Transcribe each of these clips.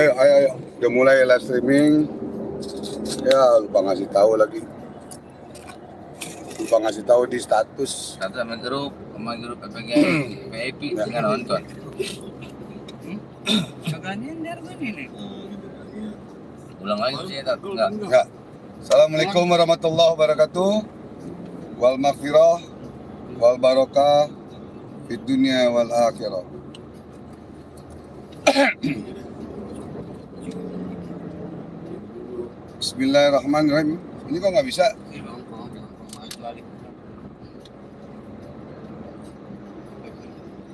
Ayo. Udah mulai live streaming. Ya, lupa ngasih tahu lagi. Lupa ngasih tahu di status. Satu sama grup PPG VIP Ya. tinggal nonton. Ulang lagi sih tak? Enggak. Ya. Assalamualaikum warahmatullahi wabarakatuh. Wal maghfirah wal barokah fid dunya wal akhirah. Bismillahirrahmanirrahim. Ini kok nggak bisa?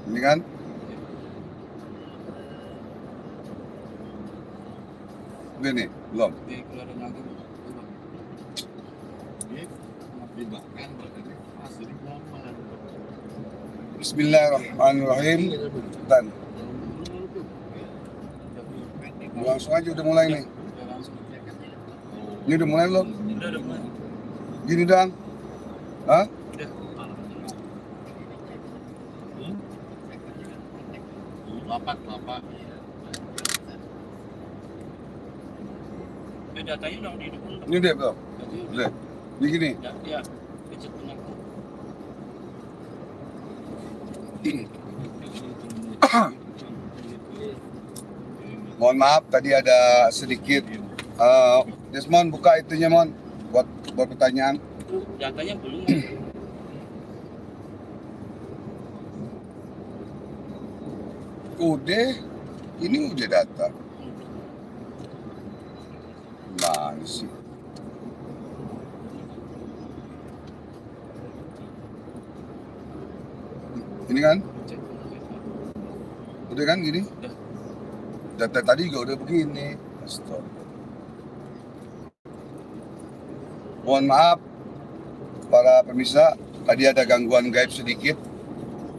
Ini kan? Udah nih, belum? Bismillahirrahmanirrahim. Dan langsung aja udah mulai nih. Ini udah mulai belum? Udah mulai. Gini dong. Hah? Lapak. Datanya udah didukung. Ini udah belum? Udah. Ini gini. Ya. Kecil punya. Mohon maaf tadi ada sedikit Desmond buka itunya Mon buat pertanyaan. Datanya belum. Udah, ini udah data. Mana sih? Ini kan? Udah kan gini? Data tadi juga udah begini. Stop. Mohon maaf para pemirsa, tadi ada gangguan gaib sedikit.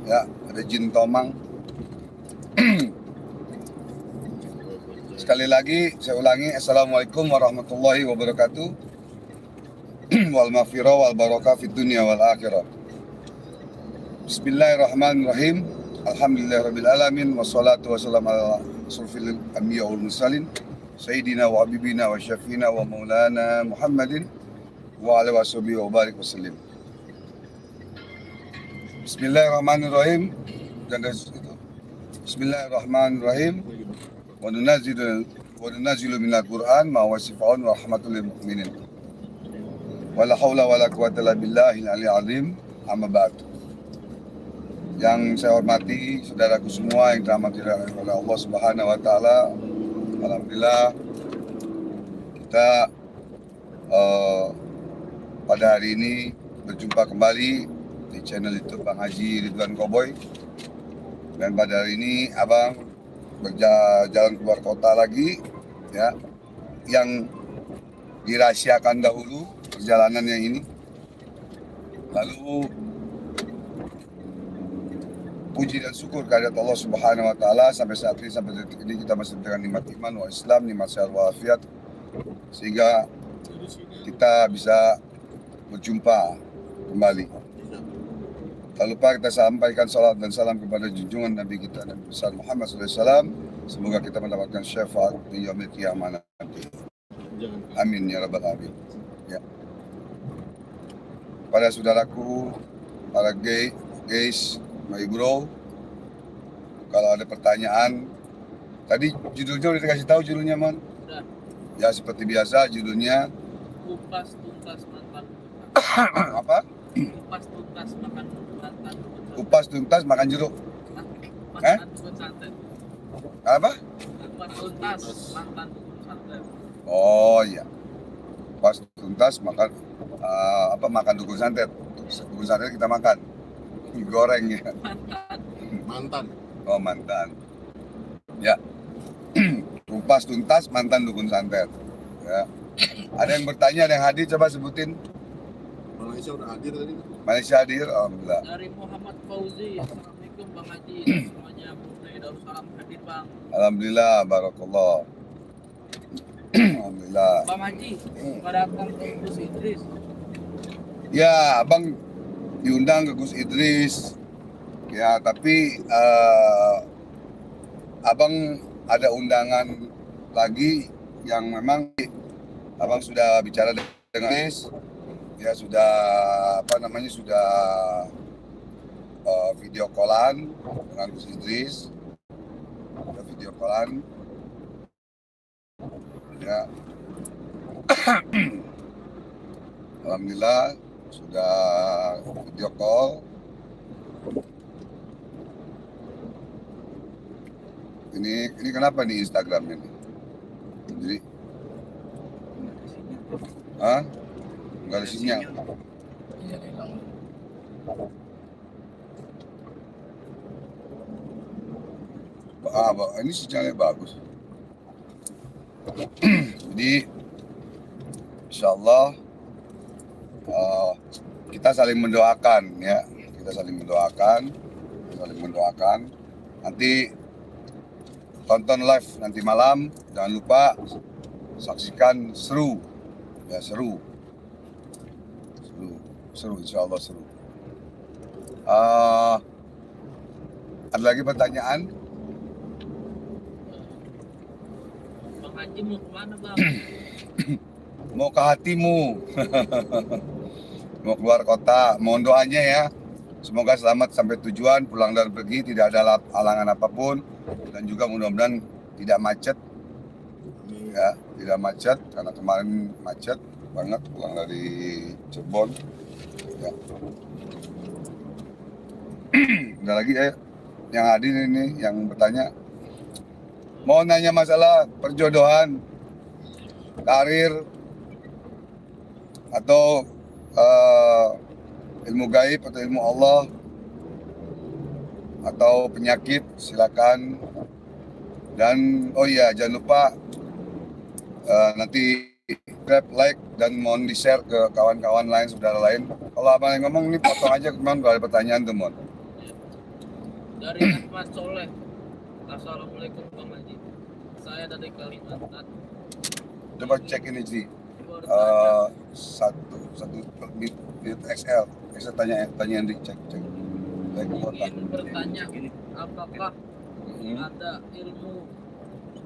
Ya, ada jin tomang. Sekali lagi saya ulangi, Assalamualaikum warahmatullahi wabarakatuh. Wal maghfirah wal barakah fid dunya wal akhirah. Bismillahirrahmanirrahim. Alhamdulillahirabbil alamin wassalatu wassalamu ala asrofil anbiya wal mursalin sayyidina wa habibina wa syafiina wa maulana Muhammadin wa ala washabihi wa barik wasallim. Bismillahirrahmanirrahim. Dan Bismillahirrahmanirrahim. Wa nunazzilu minal Qur'an ma huwa shifaa'un wa rahmatul lil mu'minin. Wala haula wala quwwata illa billahil aliyyil azim. Amma ba'd. Yang saya hormati saudaraku semua yang dirahmati oleh Allah Subhanahu wa taala. Alhamdulillah kita pada hari ini berjumpa kembali di channel YouTube Bang Haji Ridwan Koboy. Dan pada hari ini Abang berjalan keluar kota lagi ya, yang dirahasiakan dahulu perjalanannya ini. Lalu puji dan syukur kehadirat Allah Subhanahu wa taala sampai saat ini, sampai detik ini kita masih dengan nikmat iman wa Islam, nikmat sehat walafiat, sehingga kita bisa berjumpa kembali. Tak lupa kita sampaikan salat dan salam kepada junjungan Nabi kita Nabi besar Muhammad SAW. Semoga kita mendapatkan syafaat di yaumil qiyamah nanti. Amin ya rabbal alamin. Ya. Pada saudaraku, para guys, my bro, kalau ada pertanyaan, tadi judulnya udah dikasih tahu judulnya Mon? Udah. Ya seperti biasa judulnya Kupas tuntas mantan. apa? Kupas tuntas makan mantan. Kupas tuntas makan jeruk. Mantan dukun santet. Apa? Kupas tuntas mantan dukun santet. Oh iya. Kupas tuntas makan makan dukun santet. Dukun santet kita makan. Goreng ya. Mantan. Oh mantan. Ya. Kupas tuntas mantan dukun santet. Ya. Ada yang bertanya, ada yang hadir, coba sebutin. Malaysia udah hadir tadi. Malaysia hadir, alhamdulillah. Dari Muhammad Fauzi. Assalamualaikum Bang Haji. Semuanya Bunda Darussalam hadir Bang. Alhamdulillah, barakallah. Alhamdulillah. Bang Haji, pada datang ke Gus Idris. Ya, Abang diundang ke Gus Idris. Ya, tapi Abang ada undangan lagi yang memang abang sudah bicara dengan Is, ya sudah sudah video callan dengan Gus Idris, sudah video callan ya. Alhamdulillah sudah video call. Ini kenapa nih Instagramnya nih? Jadi, nggak ada sinyal. Iya, hilang. Ini sinyalnya bagus. Jadi, insya Allah kita saling mendoakan ya, saling mendoakan. Nanti tonton live nanti malam, jangan lupa saksikan seru, insya Allah seru. Ada lagi pertanyaan? Bang Haji mau kemana bang? Mau ke hatimu. Mau keluar kota, mohon doanya ya. Semoga selamat sampai tujuan, pulang dan pergi, tidak ada halangan apapun, dan juga mudah-mudahan tidak macet. Ya, tidak macet karena kemarin macet banget pulang dari Cirebon. Ya. Ada lagi yang hadir ini yang bertanya, mau nanya masalah perjodohan, karir, atau ilmu gaib atau ilmu Allah atau penyakit, silakan. Dan oh iya, jangan lupa nanti like dan mohon di-share ke kawan-kawan lain, saudara lain. Kalau abang yang ngomong ini potong aja, kemana kalau ada pertanyaan tuh, Mon. Dari Ahmad Soleh. Assalamualaikum Bang Haji. Saya dari Kalimantan. Coba cek ini Ji. Satu XL. Saya tanya Andi, cek. Ingin bertanya, apakah ada ilmu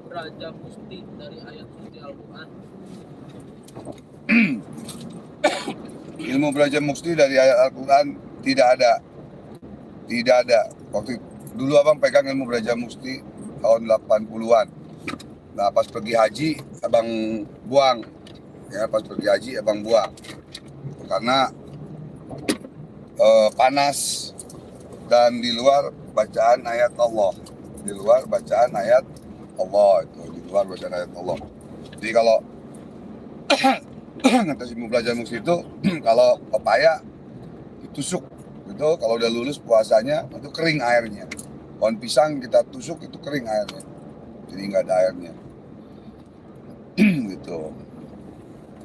Braja Musti dari ayat suci Al-Quran? Ilmu Braja Musti dari ayat Al-Quran tidak ada. Waktu dulu abang pegang ilmu Braja Musti tahun 80-an. Nah pas pergi haji abang buang. Ya pas pergi haji abang buang. Karena panas dan di luar bacaan ayat Allah. Di luar bacaan ayat Allah. Jadi kalau ngetes ilmu Braja Musti itu kalau pepaya ditusuk gitu, kalau udah lulus puasanya itu kering airnya. Pohon pisang kita tusuk itu kering airnya, jadi nggak ada airnya. Gitu.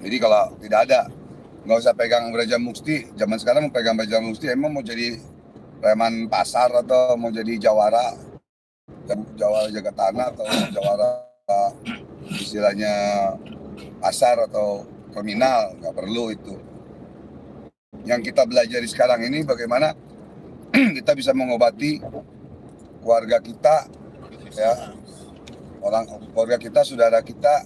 Jadi kalau tidak ada, nggak usah pegang Braja Musti. Zaman sekarang mau pegang Braja Musti emang mau jadi preman pasar atau mau jadi jawara jaga tanah atau jawara istilahnya pasar atau kriminal, nggak perlu itu. Yang kita belajar di sekarang ini bagaimana kita bisa mengobati keluarga kita, ya, keluarga kita, saudara kita.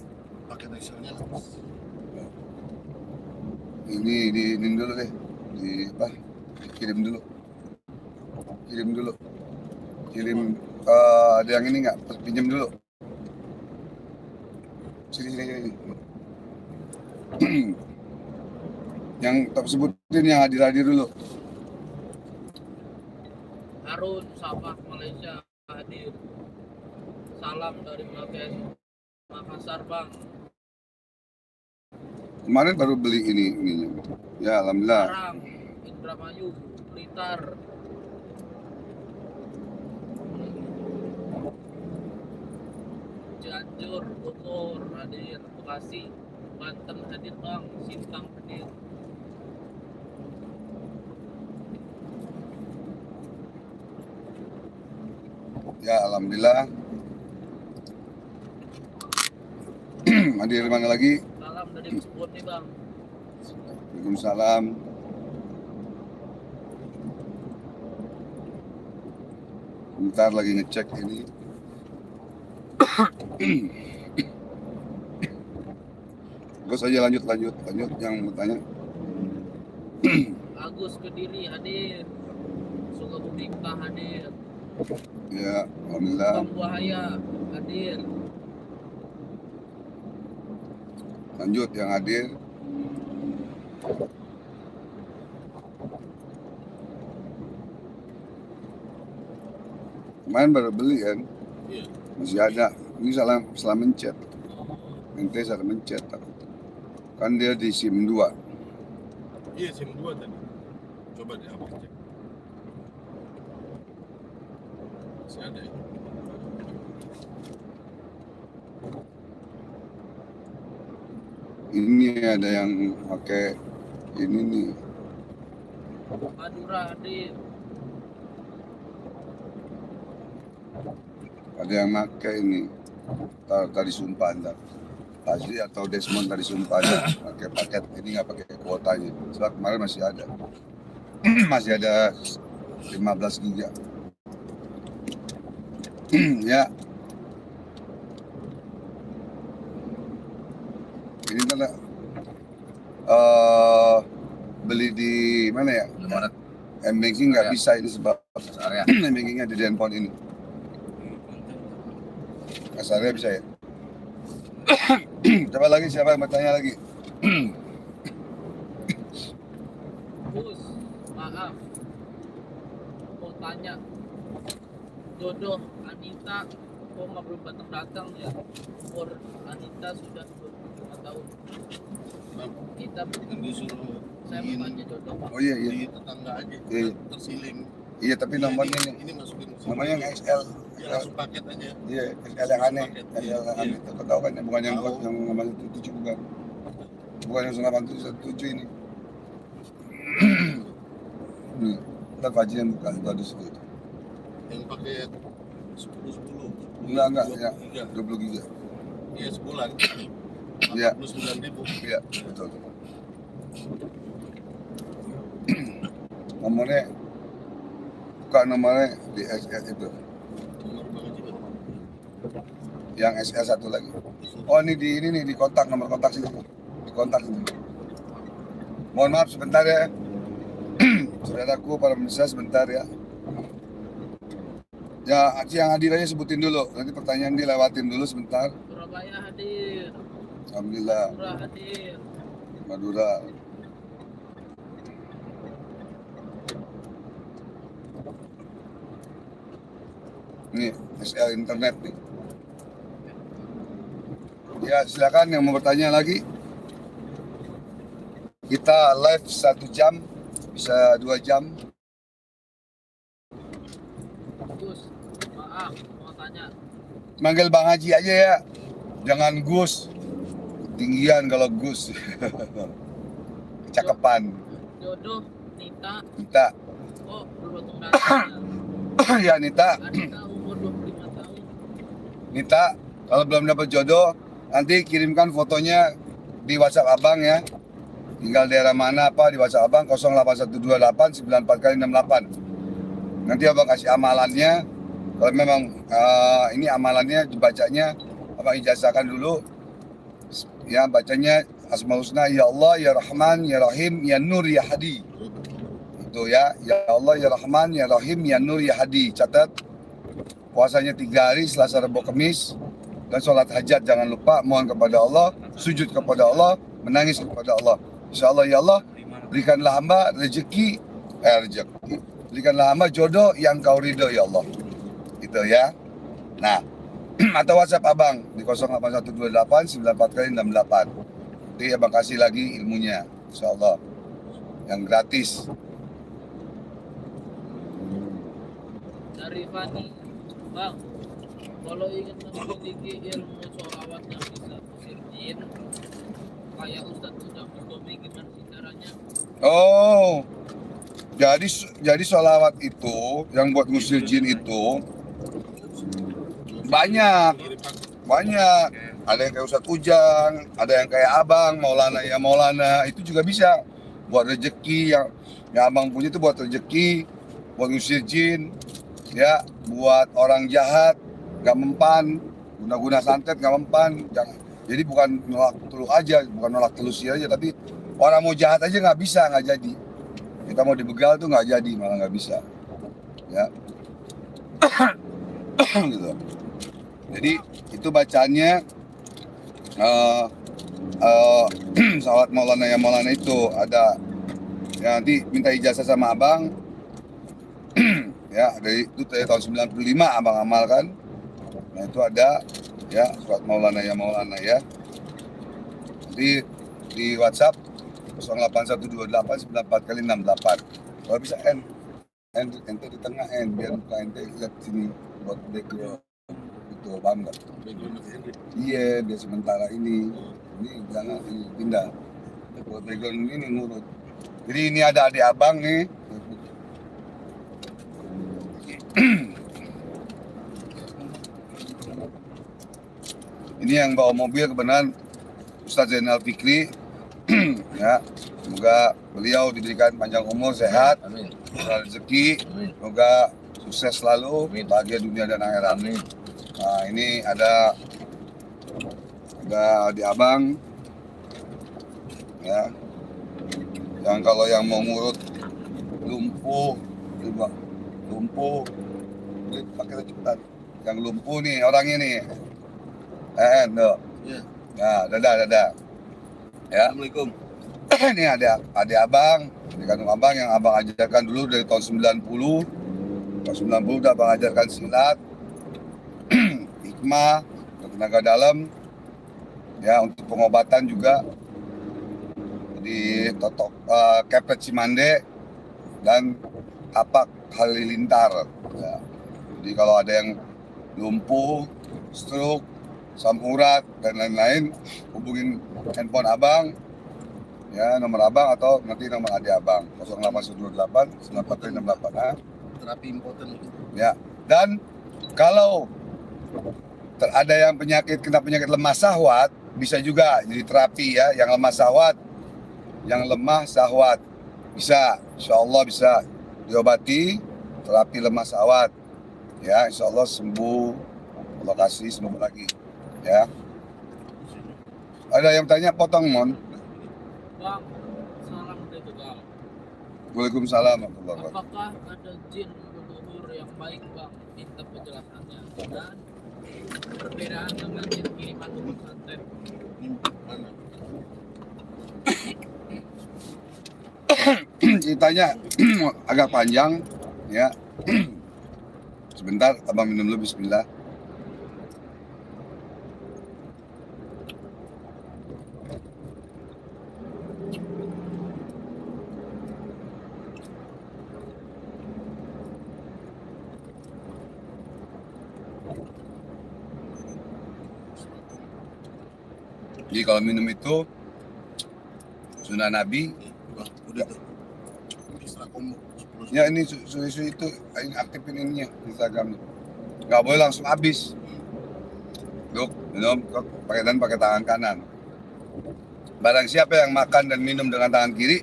Ini dulu deh, kirim ada yang ini nggak, pinjam dulu. Sini. Yang tak sebutin yang hadir dulu. Harun Sabah Malaysia hadir. Salam dari Makassar Bang. Kemarin baru beli ini. Ya alhamdulillah. Semarang, Indramayu, Blitar. Cianjur, Bogor hadir. Bekasi, Banten hadir Bang. Sintang hadir. Ya alhamdulillah. Hadir mana lagi? Salam dari Cirebon nih Bang. Waalaikumsalam. Bentar lagi ngecek ini. Terus aja lanjut yang bertanya. Agus Kediri hadir. Sukabumi Kota hadir. Ya, alhamdulillah. Bang Buahaya hadir. Lanjut yang hadir. Kemarin baru beli kan, Iya. masih ada. Ini salah mencet. Ente salah mencet. Kan dia di SIM 2. Iya, SIM 2 tadi. Coba deh abang cek. Masih ada ya? Ini ada yang pakai ini nih. Madura hadir. Ada yang pakai ini. Tadi sumpah ntar. Asli atau Desmond tadi sumpah ada pakai paket. Ini nggak pakai kuotanya. Sebab kemarin masih ada. Masih ada 15 giga. Ya. Ini kan beli di mana ya? M-Banking nggak bisa ini sebab M-Bankingnya di handphone ini. Kasarnya bisa ya? Coba lagi siapa yang bertanya lagi? Gus, maaf. Mau tanya. Jodoh Anita kok nggak belum datang ya? Umur Anita sudah 25 tahun. Kita Kan disuruh saya mau tanya jodoh Pak. Oh iya di iya. tetangga aja. Iya. Tersilim. Iya tapi nomornya Ini- nih. Ini masukin. Namanya yang XL. Ya, langsung paket aja. Iya, XL yang aneh. XL yang aneh. Kau tahu kan bukan yang buat yang 87 bukan. Bukan yang 87 ini. Nih, ntar Fajri yang buka itu ada situ. Yang pakai 10. Enggak, ya. 23. 20 giga. Iya, sebulan. Iya. 49.000. Iya, betul. Nomornya buka nomornya di XL itu. Nomor Bang Haji berapa? Yang SL satu lagi. Oh ini nih di kontak, nomor kontak sini. Di kontak sini. Mohon maaf sebentar ya. Saudaraku para pemirsa sebentar ya. Ya yang hadir aja sebutin dulu. Nanti pertanyaan dilewatin dulu sebentar. Surabaya hadir. Alhamdulillah. Madura hadir. Madura. Ini SL internet nih. Ya silakan yang mau bertanya lagi. Kita live 1 jam, bisa 2 jam. Gus, maaf mau tanya. Manggil Bang Haji aja ya. Jangan Gus. Tinggian kalau Gus. Cakapan. Jodoh Nita Nita. kok belum datang Ya Nita. Anita umur 25 tahun. Nita, kalau belum dapat jodoh, nanti kirimkan fotonya di WhatsApp Abang ya. Tinggal daerah mana apa di WhatsApp Abang 08128 94 kali 68. Nanti Abang kasih amalannya. Kalau memang ini amalannya dibacanya, Abang ijazahkan dulu. Ya bacanya Asmaul Husna, ya Allah, ya Rahman, ya Rahim, ya Nur, ya Hadi. Itu ya, ya Allah, ya Rahman, ya Rahim, ya Nur, ya Hadi. Catat. Puasanya 3 hari, Selasa, Rabu, Kamis. Dan sholat hajat jangan lupa, mohon kepada Allah, sujud kepada Allah, menangis kepada Allah. Insya Allah ya Allah, berikanlah hamba rezeki, berikanlah hamba jodoh yang kau ridho ya Allah. Itu ya. Nah, atau WhatsApp Abang di 08128 94 kali 68. Nanti Abang kasih lagi ilmunya, Insya Allah, yang gratis. Dari Fani, Bang, kalau ingin memiliki ilmu sholawat yang bisa usir jin, kayak Ustadz Ujang Mustomi, gimana sih caranya? Oh, jadi sholawat itu yang buat ngusir jin itu banyak. Ada yang kayak Ustadz Ujang, ada yang kayak Abang, Maulana ya Maulana, itu juga bisa buat rezeki yang Abang punya itu buat rezeki, buat ngusir jin, ya, buat orang jahat nggak mempan, guna-guna santet nggak mempan, Jadi bukan nolak teluk aja, bukan nolak telusir aja, tapi orang mau jahat aja nggak bisa, nggak jadi. Kita mau dibegal tuh nggak jadi, malah nggak bisa. Ya, gitu. Jadi itu bacaannya Salawat Maulana ya Maulana itu ada ya, nanti minta ijazah sama abang. Ya dari itu dari tahun 95 abang amalkan. Nah itu ada ya surat Maulana ya Maulana ya. Di WhatsApp 0812894 kali 68. Kalau bisa ente di tengah biar muka ente lihat sini buat background itu paham nggak? Background Mas Henry. Iya dia sementara ini jangan ini pindah. Buat background ini ngurut. Jadi ini ada adik abang nih. Ini yang bawa mobil kebenaran Ustadz Zainal Fikri. Ya, semoga beliau diberikan panjang umur, sehat, Amin. rezeki, Amin. semoga sukses selalu, Amin. bahagia dunia dan akhirat. Amin. Nah, ini ada di abang, ya, yang kalau yang mau ngurut lumpuh, ini pakai cepetan. Yang lumpuh nih orangnya nih, no. Iya. Nah, dadah. Ya. Assalamualaikum. Ini ada abang, ini kandung abang yang abang ajarkan dulu dari tahun 90. Tahun 90 udah abang ajarkan silat, hikmah, tenaga dalam, ya untuk pengobatan juga di Totok Kepet Cimande dan Tapak Halilintar. Ya. Jadi kalau ada yang lumpuh, stroke, asam urat dan lain-lain, hubungin handphone abang, ya nomor abang atau nanti nomor adik abang 0828 9468. Terapi impoten. Ya, dan kalau ada yang kena penyakit lemah syahwat, bisa juga jadi terapi ya, yang lemah syahwat bisa, insya Allah bisa diobati, terapi lemah syahwat, ya insya Allah sembuh, Allah kasih sembuh lagi, ya. Ada yang tanya potong mon? Bang, salam dari Tegal. Waalaikumsalam warahmatullahi wabarakatuh. Apakah ada jin leluhur yang baik bang? Minta penjelasannya. Dan perbedaan dengan jin kiriman umum santet. Ini mana? Ceritanya agak panjang, ya. Sebentar, abang minum dulu, bismillah. Jadi kalau minum itu sunnah Nabi. Wah, udah tuh. Extra combo 10. Ya ini susu itu ini aktifin ininya Instagramnya. Nggak boleh langsung habis. Duk, minum pakai tangan kanan. Barang siapa yang makan dan minum dengan tangan kiri,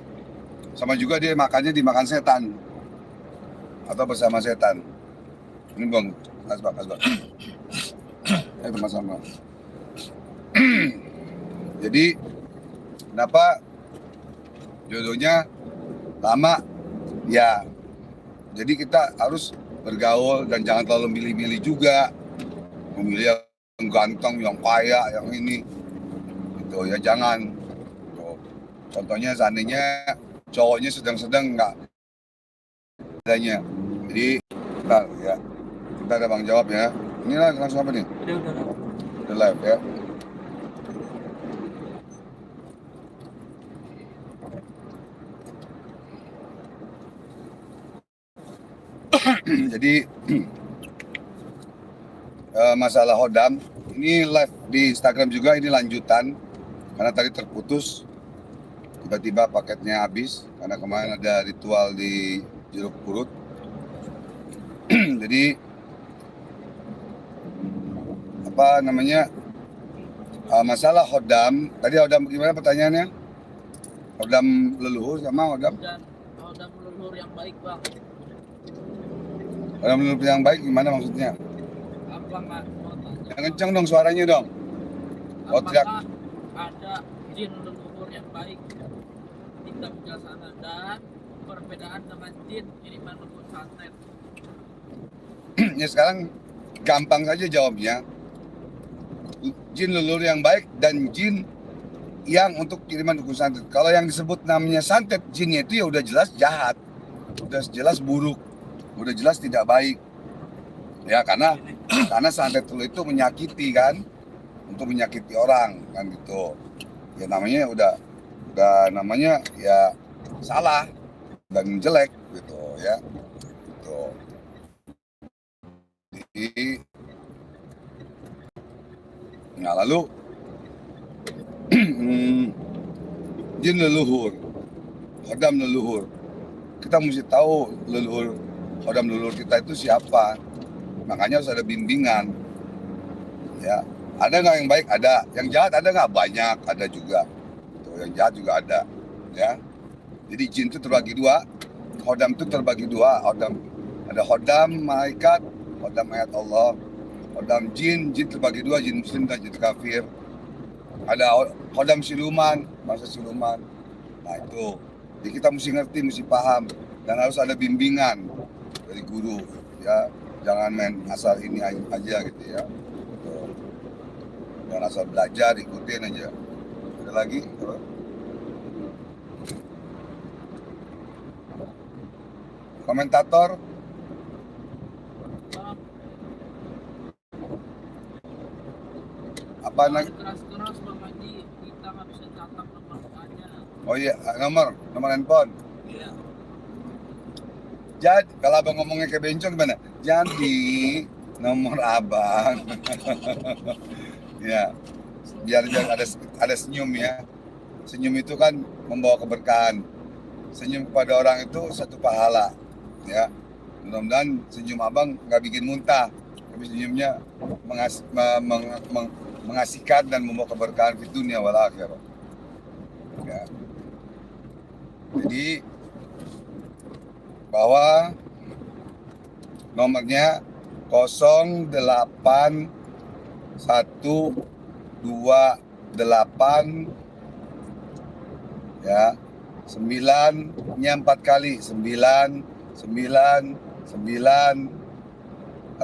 sama juga dia makannya dimakan setan atau bersama setan. Ini bang, kasbah. Sama-sama. Jadi kenapa jodohnya lama? Ya, jadi kita harus bergaul dan jangan terlalu milih-milih juga. Memilih yang ganteng, yang kaya, yang ini, gitu ya jangan. Tuh. Contohnya seandainya cowoknya sedang-sedang nggak adanya. Jadi, bentar ya, kita ada bang jawab ya. Ini langsung apa nih? Udah live ya. Jadi masalah hodam ini live di Instagram juga, ini lanjutan karena tadi terputus tiba-tiba paketnya habis karena kemarin ada ritual di Jeruk Purut. Jadi apa namanya masalah hodam tadi, hodam gimana pertanyaannya? Hodam leluhur sama hodam leluhur yang baik bang. Hodam leluhur yang baik gimana maksudnya? Apa nggak mau tanya? Yang kenceng dong suaranya dong. Oh, tidak. apakah ada jin leluhur yang baik tinggal di sana dan perbedaan dengan jin kiriman dukun santet? Ya sekarang gampang saja jawabnya. Jin leluhur yang baik dan jin yang untuk kiriman dukun santet. Kalau yang disebut namanya santet, jinnya itu ya udah jelas jahat, udah jelas buruk, udah jelas tidak baik. Ya karena santet itu menyakiti kan, untuk menyakiti orang kan gitu. Ya namanya udah namanya ya salah dan jelek gitu ya. Gitu. Jadi, nah lalu jin leluhur, hodam leluhur. Kita mesti tahu hodam leluhur kita itu siapa. Makanya harus ada bimbingan. Ya, ada nggak yang baik? Ada. Yang jahat ada nggak? Banyak, ada juga. Tuh, yang jahat juga ada. Ya. Jadi jin itu terbagi dua. Hodam itu terbagi dua. Ada hodam malaikat, hodam ayat Allah. Hodam jin terbagi dua, jin muslim dan jin kafir. Ada hodam siluman, masa siluman. Nah itu, jadi kita mesti ngerti, mesti paham, dan harus ada bimbingan dari guru, ya. Jangan main asal ini aja gitu ya. Tuh. Jangan asal belajar, ikutin aja. Ada lagi? Komentator? Apa Jangan keras-keras Bang Haji, kita nggak bisa catat nomor rekannya. Oh iya, nomor handphone. Iya. Jadi kalau abang ngomongnya kayak bencong gimana? Jadi nomor abang. Ya, biar ada senyum ya. Senyum itu kan membawa keberkahan. Senyum kepada orang itu satu pahala. Ya, mudah-mudahan senyum abang nggak bikin muntah, tapi senyumnya mengasihkan dan membawa keberkahan di dunia wal akhirah. Ya. Jadi bahwa nomornya 081228 ya 9-nya 4 kali 9 4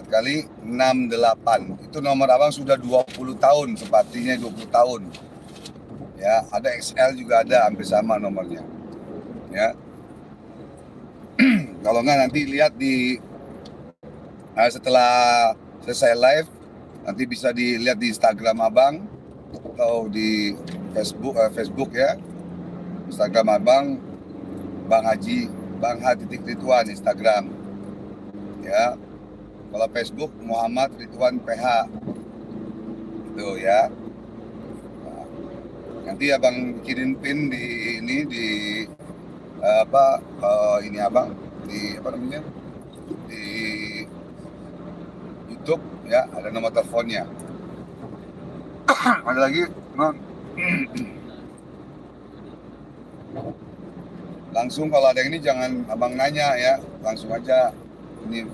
kali 68. Itu nomor abang sudah 20 tahun, sepatinya 20 tahun. Ya, ada XL juga ada, hampir sama nomornya. Ya. Kalau nggak nanti lihat di setelah selesai live, nanti bisa dilihat di Instagram abang atau di Facebook ya. Instagram abang Bang Haji Bang H.Ridwan Instagram ya. Kalau Facebook Muhammad Ridwan PH itu ya. Nah, nanti abang bikinin pin di ini di ini abang di apa namanya di YouTube ya, ada nomor teleponnya. Ada lagi langsung kalau ada ini jangan abang nanya ya, langsung aja ini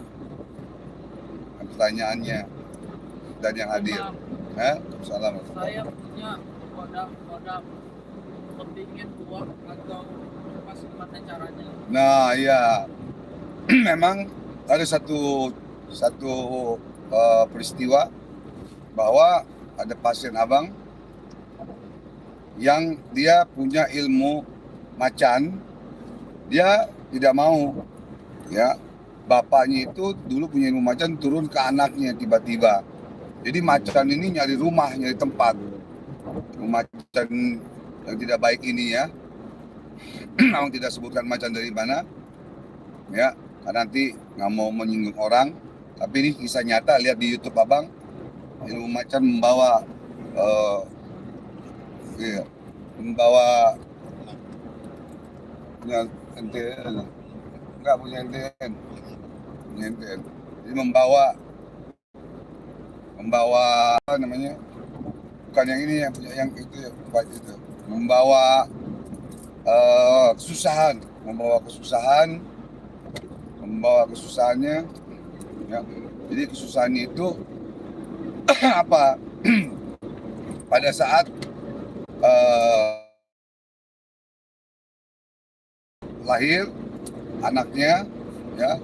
pertanyaannya dan yang hadir. Salam. Saya punya kodam kepingin uang atau pas gimana caranya? Nah iya, memang ada satu peristiwa bahwa ada pasien abang yang dia punya ilmu macan, dia tidak mau ya, bapaknya itu dulu punya ilmu macan, turun ke anaknya tiba-tiba. Jadi macan ini nyari rumah, nyari tempat. Macan yang tidak baik ini ya, abang tidak sebutkan macan dari mana ya, karena nanti nggak mau menyinggung orang. Tapi ini kisah nyata, lihat di YouTube abang. Ilmu macan membawa membawa punya enten, enggak punya enten, jadi membawa apa namanya, bukan yang ini, yang punya yang itu ya, itu membawa kesusahannya ya. Jadi kesusahannya itu apa pada saat lahir anaknya, ya,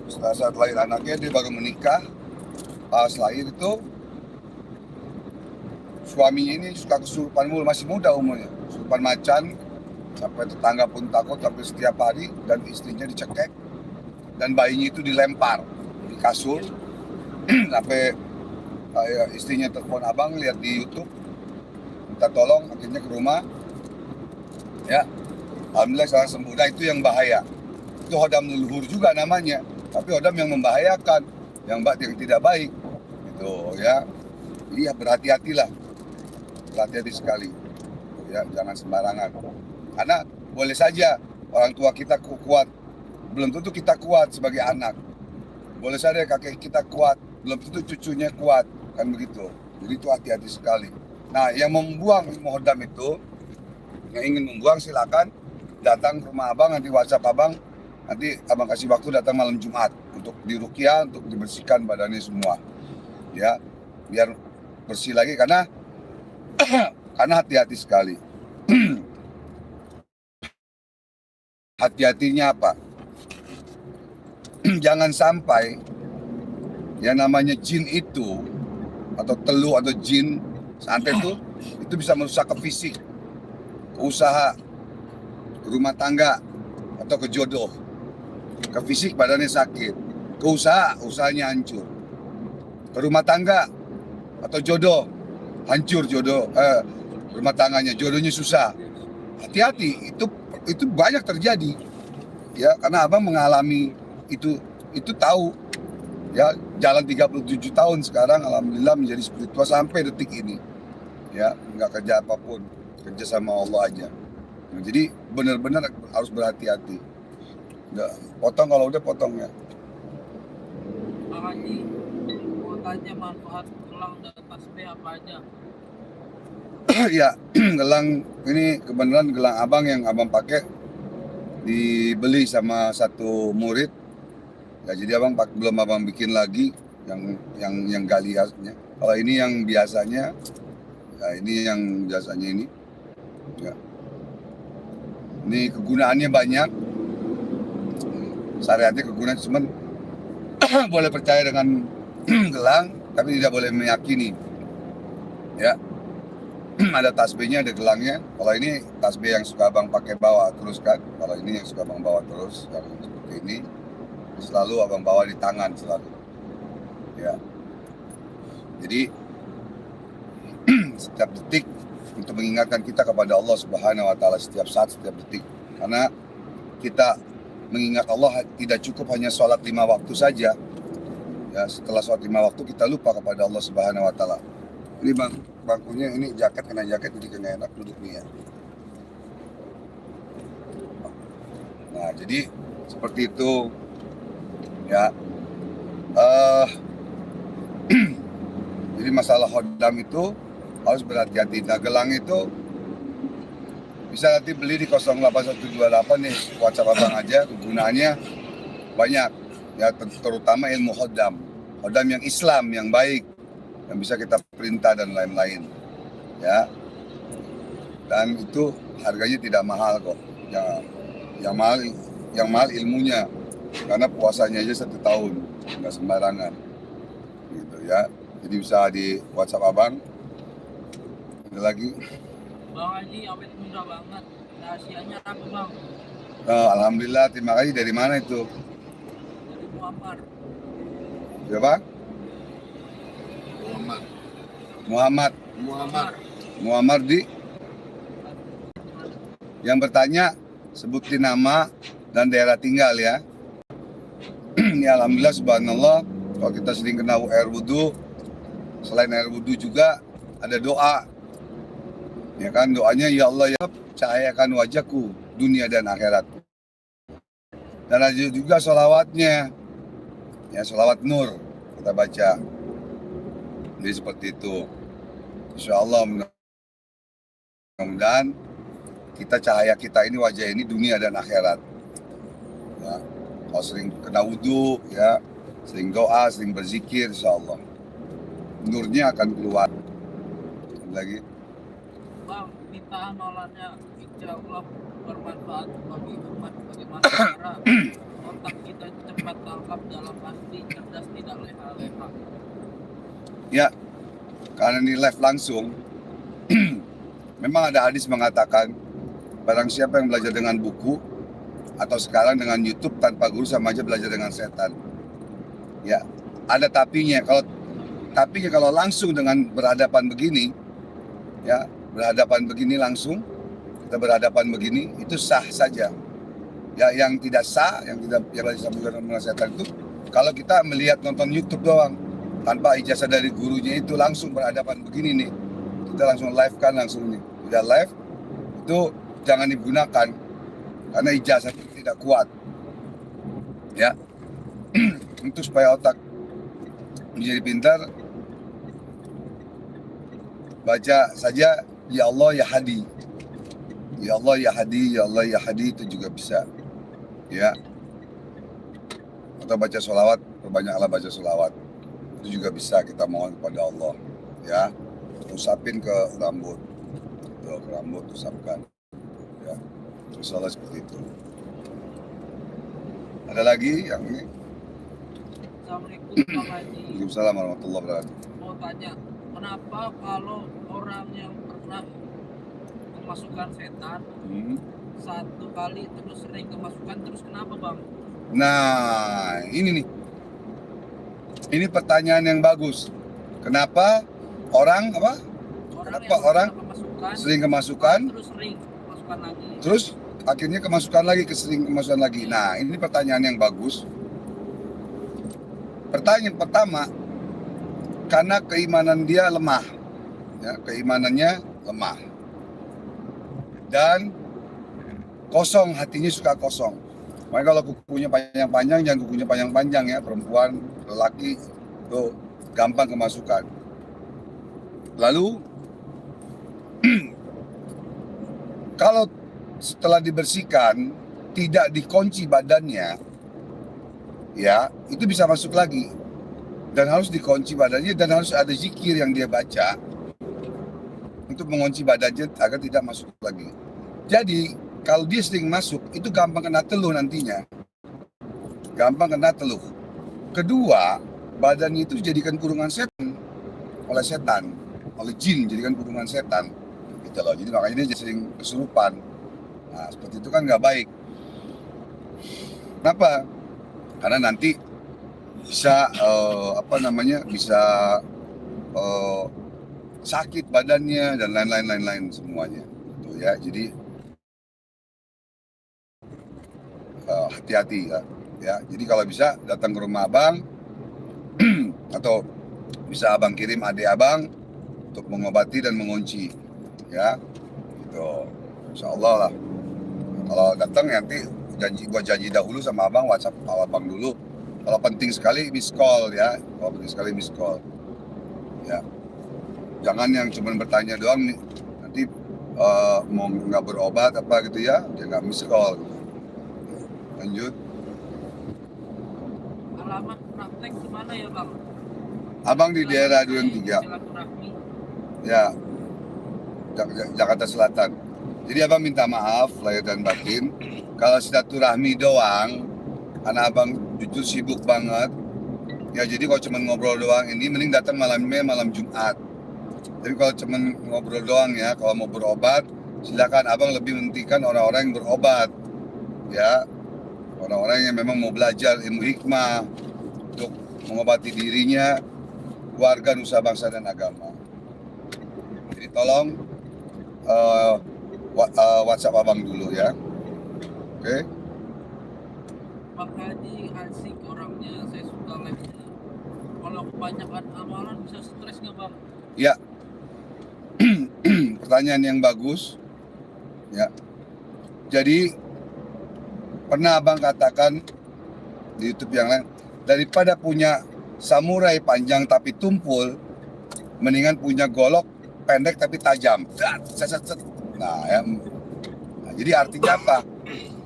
setelah saat lahir anaknya dia baru menikah. Pas lahir itu suaminya ini suka kesurupan mulu, masih muda umurnya, kesurupan macan, sampai tetangga pun takut, sampai setiap hari, dan istrinya dicekek dan bayinya itu dilempar di kasur. Sampai istrinya telepon abang, lihat di YouTube, minta tolong, akhirnya ke rumah, ya, alhamdulillah sekarang sembuh. Nah, itu yang bahaya, itu hodam leluhur juga namanya, tapi hodam yang membahayakan, yang tidak baik, gitu ya. Iya, berhati-hatilah, berhati-hati sekali, ya, jangan sembarangan. Karena boleh saja orang tua kita kuat, belum tentu kita kuat sebagai anak. Boleh saja kakek kita kuat, belum tentu cucunya kuat, kan begitu. Jadi itu hati-hati sekali. Nah, yang membuang ilmu hodam itu, yang ingin membuang silakan datang ke rumah abang, nanti WhatsApp abang, nanti abang kasih waktu datang malam Jumat untuk diruqyah, untuk dibersihkan badannya semua, ya, biar bersih lagi. Karena hati-hati sekali. Hati-hatinya apa? Jangan sampai yang namanya jin itu, atau telu atau jin santet itu bisa merusak ke fisik, ke usaha, ke rumah tangga, atau ke jodoh. Ke fisik badannya sakit, ke usaha, usahanya hancur. Ke rumah tangga atau jodoh, hancur jodoh, rumah tangganya, jodohnya susah. Hati-hati, itu banyak terjadi, ya, karena abang mengalami itu tahu, ya, jalan 37 tahun sekarang, alhamdulillah menjadi spiritual sampai detik ini, ya, nggak kerja apapun, kerja sama Allah aja. Nah, jadi benar-benar harus berhati-hati. Udah, potong kalau udah potong, ya. Pak Haji, mau tanya manfaat gelang dan tasbih apa aja? Ya, gelang ini kebenaran gelang abang yang abang pakai dibeli sama satu murid. Ya, jadi belum abang bikin lagi yang galiasnya. Kalau ini yang biasanya, ya, ini yang biasanya ini. Ya. Ini kegunaannya banyak. Syariatnya kegunaan, cuman boleh percaya dengan gelang, tapi tidak boleh meyakini. Ya. Ada tasbihnya, ada gelangnya. Kalau ini tasbih yang suka abang pakai bawa terus kan. Kalau ini yang suka abang bawa terus, yang seperti ini, selalu abang bawa di tangan selalu. Ya. Jadi setiap detik untuk mengingatkan kita kepada Allah Subhanahu Wa Taala, setiap saat, setiap detik. Karena kita mengingat Allah tidak cukup hanya sholat 5 waktu saja. Ya, setelah sholat 5 waktu kita lupa kepada Allah Subhanahu Wa Taala. Ini bangkunya, ini jaket, kena jaket jadi kena enak duduknya, ya. Nah, jadi seperti itu, ya. Jadi masalah hodam itu harus berhati-hati. Nah, gelang itu bisa nanti beli di 08128 nih, WhatsApp abang aja. Kegunaannya banyak, ya, terutama ilmu hodam yang Islam, yang baik, yang bisa kita perintah dan lain-lain, ya. Dan itu harganya tidak mahal kok, ya. Yang mahal ilmunya, karena puasanya aja 1 tahun, nggak sembarangan, gitu ya. Jadi bisa di WhatsApp abang. Ada lagi, Bang Haji, awet muda banget, rahasianya apa bang? alhamdulillah, terima kasih. Dari mana itu? Dari Muammar. Siapa? Muhammad di. Yang bertanya sebutin nama dan daerah tinggal, ya. Ya, alhamdulillah, subhanallah. Kalau kita sering kena air wudhu, selain air wudhu juga ada doa, ya kan. Doanya, ya Allah, ya cahayakan wajahku dunia dan akhirat. Dan ada juga sholawatnya, ya, sholawat nur kita baca. Jadi seperti itu. Insya Allah mudah-mudahan cahaya kita ini, wajah ini dunia dan akhirat. Ya, kalau sering kena wudhu, ya, sering doa, sering berzikir, insya Allah nurnya akan keluar. Lagi. Bang, minta amalannya insya Allah bermanfaat bagi umat. Bagaimana cara otak kita cepat tangkap dalam arti cerdas tidak leha-leha. Ya, karena ini live langsung, memang ada hadis mengatakan barang siapa yang belajar dengan buku atau sekarang dengan YouTube tanpa guru sama aja belajar dengan setan. Ya, ada tapinya. Kalau langsung dengan berhadapan begini, ya berhadapan begini langsung, kita berhadapan begini itu sah saja. Ya, yang tidak sah, yang disebutkan dengan setan itu kalau kita melihat nonton YouTube doang tanpa ijazah dari gurunya itu langsung berhadapan begini nih, kita langsung live kan langsung nih, udah live itu jangan digunakan karena ijazah itu tidak kuat. Ya, untuk supaya otak menjadi pintar, baca saja ya Allah ya Hadi, ya Allah ya Hadi, ya Allah ya Hadi, itu juga bisa. Ya, atau baca sholawat, perbanyaklah baca sholawat, itu juga bisa kita mohon kepada Allah. Ya, usapin ke rambut, tuh, ke rambut usapkan. Ya, insya seperti itu. Ada lagi yang ini? Assalamualaikum Bang Haji. Waalaikumsalam warahmatullahi wabarakatuh. Mau tanya, kenapa kalau orang yang pernah kemasukan setan satu kali terus sering kemasukan terus kenapa Bang? Nah, ini nih. Ini pertanyaan yang bagus. Kenapa orang apa? Kenapa orang sering kemasukan terus sering kemasukan lagi? terus akhirnya kemasukan lagi, kesering kemasukan lagi. Nah, ini pertanyaan yang bagus. Pertanyaan pertama, karena keimanan dia lemah. Ya, keimanannya lemah. Dan kosong, hatinya suka kosong. Makanya kalau kukunya panjang-panjang, jangan kukunya panjang-panjang ya. Perempuan, lelaki, tuh gampang kemasukan. Lalu, kalau setelah dibersihkan, tidak dikunci badannya, ya itu bisa masuk lagi. Dan harus dikunci badannya dan harus ada zikir yang dia baca untuk mengunci badannya agar tidak masuk lagi. Jadi, kalau dia sering masuk, itu gampang kena teluh nantinya. Gampang kena teluh. Kedua, badannya itu dijadikan kurungan setan oleh setan, oleh jin, jadikan kurungan setan. Gitu loh. Jadi makanya dia sering kesurupan. Nah, seperti itu kan nggak baik. Kenapa? Karena nanti bisa bisa sakit badannya dan lain-lain semuanya. Gitu ya. Jadi hati-hati ya. Ya, jadi kalau bisa datang ke rumah abang atau bisa abang kirim adik abang untuk mengobati dan mengunci, ya. Gitu. Insya Allah lah. Kalau datang nanti janji dahulu sama abang, WhatsApp abang dulu. Kalau penting sekali miss call ya. Kalau penting sekali miss call. Ya. Jangan yang cuma bertanya doang nih. Nanti mau nggak berobat apa gitu ya, dia nggak miss call. Lanjut. Alamat praktek di mana ya Bang? Abang di daerah Duren 3. Ya, Jakarta Selatan. Jadi abang minta maaf lahir dan batin. Kalau silaturahmi doang, karena abang jujur sibuk banget. Ya jadi kalau cuma ngobrol doang ini, mending datang malam Jumat. Jadi kalau cuma ngobrol doang ya, kalau mau berobat, silakan abang lebih mentingkan orang-orang yang berobat. Ya, orang-orang yang memang mau belajar ilmu hikmah untuk mengobati dirinya, keluarga, nusa bangsa dan agama. Jadi tolong WhatsApp abang dulu ya. Oke. Bang Haji asik orangnya, saya suka live-nya. Kalau kebanyakan amalan bisa stres nggak Bang? Ya. Pertanyaan yang bagus. Ya. Jadi pernah abang katakan di YouTube yang lain, daripada punya samurai panjang tapi tumpul, mendingan punya golok pendek tapi tajam. Nah, ya. Nah, jadi artinya apa?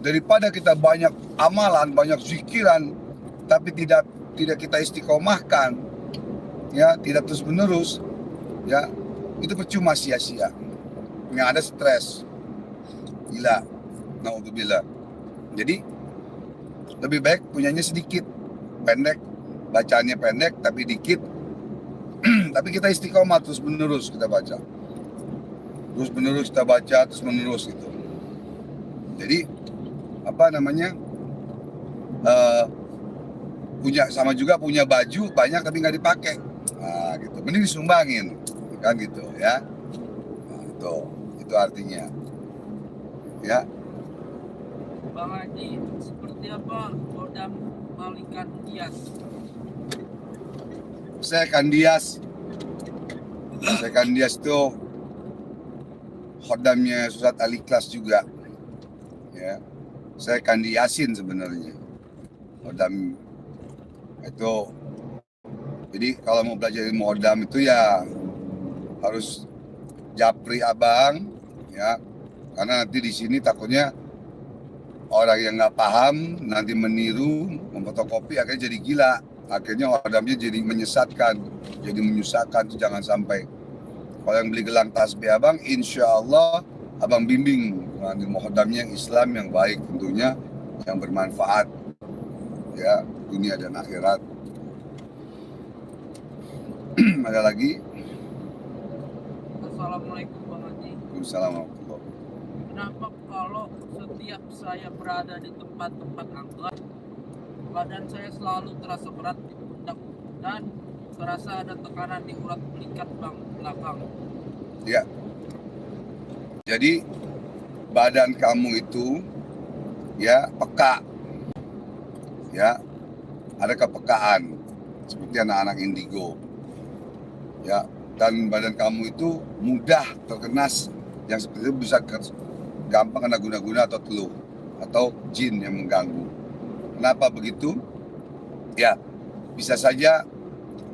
Daripada kita banyak amalan, banyak zikiran, tapi tidak kita istiqomahkan, ya tidak terus menerus, ya itu percuma, sia-sia. Yang ada stres, gila, naudzubillah. Jadi lebih baik punyanya sedikit, pendek, bacaannya pendek tapi dikit, tapi kita istiqomah terus menerus kita baca, terus menerus kita baca, terus menerus gitu. Jadi apa namanya, punya sama juga punya baju banyak tapi nggak dipakai, nah gitu, mending disumbangin kan gitu ya. Nah, itu artinya ya. Bang Haji, seperti apa kodam Malikan Dias? Saya Kandias itu khodamnya Ustaz Al-Ikhlas juga ya. Saya Kandi Yasin sebenarnya khodam itu. Jadi kalau mau belajar ilmu khodam itu ya harus japri abang ya, karena nanti di sini takutnya orang yang nggak paham nanti meniru, memfotokopi, akhirnya jadi gila, akhirnya khodamnya jadi menyesatkan, jadi menyusahkan. Itu jangan sampai. Kalau yang beli gelang tasbih abang, insya Allah abang bimbing nanti khodamnya yang Islam yang baik tentunya, yang bermanfaat ya dunia dan akhirat. Ada lagi? Assalamualaikum Bang Haji. Assalamualaikum. Kenapa kalau setiap saya berada di tempat-tempat angker, badan saya selalu terasa berat di pundak dan terasa ada tekanan di urat pelikat belakang? Ya. Jadi badan kamu itu ya peka. Ya. Ada kepekaan seperti anak-anak indigo. Ya, dan badan kamu itu mudah terkena yang seperti itu, bisa gampang kena guna-guna atau teluh atau jin yang mengganggu. Kenapa begitu? Ya, bisa saja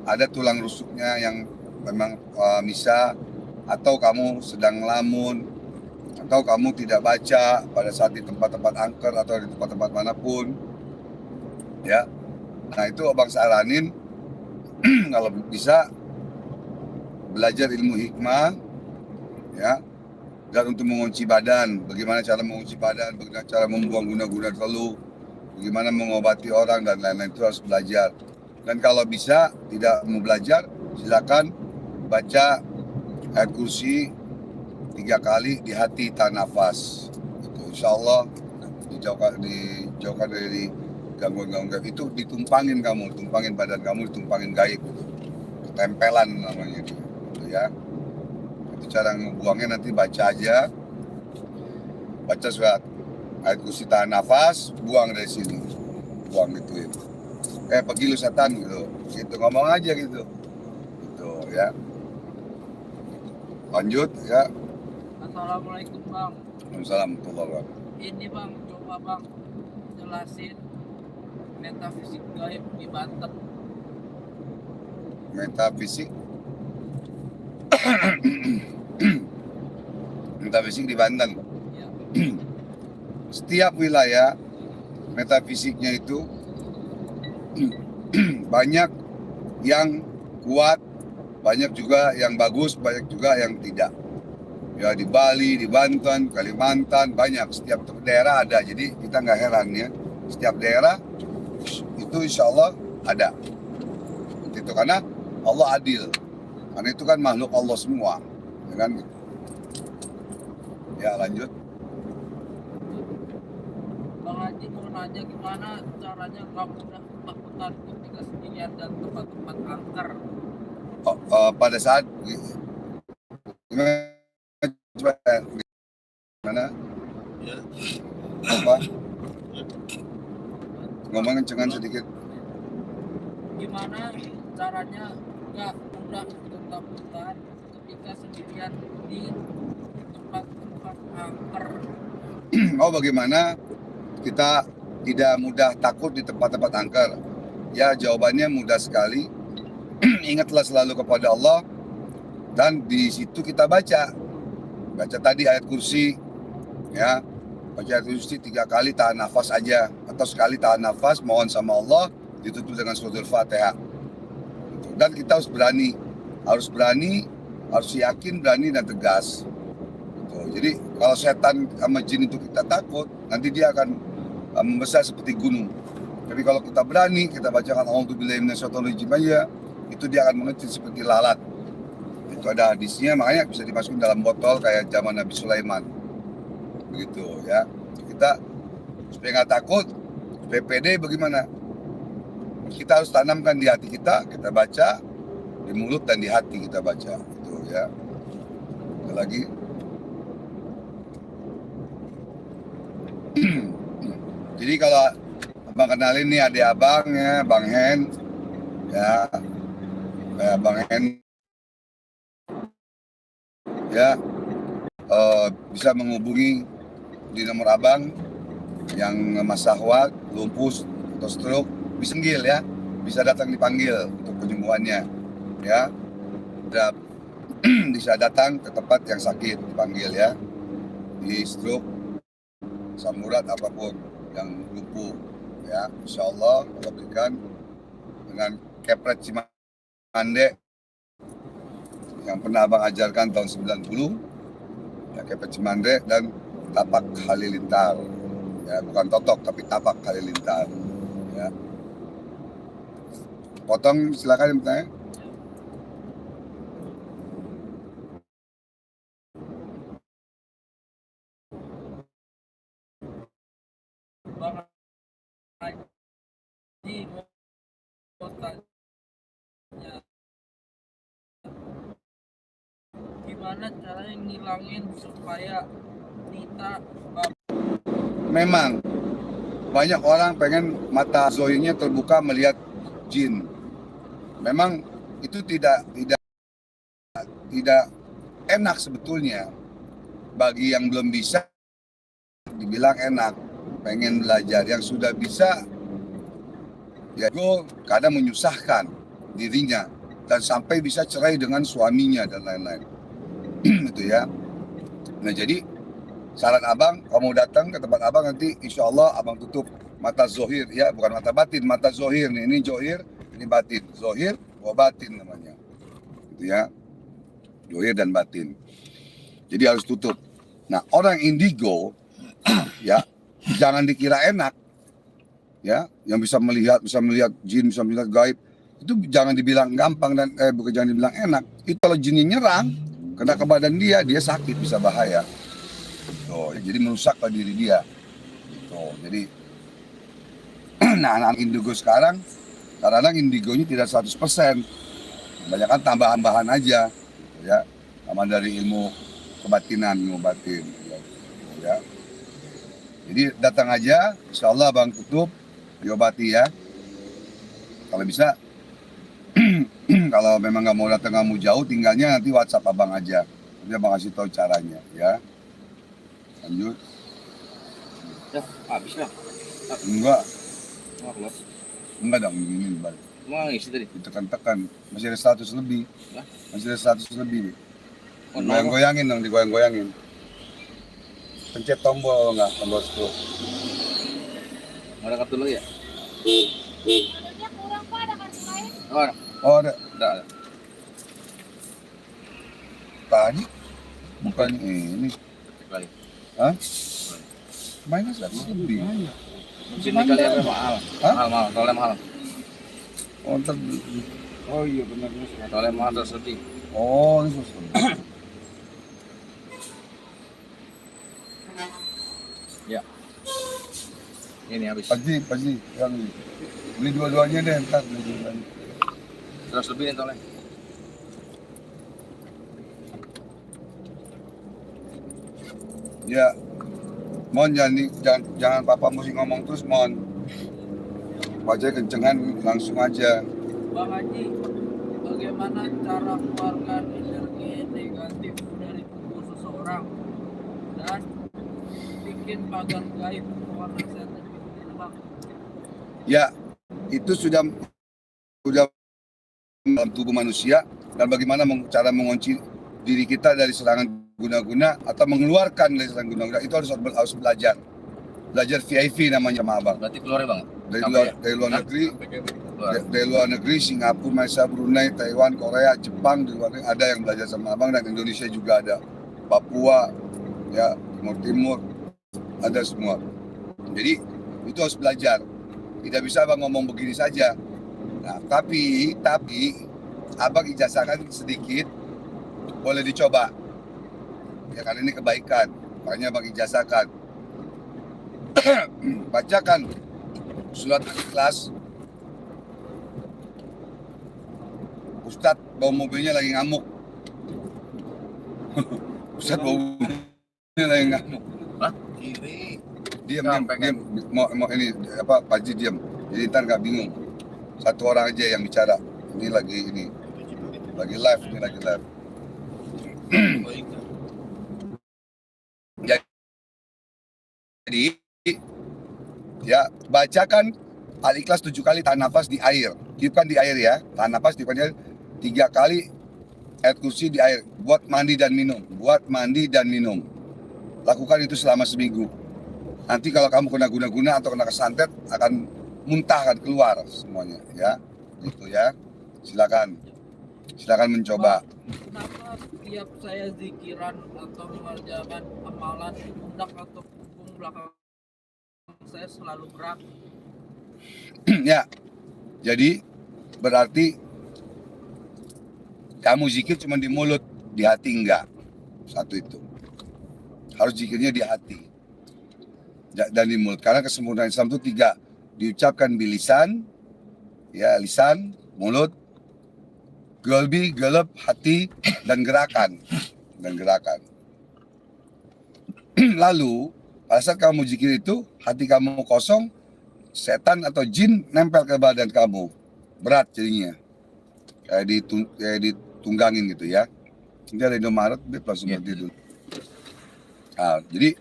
ada tulang rusuknya yang memang bisa, atau kamu sedang ngelamun, atau kamu tidak baca pada saat di tempat-tempat angker atau di tempat-tempat manapun. Ya, nah itu abang saranin kalau bisa belajar ilmu hikmah ya, dan untuk mengunci badan, bagaimana cara mengunci badan, bagaimana cara membuang guna-guna teluh, bagaimana mengobati orang dan lain-lain, itu harus belajar. Dan kalau bisa tidak mau belajar, silakan baca ayat kursi 3 kali di hati tahan nafas. Itu insya Allah dijauhkan dari gangguan-gangguan gaib. Itu ditumpangin kamu, tumpangin badan kamu, ditumpangin gaib itu. Ketempelan namanya itu ya. Itu cara ngebuangnya, nanti baca aja, baca surat ayat kursi tahan nafas, buang dari sini, buang gitu. Pergi lu setan gitu ngomong aja gitu ya. Lanjut ya. Assalamualaikum Bang. Assalamualaikum warahmatullahi wabarakatuh. Ini Bang, coba Bang jelasin metafisik gaib di Banten. Metafisik metafisik di Banten. Ya. Setiap wilayah metafisiknya itu banyak yang kuat, banyak juga yang bagus, banyak juga yang tidak. Ya di Bali, di Banten, Kalimantan, banyak. Setiap daerah ada. Jadi kita nggak heran ya. Setiap daerah itu insya Allah ada. Itu karena Allah adil. Karena itu kan makhluk Allah semua. Ya kan? Ya lanjut. Bang Haji mau nanya gimana caranya kamu udah ketakutan ketika sendirian dan tempat-tempat angker? Pada saat gimana? Ya. Apa? Ngomong kencengan sedikit. Gimana caranya nggak mudah ketakutan ketika sendirian di tempat-tempat angker? Oh, bagaimana kita tidak mudah takut di tempat-tempat angker? Ya, jawabannya mudah sekali. Ingatlah selalu kepada Allah, dan di situ kita baca tadi ayat kursi ya, baca ayat kursi 3 kali, tahan nafas aja, atau sekali tahan nafas, mohon sama Allah, ditutup dengan suratul Fatihah. Dan kita harus berani harus yakin, berani dan tegas. Gitu. Jadi kalau setan sama jin itu kita takut, nanti dia akan membesar seperti gunung. Tapi kalau kita berani, kita bacakan a'udzubillahi minasyaitonirrajim aja, itu dia akan mengecil seperti lalat. Itu ada hadisnya, makanya bisa dimasukin dalam botol kayak zaman Nabi Sulaiman. Begitu ya. Kita supaya nggak takut, supaya pede bagaimana? Kita harus tanamkan di hati kita baca, di mulut dan di hati kita baca. Itu ya. Ada lagi. Jadi kalau abang kenalin nih adik abang ya, Bang Hen, ya, Bang Hen, ya, bisa menghubungi di nomor abang yang masalah lumpuh atau stroke, bisa panggil ya, bisa datang dipanggil untuk penyembuhannya, ya, bisa datang ke tempat yang sakit dipanggil ya, di stroke, asam urat apapun yang lumpuh. Ya, insya Allah Allah berikan dengan kepret Cimande yang pernah abang ajarkan tahun 90 ya, kepret Cimande dan tapak halilintar ya, bukan totok tapi tapak halilintar ya. Potong silakan yang bertanya. Bang Haji mau tanya, gimana caranya ngilangin supaya Nita Memang banyak orang pengen mata zohirnya terbuka melihat jin. Memang itu tidak enak sebetulnya. Bagi yang belum bisa dibilang enak, pengen belajar. Yang sudah bisa ya kadang menyusahkan dirinya dan sampai bisa cerai dengan suaminya dan lain-lain. Itu ya. Nah jadi saran abang, kamu datang ke tempat abang nanti insya Allah abang tutup mata zohir ya, bukan mata batin, mata zohir nih, ini zohir, ini batin, zohir, batin namanya, gitu ya, zohir dan batin. Jadi harus tutup. Nah orang indigo ya jangan dikira enak ya, yang bisa melihat jin, bisa melihat gaib, itu jangan dibilang gampang dan bukan jangan dibilang enak. Itu kalau jinnya nyerang kena ke badan dia sakit, bisa bahaya. Tuh, jadi merusak ke diri dia. Tuh, jadi nah anak indigo sekarang kadang-kadang indigonya tidak 100%. Kebanyakan tambahan-tambahan aja ya. Sama dari ilmu kebatinan, ilmu batin ya. Jadi datang aja, insya Allah abang tutup, diobati ya. Kalau bisa, kalau memang nggak mau datang, nggak mau jauh, tinggalnya nanti WhatsApp abang aja. Nanti abang kasih tahu caranya ya. Lanjut. Ya, habis lah. Enggak. Mau keluar. Enggak dong, ini balik. Mau isi tadi. Ditekan-tekan, masih ada 100 lebih. Hah? Masih ada 100 lebih. Oh, Digoyang-goyangin dong, digoyang-goyangin. Pencet tombol enggak, tombol stop. Ada kartu lagi ya? Kartunya kurang Pak, ada kartu lain? Oh, ada. Oh ada. Ada. Tadi bukan ini. Lagi. Hah? Mainnya 100 lebih. Sini kali apa mahal? Hah? Mahal, tolnya mahal. Oh, oh iya benar. Tolnya mahal 100 lebih. Oh, ini 100 lebih. Ya. Ini habis. Pasti yang ini. Beli dua-duanya deh, ntar beli dua-duanya. 100 lebih nih tolnya. Ya, Mon jangan papa mesti ngomong terus Mon. Baca kencengan langsung aja. Bang Haji, bagaimana cara mengeluarkan energi negatif dari tubuh seseorang dan bikin pagar gaib keluar setan itu Bang? Ya, itu sudah dalam tubuh manusia, dan bagaimana cara mengunci diri kita dari serangan guna-guna atau mengeluarkan dari serangan guna-guna, itu harus belajar VIP namanya sama abang. Berarti keluar ya Bang? Dari luar negeri dari luar negeri, Singapura, Malaysia, Brunei, Taiwan, Korea, Jepang, di luar negeri ada yang belajar sama abang, dan Indonesia juga ada, Papua, ya Timur, ada semua. Jadi itu harus belajar. Tidak bisa abang ngomong begini saja. Nah, tapi abang ijazahkan sedikit, boleh dicoba. Ya karena ini kebaikan, makanya abang ijazahkan. Bacakan surat Al-Ikhlas. Ustadz bawa mobilnya lagi ngamuk. Ustadz bawa mobilnya lagi ngamuk. Hah? Kiri. Diam, mau ini apa, Pak Haji diam. Jadi ntar nggak bingung. Satu orang aja yang bicara. Ini lagi live, ini lagi live. Jadi ya bacakan Al-Ikhlas 7 kali, tahan nafas di air. Tiupkan di air ya. Tahan nafas, tiupkan di air 3 kali. Ayat kursi di air. Buat mandi dan minum. Lakukan itu selama seminggu. Nanti kalau kamu kena guna-guna atau kena kesantet, akan muntah, akan keluar semuanya ya. Gitu ya. Silakan mencoba. Kenapa setiap saya zikiran atau mengerjakan amalan pundak atau punggung belakang saya selalu berat? Ya. Jadi berarti kamu zikir cuma di mulut, di hati enggak. Satu itu. Harus zikirnya di hati dan di mulut. Karena kesempurnaan Islam itu 3. Diucapkan di lisan, ya lisan, mulut, qalbi, qalb, hati, dan gerakan. Lalu pada saat kamu zikir itu, hati kamu kosong, setan atau jin nempel ke badan kamu, berat jadinya, kayak ditunggangin gitu ya. Nanti ada Indomaret, langsung berhenti dulu. Nah, jadi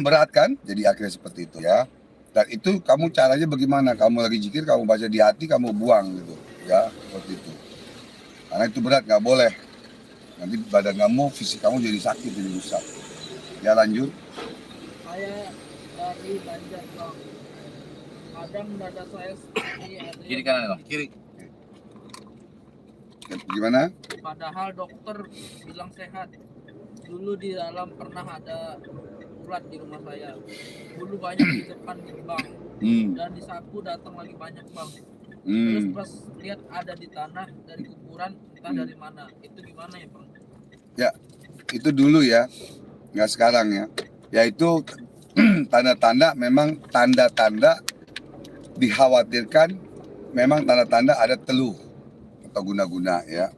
berat kan, jadi akhirnya seperti itu ya. Dan itu kamu caranya bagaimana? Kamu lagi zikir, kamu baca di hati, kamu buang gitu ya, seperti itu. Karena itu berat, nggak boleh. Nanti badan kamu, fisik kamu jadi sakit, jadi rusak. Ya lanjut. Saya dari Banjar Bang. Kadang dada saya seperti ada Kiri kanan dong. Kiri. Gimana? padahal dokter bilang sehat. Dulu di dalam pernah ada ulat di rumah saya. Dulu banyak di depan Bang. Dan di saku datang lagi banyak Bang. Terus pas lihat ada di tanah dari kuburan, entah dari mana. Itu gimana ya Bang? Ya, itu dulu ya, nggak sekarang ya. Yaitu tanda-tanda, memang tanda-tanda dikhawatirkan, memang tanda-tanda ada teluh atau guna-guna ya.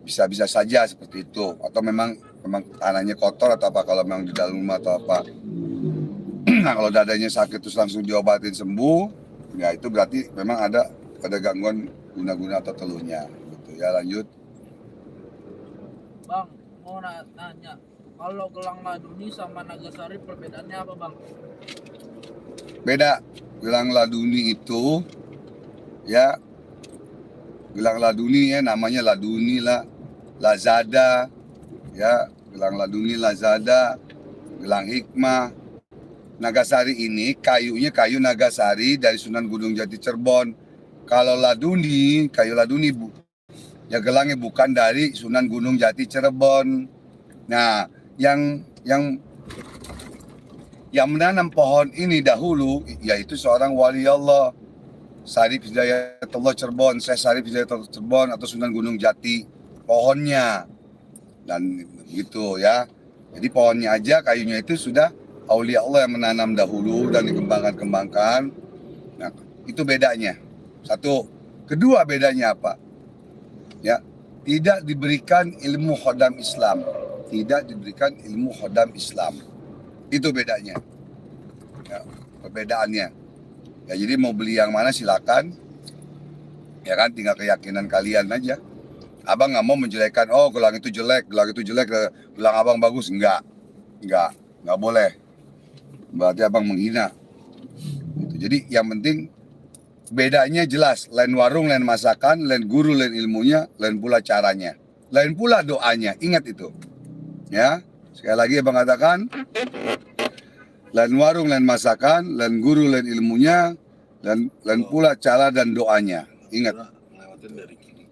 Bisa-bisa saja seperti itu, atau memang tanahnya kotor atau apa, kalau memang di dalam rumah atau apa. Nah kalau dadanya sakit terus langsung diobatin sembuh, ya itu berarti memang ada gangguan guna-guna atau teluhnya gitu ya. Lanjut Bang, mau nanya, kalau gelang laduni sama nagasari perbedaannya apa Bang? beda. Gelang laduni itu ya, gelang laduni ya, namanya laduni lah, lazada ya, gelang laduni, lazada, gelang hikmah. Nagasari ini kayunya kayu nagasari dari Sunan Gunung Jati Cirebon. Kalau laduni, kayu laduni ya gelangnya bukan dari Sunan Gunung Jati Cirebon. Nah, yang menanam pohon ini dahulu yaitu seorang wali Allah, Syarif Hidayatullah Cirebon, Syekh Syarif Hidayatullah Cirebon atau Sunan Gunung Jati pohonnya. Dan gitu ya. Jadi pohonnya aja, kayunya itu sudah aulia Allah yang menanam dahulu dan dikembangkan. Nah, itu bedanya. Satu. Kedua bedanya apa? Ya, tidak diberikan ilmu khodam Islam. Tidak diberikan ilmu khodam Islam. Itu bedanya. Ya, perbedaannya. Ya, jadi mau beli yang mana silakan. Ya kan, tinggal keyakinan kalian aja. Abang nggak mau menjelekkan, oh gelang itu jelek, gelang abang bagus. Enggak boleh. Berarti abang menghina. Gitu. Jadi yang penting bedanya jelas. Lain warung, lain masakan, lain guru, lain ilmunya, lain pula caranya, lain pula doanya. Ingat itu. Ya, sekali lagi abang katakan, lain warung, lain masakan, lain guru, lain ilmunya, dan pula cara dan doanya. Ingat. Lewatin dari kiri.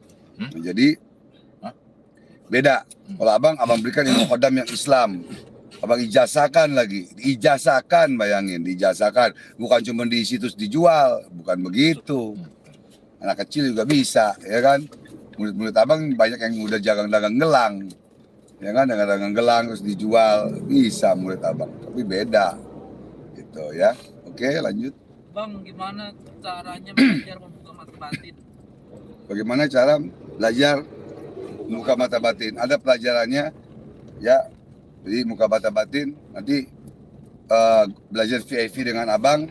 Jadi beda. Kalau abang berikan ilmu khodam yang Islam. Abang ijazahkan lagi, diijazahkan, bayangin, diijazahkan. Bukan cuma diisi terus dijual, bukan begitu. Anak kecil juga bisa, ya kan? Murid-murid abang banyak yang udah dagang gelang, ya kan? Dagang gelang terus dijual, bisa murid abang. Tapi beda, gitu ya. Oke, lanjut. Bang, gimana caranya belajar membuka mata batin? Bagaimana cara belajar membuka mata batin? Ada pelajarannya, ya. Jadi muka mata batin nanti belajar VIP dengan abang,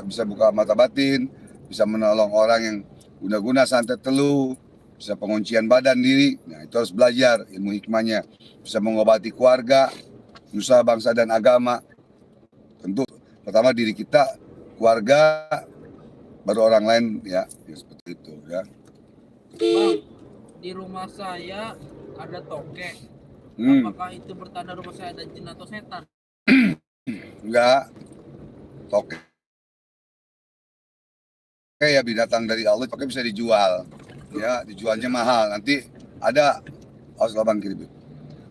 bisa buka mata batin, bisa menolong orang yang guna-guna santet telu, bisa penguncian badan diri. Nah itu harus belajar ilmu hikmahnya. Bisa mengobati keluarga, nusa, bangsa dan agama. Tentu pertama diri kita, keluarga, baru orang lain ya seperti itu ya. Bang, di rumah saya ada tokek. Apakah itu bertanda rumah saya ada jin atau setan? Enggak. Tokek ya binatang dari Allah, pakai bisa dijual. Ya, dijualnya mahal. Nanti ada harus abang kirim.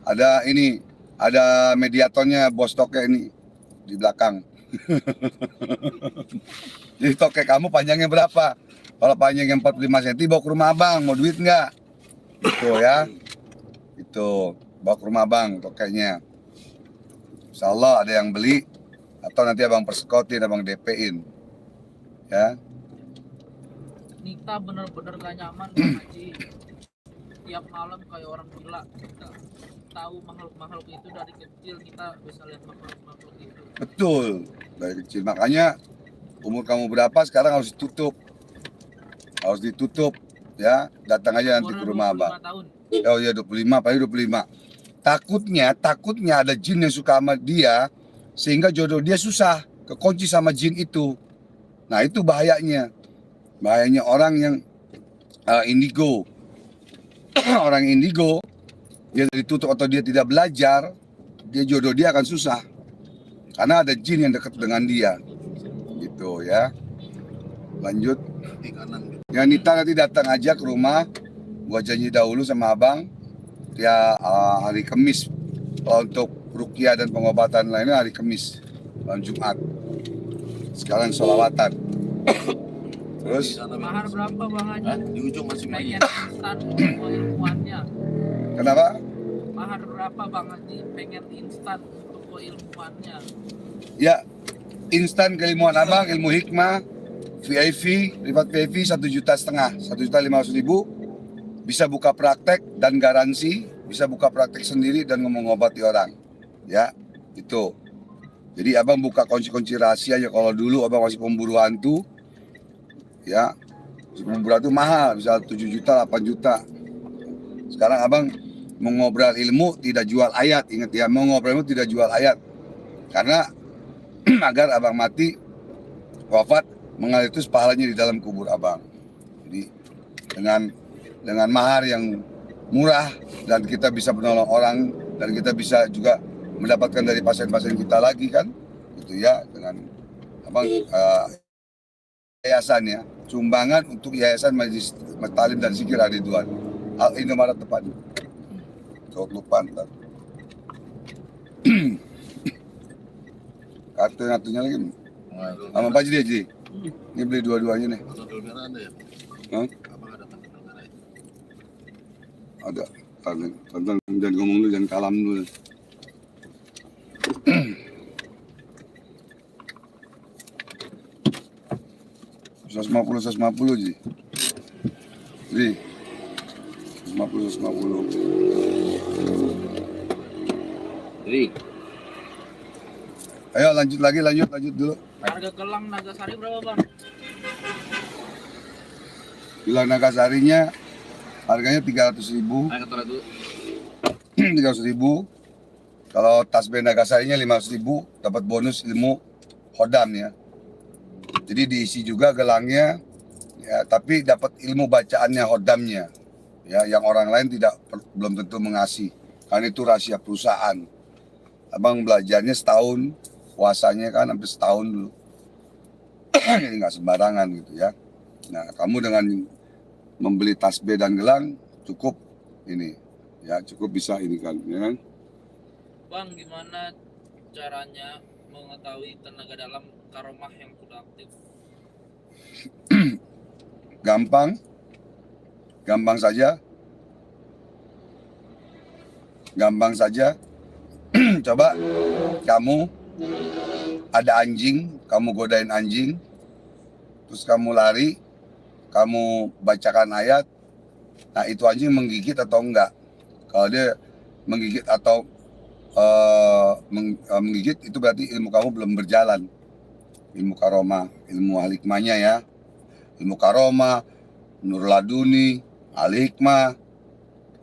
Ada ini, ada mediatornya bos tokek ini di belakang. Jadi tokek kamu panjangnya berapa? Kalau panjangnya 45 cm bawa ke rumah abang, mau duit enggak? Itu ya. Itu bawa ke rumah abang tokeknya. Insya Allah ada yang beli atau nanti abang persekotin, abang DP-in ya. Nita bener-bener gak nyaman Bang Haji. Tiap malam kayak orang gila. Kita tahu makhluk-makhluk itu dari kecil, kita bisa lihat makhluk-makhluk itu. Betul, dari kecil. Makanya umur kamu berapa sekarang harus ditutup. Harus ditutup ya. Datang aja nanti ke rumah abang. Tahun. Oh iya 25, paling 25. Takutnya ada jin yang suka sama dia sehingga jodoh dia susah, kekunci sama jin itu. Nah itu bahayanya orang yang indigo. Orang indigo dia ditutup atau dia tidak belajar, dia jodoh dia akan susah karena ada jin yang dekat dengan dia gitu ya. Lanjut ya, Nita nanti datang aja ke rumah, gua janji dahulu sama abang ya, hari Kamis. Kalau untuk ruqyah dan pengobatan lainnya hari Kamis, malam Jumat. Sekarang sholawatan. Terus Mahar berapa Bang Haji? Di ujung masih Pengen banyak. instan untuk ilmuannya. kenapa? Mahar berapa Bang Haji? Pengen instan untuk ilmuannya. Ya, instan keilmuan abang, ilmu hikmah, VIP, privat VIP 1,5 juta, 1.500.000. Bisa buka praktek dan garansi, bisa buka praktek sendiri dan mengobati orang. Ya, itu. Jadi abang buka kunci-kunci rahasia ya. Kalau dulu abang masih pemburu hantu, ya, pemburu hantu mahal, bisa 7 juta, 8 juta. Sekarang abang mengobrol ilmu, tidak jual ayat. Ingat ya, mengobrol ilmu tidak jual ayat. Karena agar abang mati, wafat, mengalir terus pahalanya di dalam kubur abang. Jadi dengan mahar yang murah dan kita bisa menolong orang dan kita bisa juga mendapatkan dari pasien-pasien kita lagi kan, gitu ya, dengan abang yayasan ya, sumbangan untuk yayasan Majelis Talim dan Zikir Ridwan. Indomaret tepat. Kau lupa ntar. Kartu-kartunya lagi. Sama Pak Jadi. Ini beli dua-duanya nih. Hah? Ada. Tonton jangan ngomong dulu, jangan kalam dulu. $150 Ji. Ji. 150. Jadi, Ayo lanjut dulu. Harga gelang Nagasari berapa Bang? Gelang Nagasarinya harganya 300.000. ayo ketua dulu. 300.000. Kalau tas band Nagasarinya 500.000, dapat bonus ilmu khodam ya. Jadi diisi juga gelangnya, ya, tapi dapat ilmu bacaannya khodamnya, ya, yang orang lain belum tentu mengasih, karena itu rahasia perusahaan. Abang belajarnya setahun, puasanya kan hampir setahun dulu. Jadi nggak sembarangan gitu ya. Nah, kamu dengan membeli tasbih dan gelang cukup ini ya, cukup bisa ini kan ya kan. Bang, gimana caranya mengetahui tenaga dalam karomah yang sudah aktif? Gampang saja. Coba kamu ada anjing, kamu godain anjing, terus kamu lari, kamu bacakan ayat, nah itu anjing menggigit atau enggak. Kalau dia menggigit atau menggigit, itu berarti ilmu kamu belum berjalan. Ilmu karomah, ilmu al-hikmahnya ya. Ilmu karomah, nur laduni, al-hikmah,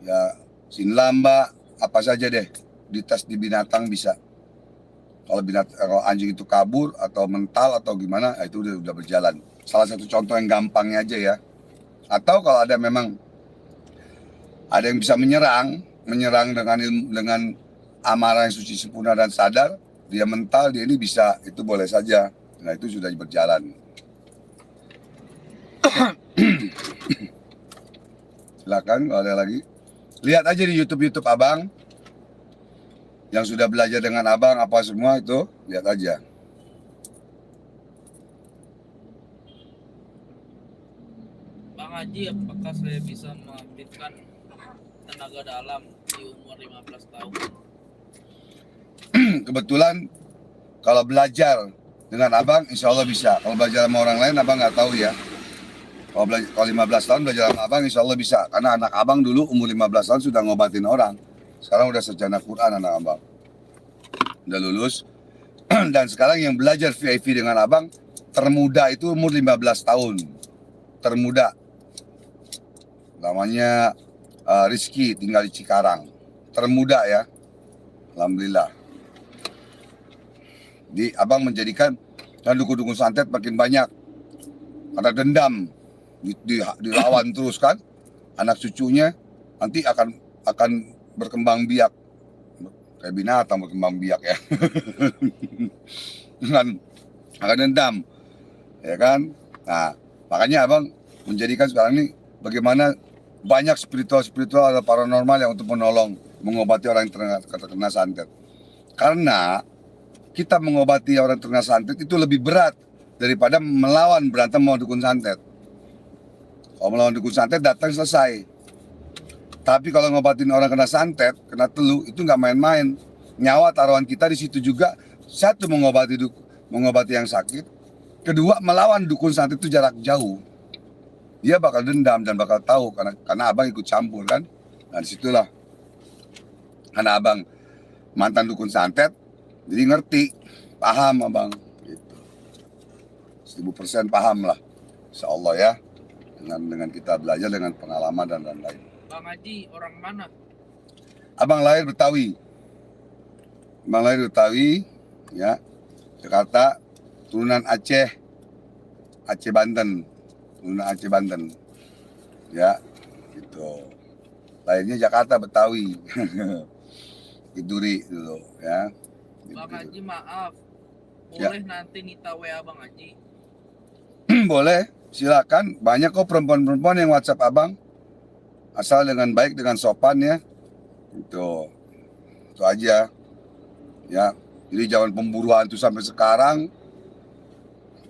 ya sinlamba, apa saja deh. Dites di binatang bisa. Kalau anjing itu kabur atau mental atau gimana, itu udah berjalan. Salah satu contoh yang gampangnya aja ya. Atau kalau ada memang ada yang bisa menyerang dengan amarah yang suci sempurna dan sadar, dia mental, dia ini bisa, itu boleh saja. Nah itu sudah berjalan. Silakan kalau ada lagi. Lihat aja di YouTube Abang. Yang sudah belajar dengan Abang apa semua itu, lihat aja. Bang Haji, apakah saya bisa mengaktifkan tenaga dalam di umur 15 tahun? Kebetulan kalau belajar dengan Abang, insya Allah bisa. Kalau belajar sama orang lain, Abang nggak tahu ya. Kalau 15 tahun belajar sama Abang, insya Allah bisa. Karena anak Abang dulu umur 15 tahun sudah ngobatin orang. Sekarang udah sarjana Quran anak Abang. Udah lulus. Dan sekarang yang belajar VIP dengan Abang, termuda itu umur 15 tahun. Termuda. Namanya Rizky, tinggal di Cikarang. Termuda ya. Alhamdulillah. Di Abang menjadikan dan dukun-dukun santet makin banyak. Karena dendam. Dilawan terus kan. Anak cucunya nanti akan berkembang biak. Kayak binatang berkembang biak ya. Dengan akan dendam. Ya kan? Nah, makanya Abang menjadikan sekarang ini bagaimana banyak spiritual atau paranormal yang untuk menolong, mengobati orang yang terkena santet. Karena kita mengobati orang terkena santet itu lebih berat daripada berantem mau dukun santet. Kalau melawan dukun santet datang selesai. Tapi kalau ngobatin orang kena santet, kena telu, itu nggak main-main. Nyawa taruhan kita di situ juga. Satu, mengobati yang sakit. Kedua, melawan dukun santet itu jarak jauh. Dia bakal dendam dan bakal tahu karena Abang ikut campur kan. Nah disitulah. Karena Abang mantan dukun santet, jadi ngerti, paham Abang. Gitu. 1000% paham lah. Insya Allah ya. Dengan kita belajar dengan pengalaman dan lain-lain. Bang Haji, orang mana? Abang lahir Betawi. Ya. Jakarta, turunan Aceh Banten. Ya, gitu. Lahirnya Jakarta Betawi. Iduri dulu ya. Gitu. Bang Haji, maaf. Ya. Boleh nanti nita WA Bang Haji? Boleh, silakan. Banyak kok perempuan-perempuan yang WhatsApp Abang. Asal dengan baik, dengan sopan ya. Itu aja. Ya, jadi zaman pemburuan itu sampai sekarang.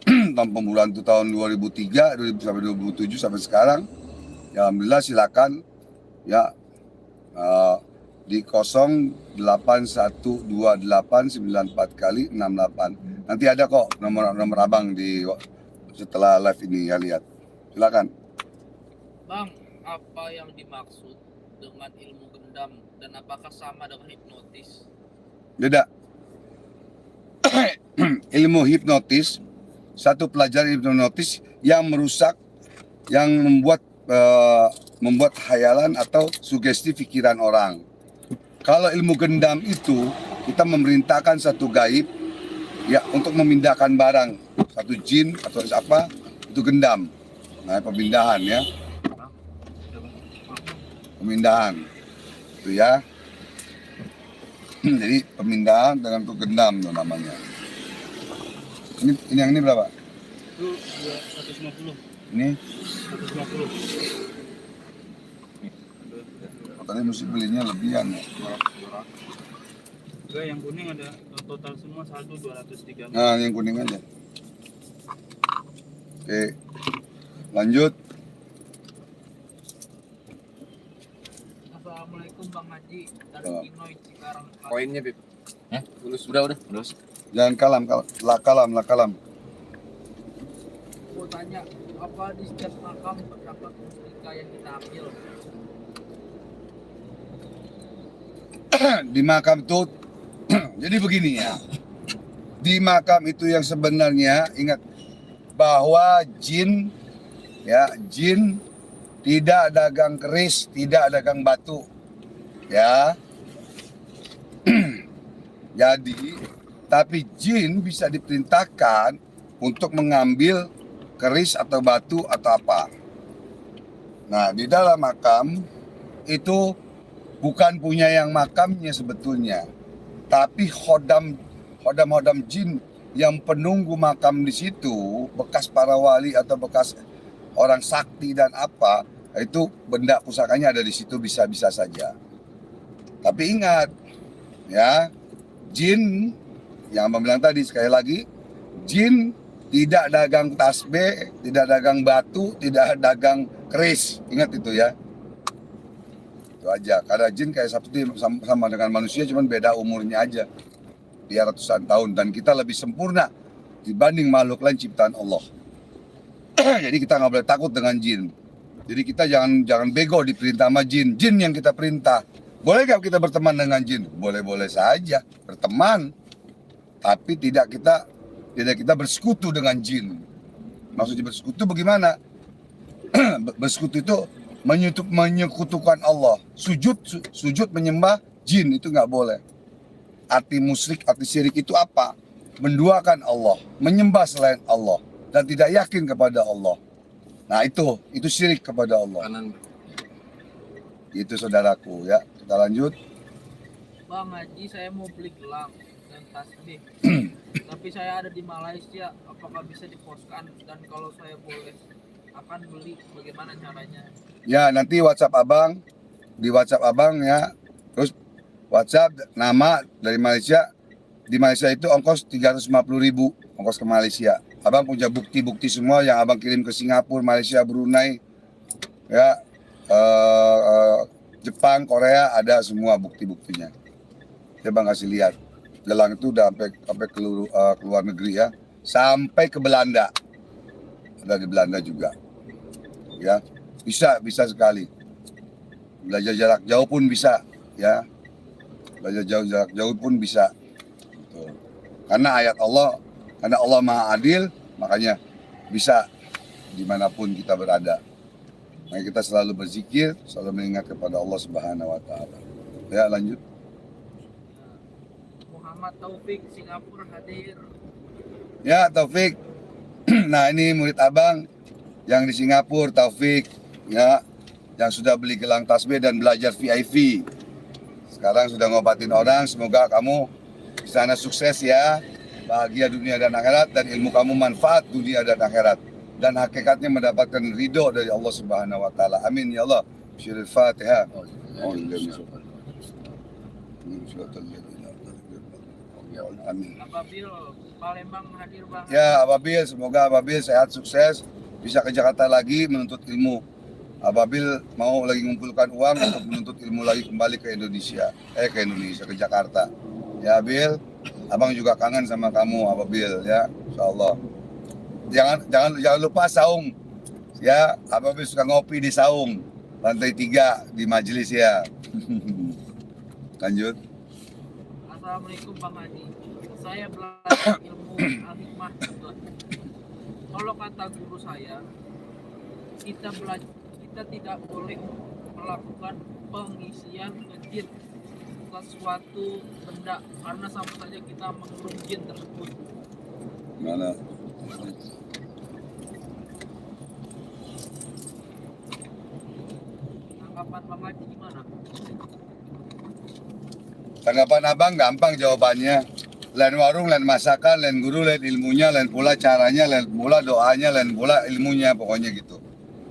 Tahun pemburuan itu tahun 2003 sampai 2007 sampai sekarang. Ya, alhamdulillah silakan. Ya, di 081289 kali 68. Nanti ada kok nomor Abang di setelah live ini ya, lihat. Silakan. Bang, apa yang dimaksud dengan ilmu gendam dan apakah sama dengan hipnotis? Beda. Ilmu hipnotis, satu pelajaran hipnotis yang merusak, yang membuat khayalan atau sugesti pikiran orang. Kalau ilmu gendam itu kita memerintahkan satu gaib ya untuk memindahkan barang, satu jin atau apa, itu gendam. Nah, pemindahan ya. Pemindahan. Itu ya. Jadi pemindahan dengan itu gendam itu namanya. Ini yang ini berapa? Itu 150. Ini 150. tadi mesti belinya lebihan ya. Enggak, yang kuning ada total semua saldo 203. Nah, yang kuning aja. Oke. Lanjut. Assalamualaikum Bang Haji dari Salam. Pinoy Cikarang. Koinnya, Bib. Udah. Jangan kalam. Mau tanya, apa di setiap makam terdapat mustika yang kita ambil? Di makam itu jadi begini ya. Di makam itu yang sebenarnya ingat bahwa jin tidak dagang keris, tidak dagang batu. Ya. Jadi tapi jin bisa diperintahkan untuk mengambil keris atau batu atau apa. Nah, di dalam makam itu bukan punya yang makamnya sebetulnya, tapi hodam jin yang penunggu makam di situ, bekas para wali atau bekas orang sakti dan apa, itu benda pusakanya ada di situ bisa-bisa saja. Tapi ingat, ya, jin yang Abang bilang tadi sekali lagi, jin tidak dagang tasbih, tidak dagang batu, tidak dagang keris. Ingat itu ya. Itu aja. Karena jin kayak seperti sama dengan manusia, cuman beda umurnya aja. Dia ratusan tahun dan kita lebih sempurna dibanding makhluk lain ciptaan Allah. Jadi kita nggak boleh takut dengan jin. Jadi kita jangan bego diperintah sama jin. Jin yang kita perintah. Boleh nggak kita berteman dengan jin? Boleh-boleh saja berteman. Tapi tidak kita bersekutu dengan jin. Maksudnya bersekutu bagaimana? Bersekutu itu menyekutukan Allah. Sujud menyembah jin itu nggak boleh. Arti musyrik, arti syirik itu apa? Menduakan Allah, menyembah selain Allah dan tidak yakin kepada Allah. Nah itu syirik kepada Allah. Kanan. Itu saudaraku ya. Kita lanjut. Bang Haji, saya mau beli gelang dan tasbih. Tapi saya ada di Malaysia, apakah bisa diposkan? Dan kalau saya boleh akan beli, bagaimana caranya? Ya nanti WhatsApp abang, di WhatsApp abang ya. Terus WhatsApp nama dari Malaysia. Di Malaysia itu ongkos 350.000 ongkos ke Malaysia. Abang punya bukti-bukti semua yang abang kirim ke Singapura, Malaysia, Brunei, ya, Jepang, Korea, ada semua bukti-buktinya. Saya bang kasih lihat. Gelang itu udah sampai ke luar negeri ya, sampai ke Belanda. Ada di Belanda juga. Ya, bisa sekali. Belajar jarak jauh pun bisa, ya. Belajar jarak jauh pun bisa. Gitu. Karena ayat Allah, karena Allah Maha Adil, makanya bisa dimanapun kita berada. Makanya kita selalu berzikir, selalu mengingat kepada Allah Subhanahu Wa Taala. Ya lanjut. Muhammad Taufik, Singapura hadir. Ya Taufik. Nah ini murid abang yang di Singapura, Taufik, ya, yang sudah beli gelang tasbih dan belajar VIP. Sekarang sudah ngobatin orang. Semoga kamu di sana sukses ya, bahagia dunia dan akhirat, dan ilmu kamu manfaat dunia dan akhirat, dan hakikatnya mendapatkan ridho dari Allah Subhanahu Wa Taala. Amin ya Allah. Syirul Fatihah. Amin. Ababil, Palembang hadir Bang. Ya Ababil, semoga Ababil sehat sukses, bisa ke Jakarta lagi menuntut ilmu. Ababil mau lagi mengumpulkan uang untuk menuntut ilmu lagi kembali ke Indonesia, ke Jakarta. Ya Abil, abang juga kangen sama kamu Ababil ya, insyaallah. Jangan lupa saung. Ya, Ababil suka ngopi di saung, lantai 3 di majelis ya. Lanjut. Assalamualaikum Bang Haji. Saya belajar ilmu al-hikmah juga. Kalau kata guru saya, kita tidak boleh melakukan pengisian jin ke suatu benda karena sama saja kita mengurung jin tersebut. Mana? Tanggapan Bang Haji gimana? Tanggapan abang gampang jawabannya. lain warung, lain masakan, lain guru, lain ilmunya, lain pula caranya, lain pula doanya, lain pula ilmunya, pokoknya gitu.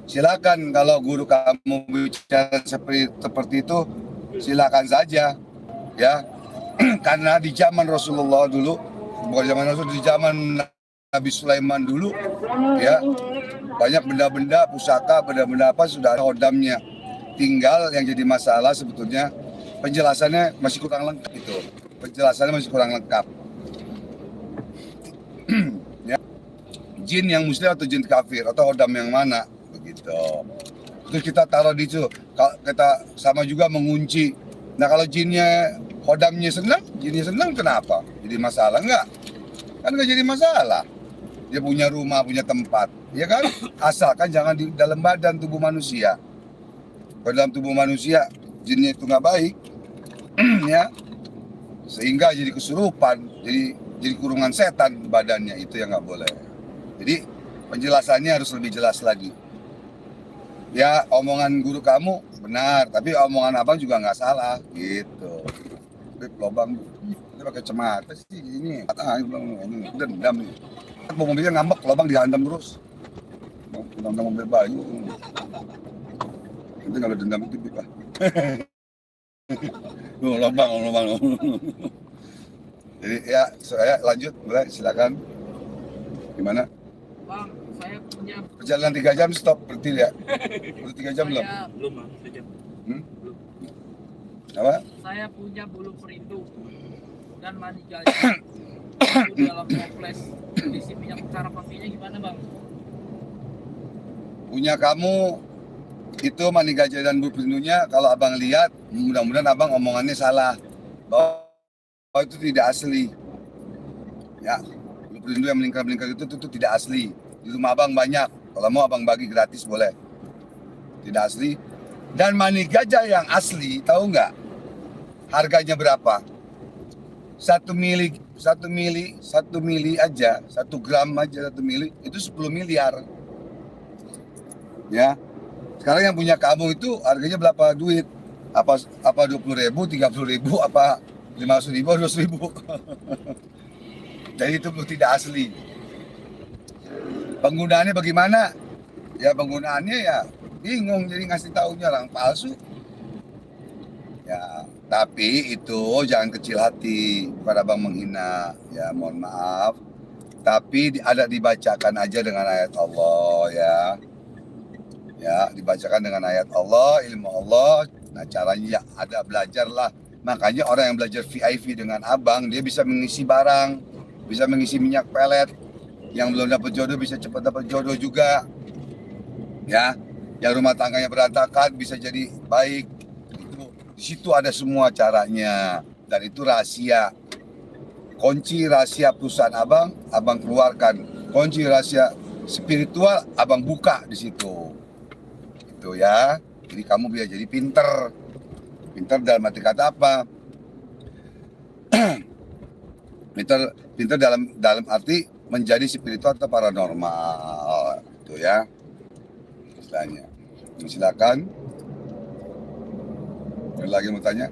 Silakan kalau guru kamu bicara seperti itu, silakan saja, ya. Karena di zaman Rasulullah dulu, bukan zaman Rasul, di zaman Nabi Sulaiman dulu, ya, banyak benda-benda, pusaka, benda-benda apa sudah ada hodamnya. Tinggal yang jadi masalah sebetulnya penjelasannya masih kurang lengkap itu. Penjelasannya masih kurang lengkap. Ya. Jin yang muslim atau jin kafir atau hodam yang mana begitu. Terus kita taruh di situ. Kita sama juga mengunci. Nah kalau jinnya hodamnya senang kenapa? Jadi masalah enggak? Kan enggak jadi masalah. Dia punya rumah, punya tempat, ya kan? Asalkan jangan di dalam badan tubuh manusia. Kalau dalam tubuh manusia jinnya itu nggak baik, ya, sehingga jadi kesurupan, jadi kurungan setan badannya, itu yang nggak boleh. Jadi penjelasannya harus lebih jelas lagi. Ya omongan guru kamu benar, tapi omongan abang juga nggak salah, gitu. Tapi lobang, ini pakai kacamata sih ini, ini dendam nih. Mau mobilnya ngambek, lobang dihantam terus. Dendam mobil bayu. Itu kalau dendam itu bisa. lobang. Jadi ya, saya lanjut, boleh silakan. Gimana? Bang, saya punya Perjalanan 3 jam stop berarti ya? Udah 3 jam belum? Belum, Bang. 3 jam. Apa? Saya punya bulu perindu dan mani gajah itu dalam toples. Kondisi minyak, cara pakainya gimana bang? Punya kamu itu mani gajah dan bulu perindunya, kalau abang lihat, mudah-mudahan abang omongannya salah, bahwa itu tidak asli. Ya, bulu perindu yang melingkar-melingkar itu tidak asli. Di rumah abang banyak, kalau mau abang bagi gratis boleh. Tidak asli. Dan mani gajah yang asli, tahu nggak? Harganya berapa? 1 mili aja, 1 gram aja 1 mili itu 10 miliar. Ya. Sekarang yang punya kamu itu harganya berapa duit? Apa 20.000, 30.000, apa 500.000, 200.000? Jadi itu tidak asli. Penggunaannya bagaimana? Ya penggunaannya ya bingung, jadi ngasih taunya orang palsu. Ya, tapi itu jangan kecil hati, bukan abang menghina, ya mohon maaf. Tapi ada dibacakan aja dengan ayat Allah ya. Ya, dibacakan dengan ayat Allah, ilmu Allah. Nah, caranya ya ada belajarlah. Makanya orang yang belajar VIP dengan abang, dia bisa mengisi barang, bisa mengisi minyak pelet. Yang belum dapat jodoh bisa cepat dapat jodoh juga. Ya, yang rumah tangganya berantakan bisa jadi baik. Di situ ada semua caranya, dan itu rahasia. Kunci rahasia perusahaan abang keluarkan. Kunci rahasia spiritual abang buka di situ. Itu ya. Jadi kamu biar jadi pinter. Pinter dalam arti kata apa? pinter dalam arti menjadi spiritual atau paranormal. Itu ya. Istilahnya. Silakan. Ada lagi mau tanya?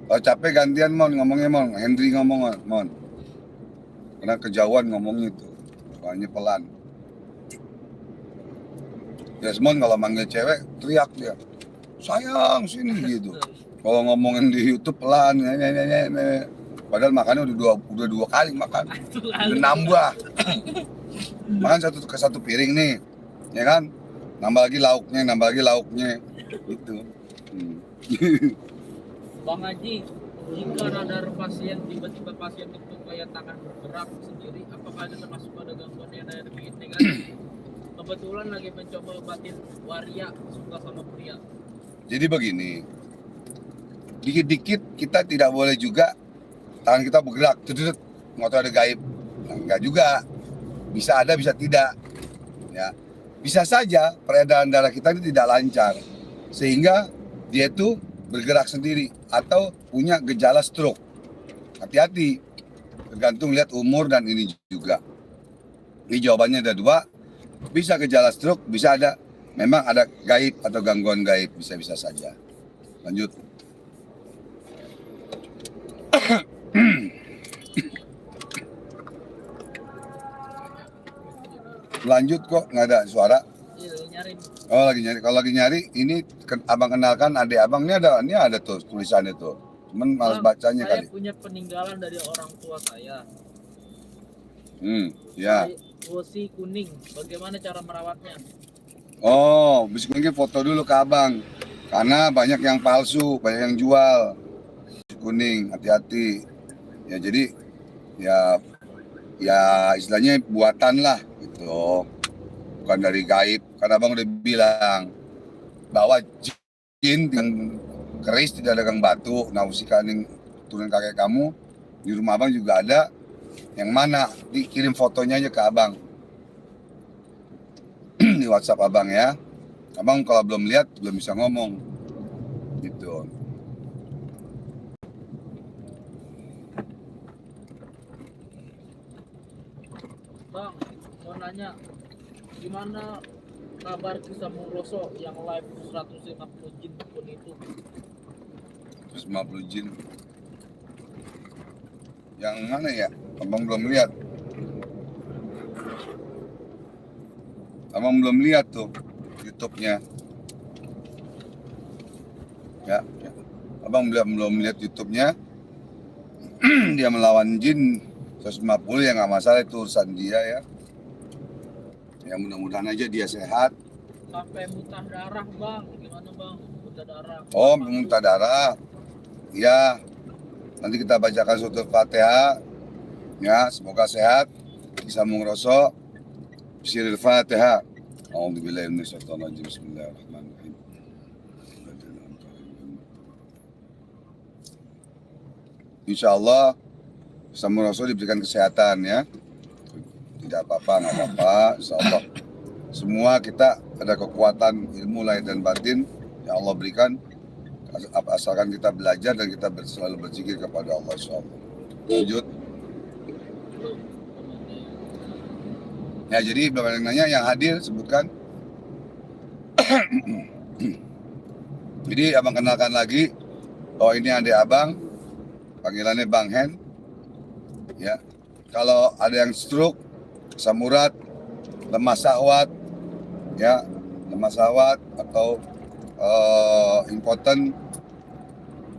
Kalau capek gantian ngomongnya Henry ngomong Mon. Karena kejauhan ngomongnya itu, soalnya pelan. Desmond kalau manggil cewek teriak dia, sayang sini gitu. Kalau ngomongin di YouTube pelan, padahal makannya udah dua kali makan, udah nambah. Makan satu piring nih, ya kan? Nambah lagi lauknya, gitu. Bang Haji, jika radar pasien tiba-tiba pasien itu kayak tangan bergerak sendiri, apakah ada termasuk pada gangguan yang ada di negatif? Kebetulan lagi mencoba obatin waria suka sama pria. Jadi begini, dikit-dikit kita tidak boleh juga tangan kita bergerak, nggak tahu ada gaib. Nah, enggak juga, bisa ada bisa tidak. Ya, bisa saja peredaran darah kita ini tidak lancar, sehingga dia itu bergerak sendiri atau punya gejala stroke. Hati-hati, tergantung lihat umur dan ini juga. Ini jawabannya ada 2, bisa gejala stroke, bisa ada memang ada gaib atau gangguan gaib, bisa-bisa saja. Lanjut. Lanjut kok, nggak ada suara. Iya, nyari. Oh lagi nyari. Kalau lagi nyari, ini abang kenalkan adik abang ini ada tuh tulisannya tuh. Cuman males Bang, bacanya saya kali. punya peninggalan dari orang tua saya. Ya. Wosi kuning. Bagaimana cara merawatnya? Oh, mungkin foto dulu ke abang. Karena banyak yang palsu, banyak yang jual. Kuning, hati-hati. Ya jadi, ya istilahnya buatan lah gitu. Bukan dari gaib. Karena abang udah bilang bahwa jin yang keris tidak dagang batu. Nah, usikaning turun kakek kamu di rumah abang juga ada. Yang mana dikirim fotonya aja ke abang di WhatsApp abang ya. Abang kalau belum lihat belum bisa ngomong gitu. Bang, mau nanya, gimana kabar kisah Muroso yang live 150 jin pun itu? 150 jin. Yang mana ya? Abang belum lihat. Abang belum lihat tuh YouTube-nya. Ya. Abang belum lihat YouTube-nya. Dia melawan jin 150 ya nggak masalah, itu urusan dia ya. Ya mudah-mudahan aja dia sehat. Sampai muntah darah, Bang. Gimana, Bang? Muntah darah. Oh, muntah darah. Ya. Nanti kita bacakan surat Fatihah. Ya, semoga sehat. Kisah Muroso. Siril Fatihah. A'udzubillahi minasyaitonir rajim. Bismillahirrahmanirrahim. Insyaallah Kisah Muroso diberikan kesehatan ya. Tidak apa-apa, nggak apa-apa. Insyaallah semua kita ada kekuatan ilmu lahir dan batin yang Allah berikan, asalkan kita belajar dan kita selalu berzikir kepada Allah insyaallah. Lanjut. Ya jadi beberapa yang nanya, yang hadir sebutkan. Jadi abang kenalkan lagi. Oh ini adik abang, panggilannya Bang Hen. Ya, kalau ada yang stroke, asam urat, lemah syahwat, ya lemah syahwat atau impoten,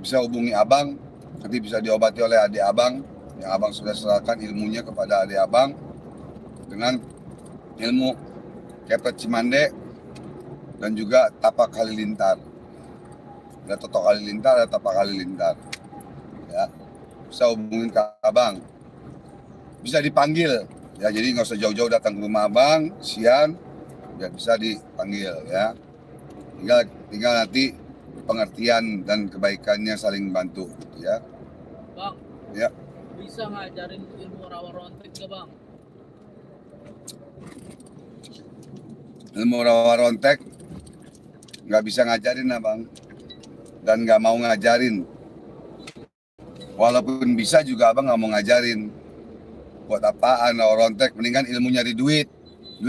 bisa hubungi abang. Nanti bisa diobati oleh adik abang yang abang sudah serahkan ilmunya kepada adik abang dengan ilmu kepet Cimande dan juga tapak halilintar. Ada totok halilintar, ada tapak halilintar. Ya, bisa hubungin ke abang. Bisa dipanggil. Ya, jadi nggak usah jauh-jauh datang ke rumah abang, siang, biar bisa dipanggil ya. Tinggal nanti pengertian dan kebaikannya saling bantu gitu ya. Bang, Ya. bisa ngajarin ilmu rawa-rontek ke Bang? Ilmu rawa-rontek nggak bisa ngajarin abang dan nggak mau ngajarin. Walaupun bisa juga abang nggak mau ngajarin. Buat apaan rawa-rontek? Mendingan ilmu nyari duit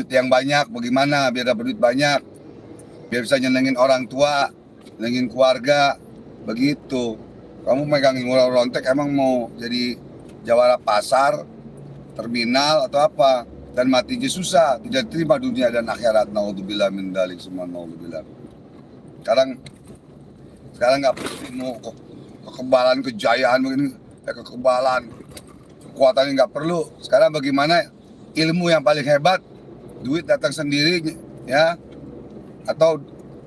yang banyak. Bagaimana biar dapat duit banyak? Biar bisa nyenengin orang tua, nyenengin keluarga, begitu. Kamu megang ilmu rawa-rontek emang mau jadi jawara pasar, terminal atau apa? Dan matinya susah, tidak terima dunia dan akhirat. Naudzubillah min dzalik, semua naudzubillah. Sekarang nggak perlu kekebalan, kejayaan begini, kekebalan, kekuatannya nggak perlu. Sekarang bagaimana ilmu yang paling hebat, duit datang sendiri, ya, atau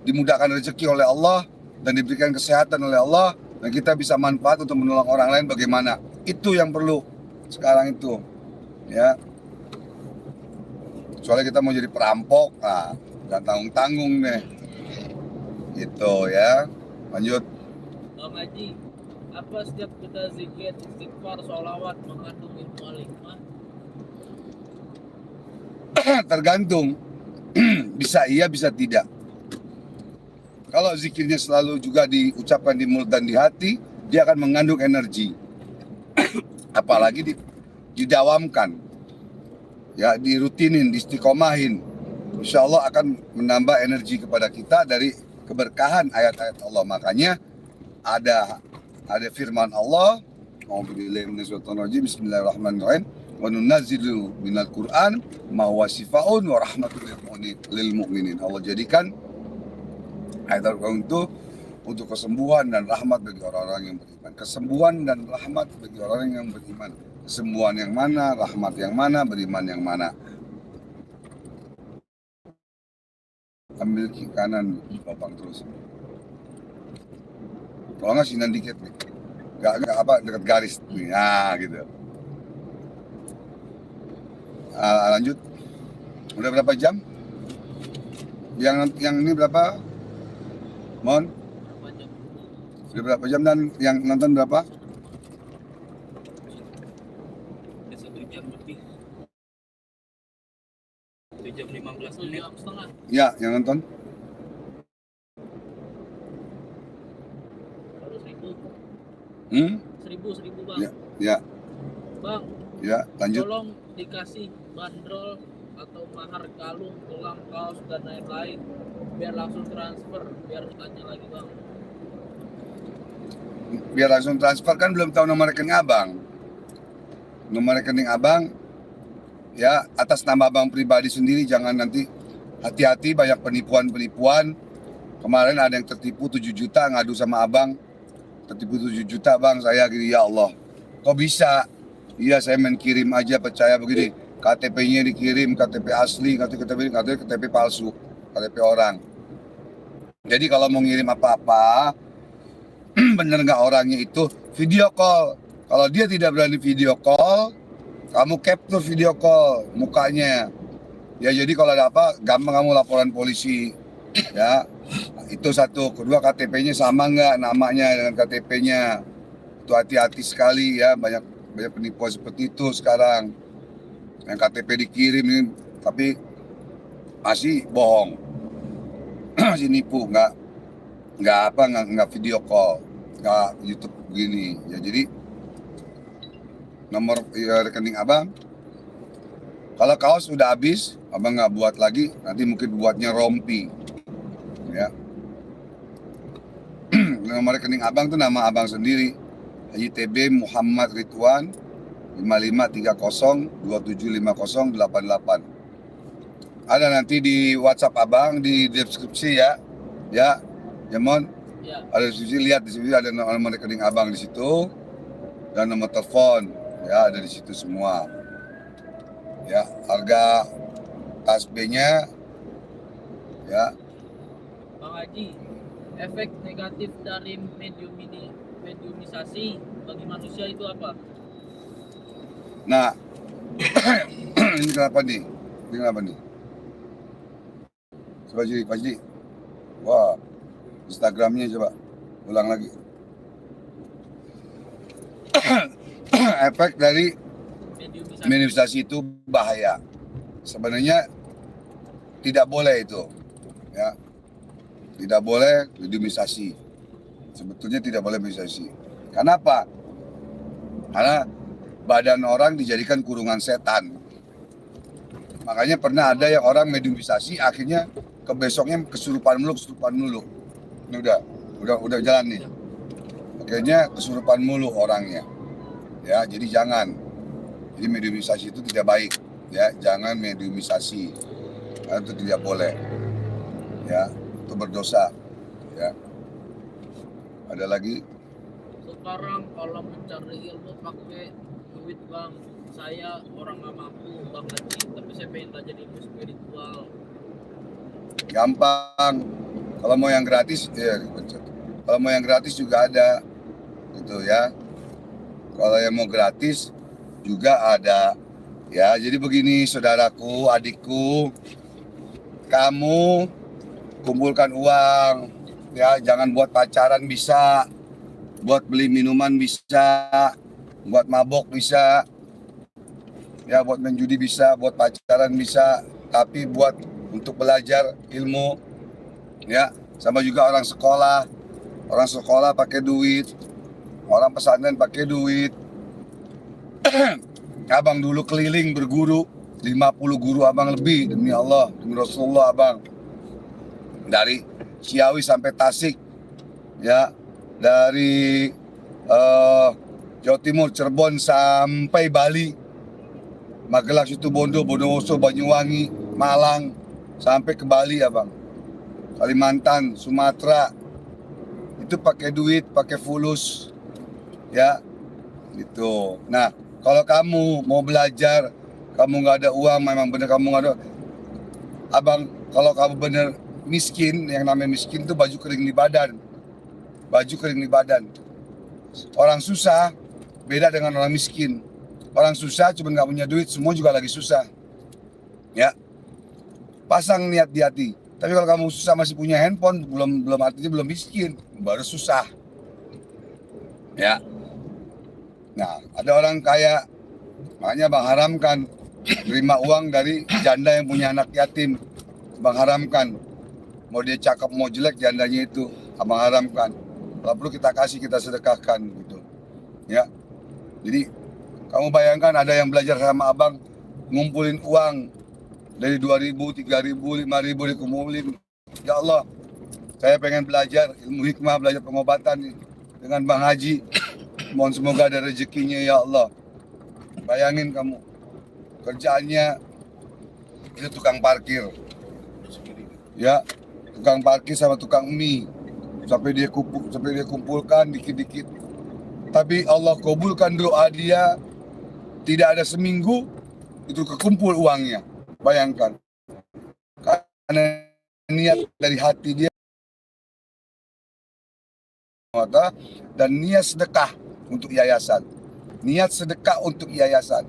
dimudahkan rezeki oleh Allah dan diberikan kesehatan oleh Allah dan kita bisa manfaat untuk menolong orang lain. Bagaimana? Itu yang perlu sekarang itu, ya. Soalnya kita mau jadi perampok, nah, nggak tanggung-tanggung deh, gitu ya. Lanjut. Bang Haji, apa setiap kita zikir, istighfar, sholawat mengandung ilmu al-hikmah? Tergantung, bisa iya bisa tidak. Kalau zikirnya selalu juga diucapkan di mulut dan di hati, dia akan mengandung energi. Apalagi didawamkan, ya, dirutinin, diistiqomahin, insya Allah akan menambah energi kepada kita dari keberkahan ayat-ayat Allah. Makanya ada firman Allah, Bismillahirrahmanirrahim, wa nunazzilu minal Qur'an ma huwa shifaa'un wa rahmatul lil mu'minin. Allah jadikan ayat Al-Quran itu untuk kesembuhan dan rahmat bagi orang-orang yang beriman. Kesembuhan dan rahmat bagi orang yang beriman. Kesembuhan yang mana, rahmat yang mana, beriman yang mana. Ambil kiri kanan, lubang terus. Kalau nggak sinan dikit nih. Nggak apa, dekat garis nih. Nah, gitu. Lanjut. Udah berapa jam? Yang ini berapa? Mon? Berapa jam? Sudah berapa jam dan yang nonton berapa? Udah 1 jam lebih. 1 jam 15 1 menit. jam setengah. Ya, yang nonton. Baru 1000. Hmm? 1000 bang. Ya, ya, Bang, ya. Lanjut. tolong dikasih bandrol atau mahar kalung, gelang, kaos dan lain-lain biar langsung transfer, biar tanya lagi bang. Biar langsung transfer kan belum tahu nomor rekening abang. Nomor rekening abang, ya atas nama abang pribadi sendiri, jangan nanti hati-hati banyak penipuan-penipuan. Kemarin ada yang tertipu 7 juta ngadu sama abang. Tertipu 7 juta bang, saya gini, ya Allah. Kok bisa? Iya saya main kirim aja, percaya begini. KTP-nya dikirim, KTP asli, KTP palsu, KTP orang. Jadi kalau mau ngirim apa-apa, bener nggak orangnya itu, video call. Kalau dia tidak berani video call, kamu capture video call mukanya. Ya jadi kalau ada apa, gampang kamu laporan polisi. Ya, itu satu. Kedua, KTP-nya sama nggak namanya dengan KTP-nya. Itu hati-hati sekali ya, banyak penipuan seperti itu sekarang. Yang KTP dikirim ini, tapi masih bohong, masih nipu, nggak video call, nggak YouTube begini. Ya jadi nomor rekening abang, kalau kaos udah habis, abang nggak buat lagi, nanti mungkin buatnya rompi. Ya, nomor rekening abang tuh nama abang sendiri, Haji TB Muhammad Ridwan 5530275088. Ada nanti di WhatsApp abang di deskripsi ya, ya, Mon. Ya, Ada di sini, lihat di sini ada nomor rekening abang di situ dan nomor telepon, ya ada di situ semua. Ya, harga tasbihnya, ya. Bang Haji, efek negatif dari mediumisasi bagi manusia itu apa? Nah, ini kenapa nih? Ini kenapa nih? Coba jadi Fajri. Wah, Instagramnya coba ulang lagi. Efek dari Mediumisasi. mediumisasi itu bahaya. Sebenarnya tidak boleh itu, ya. Tidak boleh mediumisasi. Sebetulnya tidak boleh mediumisasi. Kenapa? Karena badan orang dijadikan kurungan setan. Makanya pernah ada yang orang mediumisasi, akhirnya besoknya kesurupan mulu. Ini udah jalan nih. Akhirnya kesurupan mulu orangnya. Ya, jadi jangan. Jadi mediumisasi itu tidak baik. Ya, jangan mediumisasi. Karena itu tidak boleh. Ya, itu berdosa. Ya. Ada lagi? Sekarang kalau mencari ilmu pakai duit bang, saya orang nggak mampu bang Haji, tapi saya pengen belajar ilmu spiritual. Gampang. Kalau mau yang gratis, ya dipencet. Kalau mau yang gratis juga ada, gitu ya. Kalau yang mau gratis juga ada. Ya, jadi begini saudaraku, adikku, kamu kumpulkan uang, ya jangan buat pacaran bisa, buat beli minuman bisa, buat mabok bisa, ya buat main judi bisa, buat pacaran bisa, tapi buat untuk belajar ilmu, ya sama juga orang sekolah pakai duit, orang pesantren pakai duit. Abang dulu keliling berguru, 50 guru abang lebih, demi Allah, demi Rasulullah abang, dari Ciawi sampai Tasik, ya dari Jawa Timur, Cirebon sampai Bali, Magelang, Situbondo, Bondowoso, Banyuwangi, Malang, sampai ke Bali abang, Kalimantan, Sumatera, itu pakai duit, pakai fulus, ya, gitu. Nah, kalau kamu mau belajar, kamu nggak ada uang, memang bener kamu nggak ada, abang, kalau kamu bener miskin, yang namanya miskin itu baju kering di badan, baju kering di badan. Orang susah beda dengan orang miskin. Orang susah cuma nggak punya duit, semua juga lagi susah. Ya, pasang niat di hati. Tapi kalau kamu susah masih punya handphone, belum artinya belum miskin, baru susah. Ya. Nah, ada orang kaya, makanya Bang haramkan terima uang dari janda yang punya anak yatim. Bang haramkan. Mau dia cakep mau jelek jandanya itu, Abang haramkan. Kalau perlu kita kasih, kita sedekahkan gitu. Ya. Jadi kamu bayangkan ada yang belajar sama abang, ngumpulin uang dari 2.000, 3.000, 5.000 dikumpulin. Ya Allah, saya pengen belajar ilmu hikmah, belajar pengobatan nih dengan Bang Haji. Mohon semoga ada rezekinya ya Allah. Bayangin kamu, kerjaannya itu tukang parkir. Ya, tukang parkir sama tukang mie. Sampai dia kumpulkan dikit-dikit. Tapi Allah kabulkan doa dia. Tidak ada seminggu itu kekumpul uangnya. Bayangkan. Karena niat dari hati dia dan niat sedekah untuk yayasan. Niat sedekah untuk yayasan.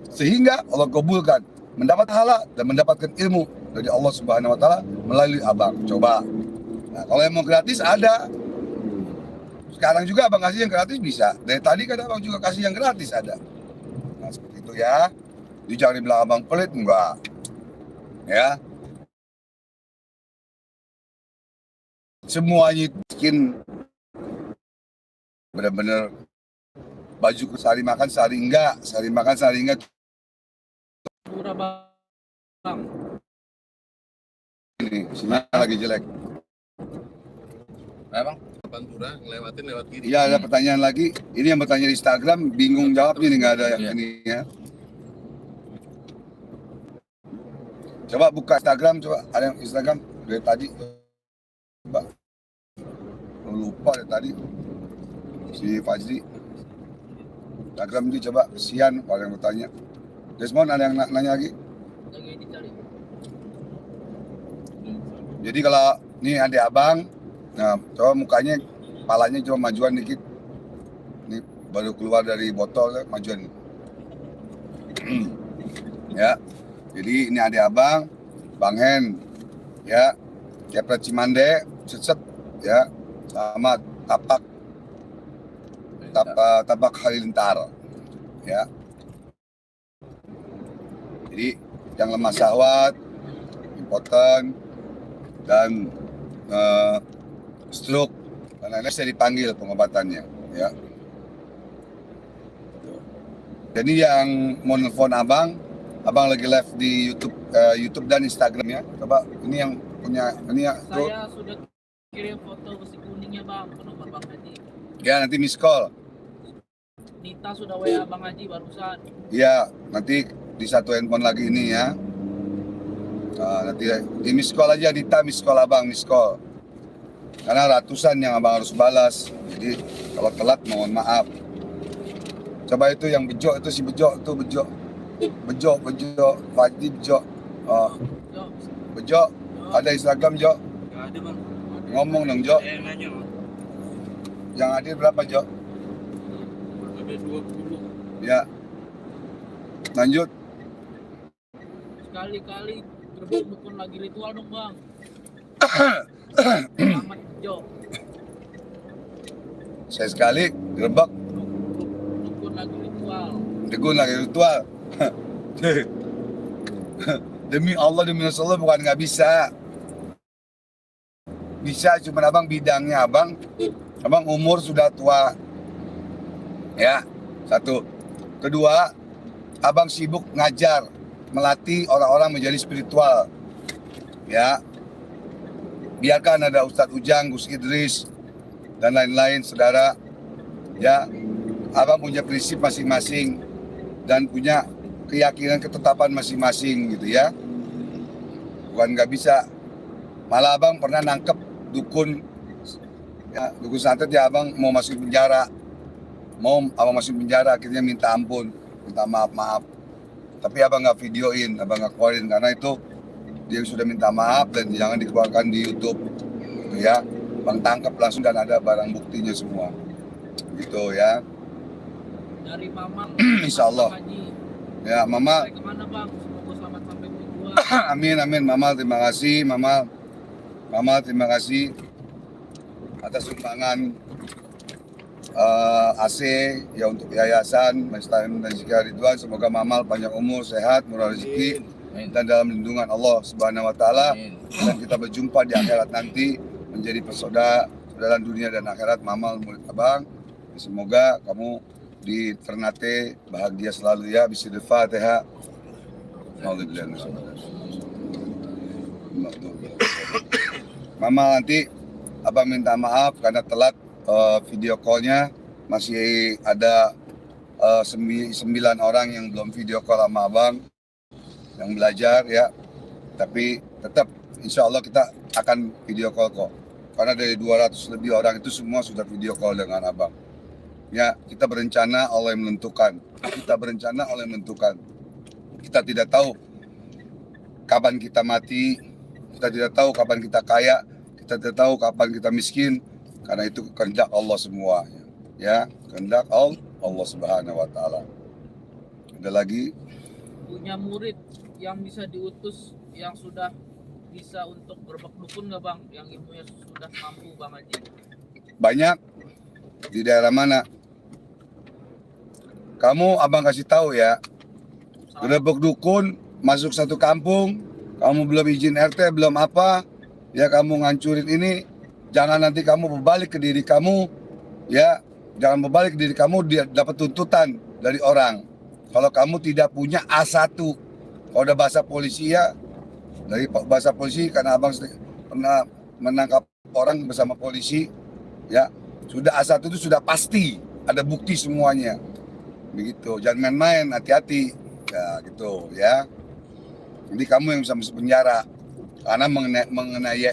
Sehingga Allah kabulkan, mendapat pahala dan mendapatkan ilmu dari Allah Subhanahu wa taala melalui abang. Coba. Nah, kalau yang mau gratis ada. Sekarang juga abang kasih yang gratis bisa. Dari tadi kan abang juga kasih yang gratis ada. Nah, seperti itu ya. Jadi jangan dibilang abang pelit, enggak. Ya. Semuanya miskin. Benar-benar baju sehari makan sehari enggak, sehari makan sehari enggak. Murah bang. Ini sinyal lagi jelek. Bang. Pantura ngelewatin lewat kiri. Iya, ada pertanyaan lagi. Ini yang bertanya di Instagram bingung jawabnya nih, nggak ada yang ini ya. Coba buka Instagram, coba ada yang Instagram dari tadi. Coba. Lupa dari tadi. Si Fajri. Instagram dia coba Sian kalau yang bertanya. Desmond ada yang nanya lagi? Lagi dicari. Jadi kalau ini adik abang, nah coba mukanya, kepalanya coba majuan dikit. Ini baru keluar dari botol, majuan. Ya, jadi ini adik abang, Bang Hen, ya, Kepret Cimande, Cecet, ya, sama Tapak Halilintar, ya. Jadi yang lemah syahwat, impoten, dan stroke, dan lain-lain saya dipanggil pengobatannya, ya. Jadi yang mau nelfon abang lagi live di YouTube dan Instagram ya. Coba ini yang punya ini ya. Saya sudah kirim foto besi kuningnya bang ke nomor Bang Haji. Ya nanti miss call. Nita sudah WA Bang Haji barusan. Ya nanti di satu handphone lagi ini ya. Nanti di miss call aja, Dita miss call abang, miss call. Karena ratusan yang abang harus balas. Jadi kalau telat mohon maaf. Coba itu yang bejo itu si bejo itu bejo Fajri bejo. Bejo ada Instagram Jo. Nggak ada bang. Ngomong dong Jo. Saya nanya bang. Yang hadir berapa Jo? Ada 20. Ya. Lanjut. Sekali-kali gerbek dukun lagi ritual dong bang. Selamat Jo. Saya sekali gerbek Dukun lagi ritual. degun lagi ritual. Demi Allah demi Rasulullah bukan nggak bisa. Bisa, cuma abang bidangnya abang umur sudah tua. Ya, satu. Kedua, abang sibuk ngajar, melatih orang-orang menjadi spiritual. Ya, biarkan ada Ustadz Ujang, Gus Idris, dan lain-lain, saudara. Ya, abang punya prinsip masing-masing dan punya keyakinan ketetapan masing-masing gitu ya. Bukan nggak bisa. Malah abang pernah nangkep dukun, ya, dukun santet ya abang mau masuk penjara. Mau abang masuk penjara, akhirnya minta ampun, minta maaf. Tapi abang nggak videoin, abang nggak keluarin karena itu dia sudah minta maaf dan jangan dikeluarkan di YouTube, gitu ya. Bang tangkap langsung dan ada barang buktinya semua, gitu ya. Dari Mamang. Insya Allah. Haji. Ya, Mama. Sampai kemana bang? Semoga selamat sampai tujuan. Amin, amin. Mama terima kasih, Mama terima kasih atas sumbangan AC ya untuk yayasan Maistam dan Zikir Ridwan. Semoga Mamal panjang umur, sehat, murah rezeki dan dalam lindungan Allah Subhanahu wa taala. Dan kita berjumpa di akhirat nanti menjadi persaudaraan dunia dan akhirat. Mamal murid abang. Semoga kamu di Ternate bahagia selalu ya. Bismillahirrahmanirrahim. Mama nanti abang minta maaf karena telat video callnya. Masih ada 9 orang yang belum video call sama abang yang belajar ya. Tapi tetap insya Allah kita akan video call kok. Karena dari 200 lebih orang itu semua sudah video call dengan abang. Ya, kita berencana, Allah yang menentukan. Kita berencana, Allah yang menentukan. Kita tidak tahu kapan kita mati, kita tidak tahu kapan kita kaya, kita tidak tahu kapan kita miskin, karena itu kehendak Allah semua. Ya, kehendak Allah Subhanahu wa taala. Ada lagi? Punya murid yang bisa diutus yang sudah bisa untuk berbak dukun nggak bang? Yang ilmunya sudah mampu bang Haji? Banyak. Di daerah mana? Kamu abang kasih tahu ya. Gerebek dukun masuk satu kampung, kamu belum izin RT, belum apa, ya kamu ngancurin ini, jangan nanti kamu berbalik ke diri kamu, ya, jangan berbalik ke diri kamu, dia dapat tuntutan dari orang. Kalau kamu tidak punya A1, kalau udah bahasa polisi ya, dari bahasa polisi karena abang pernah menangkap orang bersama polisi, ya, sudah A1 itu sudah pasti, ada bukti semuanya, begitu. Jangan main-main, hati-hati, ya gitu, ya. Jadi kamu yang bisa masuk penjara karena mengenai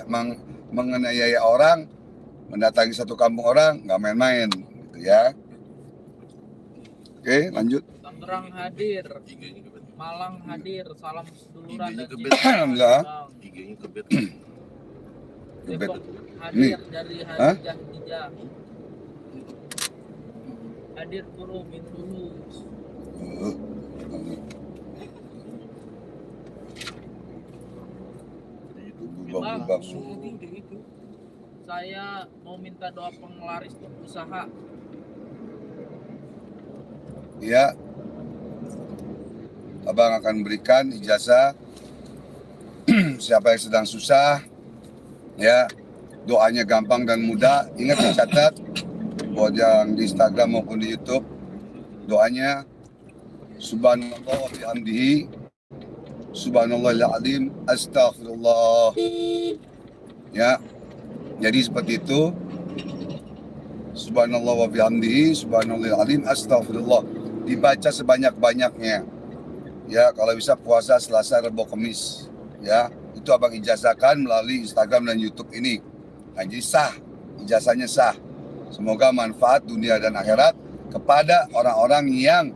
orang, mendatangi satu kampung orang, nggak main-main, gitu ya. Oke, lanjut. Tangerang hadir, Malang hadir, salam seduluran dan Kebet. cinta. Alhamdulillah. Bang. IG-nya kebet. Kebet. Depok hadir dari Hah? Hadijah. Hadir bro, min dulu. Bang, Bang. saya mau minta doa penglaris untuk usaha. Ya, abang akan berikan ijazah siapa yang sedang susah, ya, doanya gampang dan mudah. Ingat dicatat buat yang di Instagram maupun di YouTube, doanya subhanallah wa bihamdihi subhanallahil azim astaghfirullah, ya. Jadi seperti itu, subhanallah wa bihamdihi subhanallahil azim astaghfirullah, dibaca sebanyak-banyaknya, ya. Kalau bisa puasa Selasa, Rabu, Kamis, ya, itu abang ijazahkan melalui Instagram dan YouTube ini. Nah, jadi sah, ijazahnya sah. Semoga manfaat dunia dan akhirat kepada orang-orang yang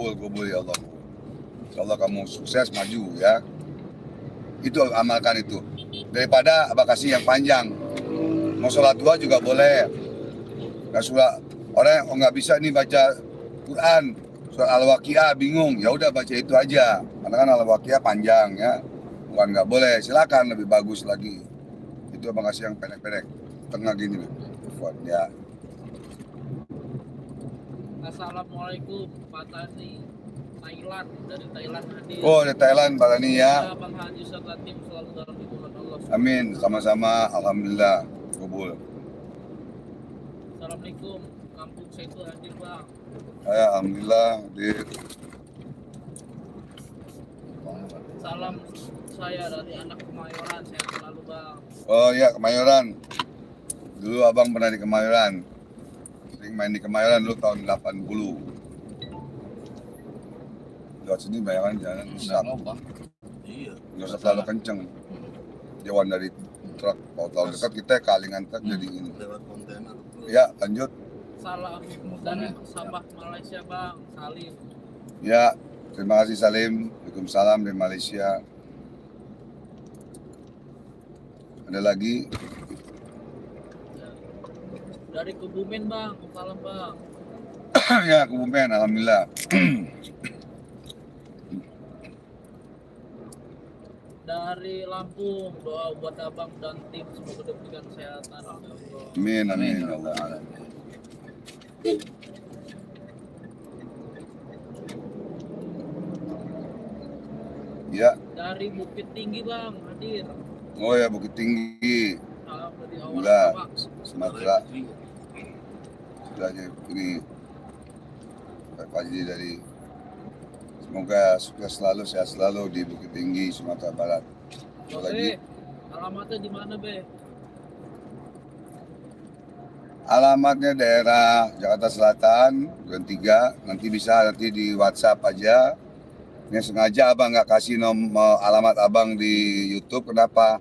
gobul ya Allah. Insyaallah kamu sukses, maju ya. Itu amalkan itu. Daripada abang kasih yang panjang. Mau sholat dua juga boleh. Nggak surat orang yang nggak bisa nih baca Quran, surat Al-Waqiah bingung, ya udah baca itu aja. Karena kan Al-Waqiah panjang ya. Bukan nggak boleh, silakan lebih bagus lagi. Itu abang kasih yang pendek-pendek, tengah gini ya. Assalamualaikum Pak Tani, Thailand, dari Thailand hadir. Oh, dari Thailand Pak Tani ya. Bang Haji serta tim selalu dalam lindungan Allah. Amin, sama-sama, alhamdulillah, kabul. Assalamualaikum, kampung Setu hadir bang. Ya, alhamdulillah hadir. Salam saya dari anak Kemayoran, sehat selalu bang. Oh ya, Kemayoran. Dulu abang pernah di Kemayoran. Sering main di Kemayoran dulu tahun 80. lewat sini bayangan jalan rusak. Ngapa? Iya. Nggak usah terlalu kenceng. Jauhan dari truk. Kalau terlalu dekat kita kalingan truk jadi ini. Lewat kontainer. Ya lanjut. Salam dari Sabah Malaysia Bang, Salim. Ya terima kasih Salim. Waalaikumsalam dari Malaysia. Ada lagi? Dari Kebumen Bang, salam Bang. Ya Kebumen, alhamdulillah. Dari Lampung, doa buat abang dan tim semoga diberikan kesehatan. Ya Allah. Amin amin ya Allah. Ya, Dari Bukit Tinggi Bang, hadir. oh ya Bukit Tinggi, Salam dari awal Alhamdulillah. Sabah. Sumatera. Sudah aja ini Pak Haji dari semoga sukses selalu, sehat selalu di Bukit Tinggi, Sumatera Barat. Satu lagi, Be, alamatnya di mana Be? alamatnya daerah Jakarta Selatan, Duren 3. Nanti bisa di WhatsApp aja. Ini sengaja abang nggak kasih alamat abang di YouTube. Kenapa?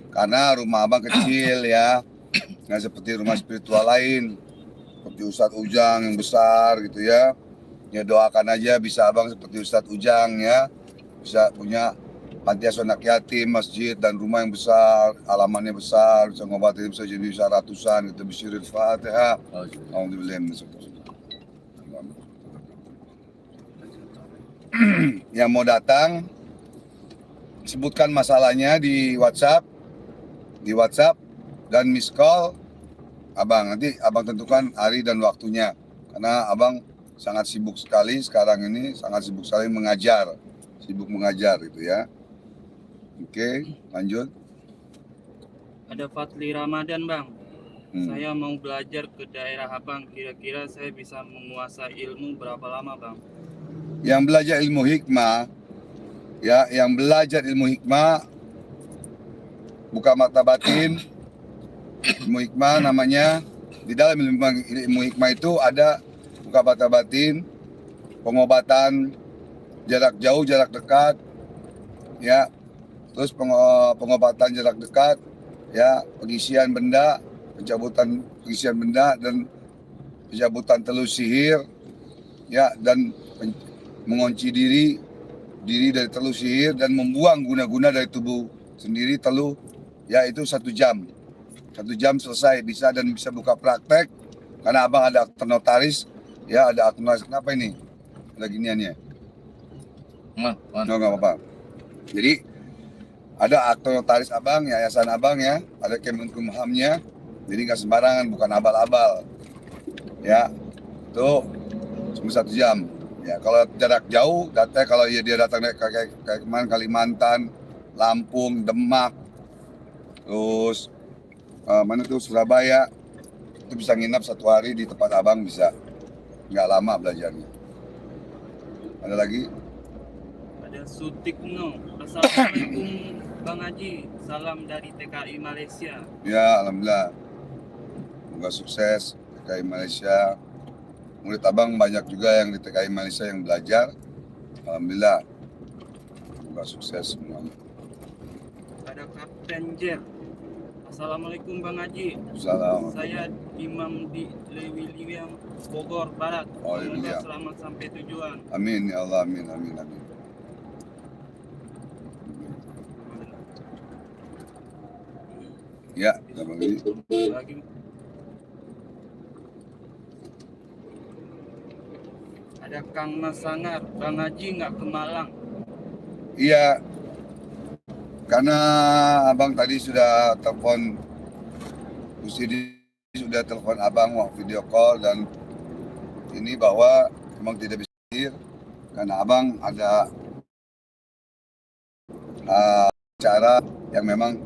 Karena rumah abang kecil ya, nggak seperti rumah spiritual lain, seperti Ustadz Ujang yang besar gitu ya. Ya doakan aja bisa abang seperti Ustadz Ujang ya, bisa punya panti asuhan anak yatim, masjid dan rumah yang besar, halamannya besar, bisa ngobatin bisa ratusan gitu. Bisyiril Fatihah. Alhamdulillah. Yang mau datang sebutkan masalahnya di WhatsApp dan miss call abang. Nanti abang tentukan hari dan waktunya karena abang sangat sibuk sekali sekarang ini, sangat sibuk sekali sibuk mengajar gitu ya. Oke, lanjut. Ada Fatli Ramadan Bang. Hmm. Saya mau belajar ke daerah Abang. Kira-kira saya bisa menguasai ilmu berapa lama Bang? Yang belajar ilmu hikmah ya, yang belajar ilmu hikmah buka mata batin. Ilmu hikmah namanya, di dalam ilmu hikmah itu ada buka mata batin, pengobatan jarak jauh, jarak dekat ya, terus pengobatan jarak dekat ya, pengisian benda, pencabutan pengisian benda dan pencabutan telus sihir ya, dan mengunci diri dari telus sihir dan membuang guna-guna dari tubuh sendiri teluh ya, itu 1 jam selesai bisa dan bisa buka praktek karena abang ada akte notaris ya, ada akte notaris. Kenapa ini ada giniannya? Nggak apa-apa. Jadi ada akte notaris abang, yayasan abang ya, ada Kemenkumhamnya, jadi nggak sembarangan, bukan abal-abal ya. Itu cuma 1 jam ya. Kalau jarak jauh datang, kalau dia datang kayak kemarin Kalimantan, Lampung, Demak, terus mana tuh Surabaya, itu bisa nginap 1 hari di tempat abang, bisa nggak lama belajarnya. Ada lagi? Ada Sutikno. Assalamualaikum Bang Haji. Salam dari TKI Malaysia. Ya, alhamdulillah. Semoga sukses TKI Malaysia. Murid abang banyak juga yang di TKI Malaysia yang belajar. Alhamdulillah. Semoga sukses semuanya. Ada Kapten Jer. Assalamualaikum Bang Haji. Salam. Saya Imam di Lewiliang Bogor Barat. Oh, Semoga iya. selamat sampai tujuan. Amin ya Allah, amin, amin, amin. Ya, sama lagi. Lagi. Ada Kang Mas Sangar. Bang Haji nggak ke Malang? Iya, karena abang tadi sudah telepon, Usidi sudah telepon abang mau video call dan ini bahwa memang tidak bisa hadir karena abang ada acara yang memang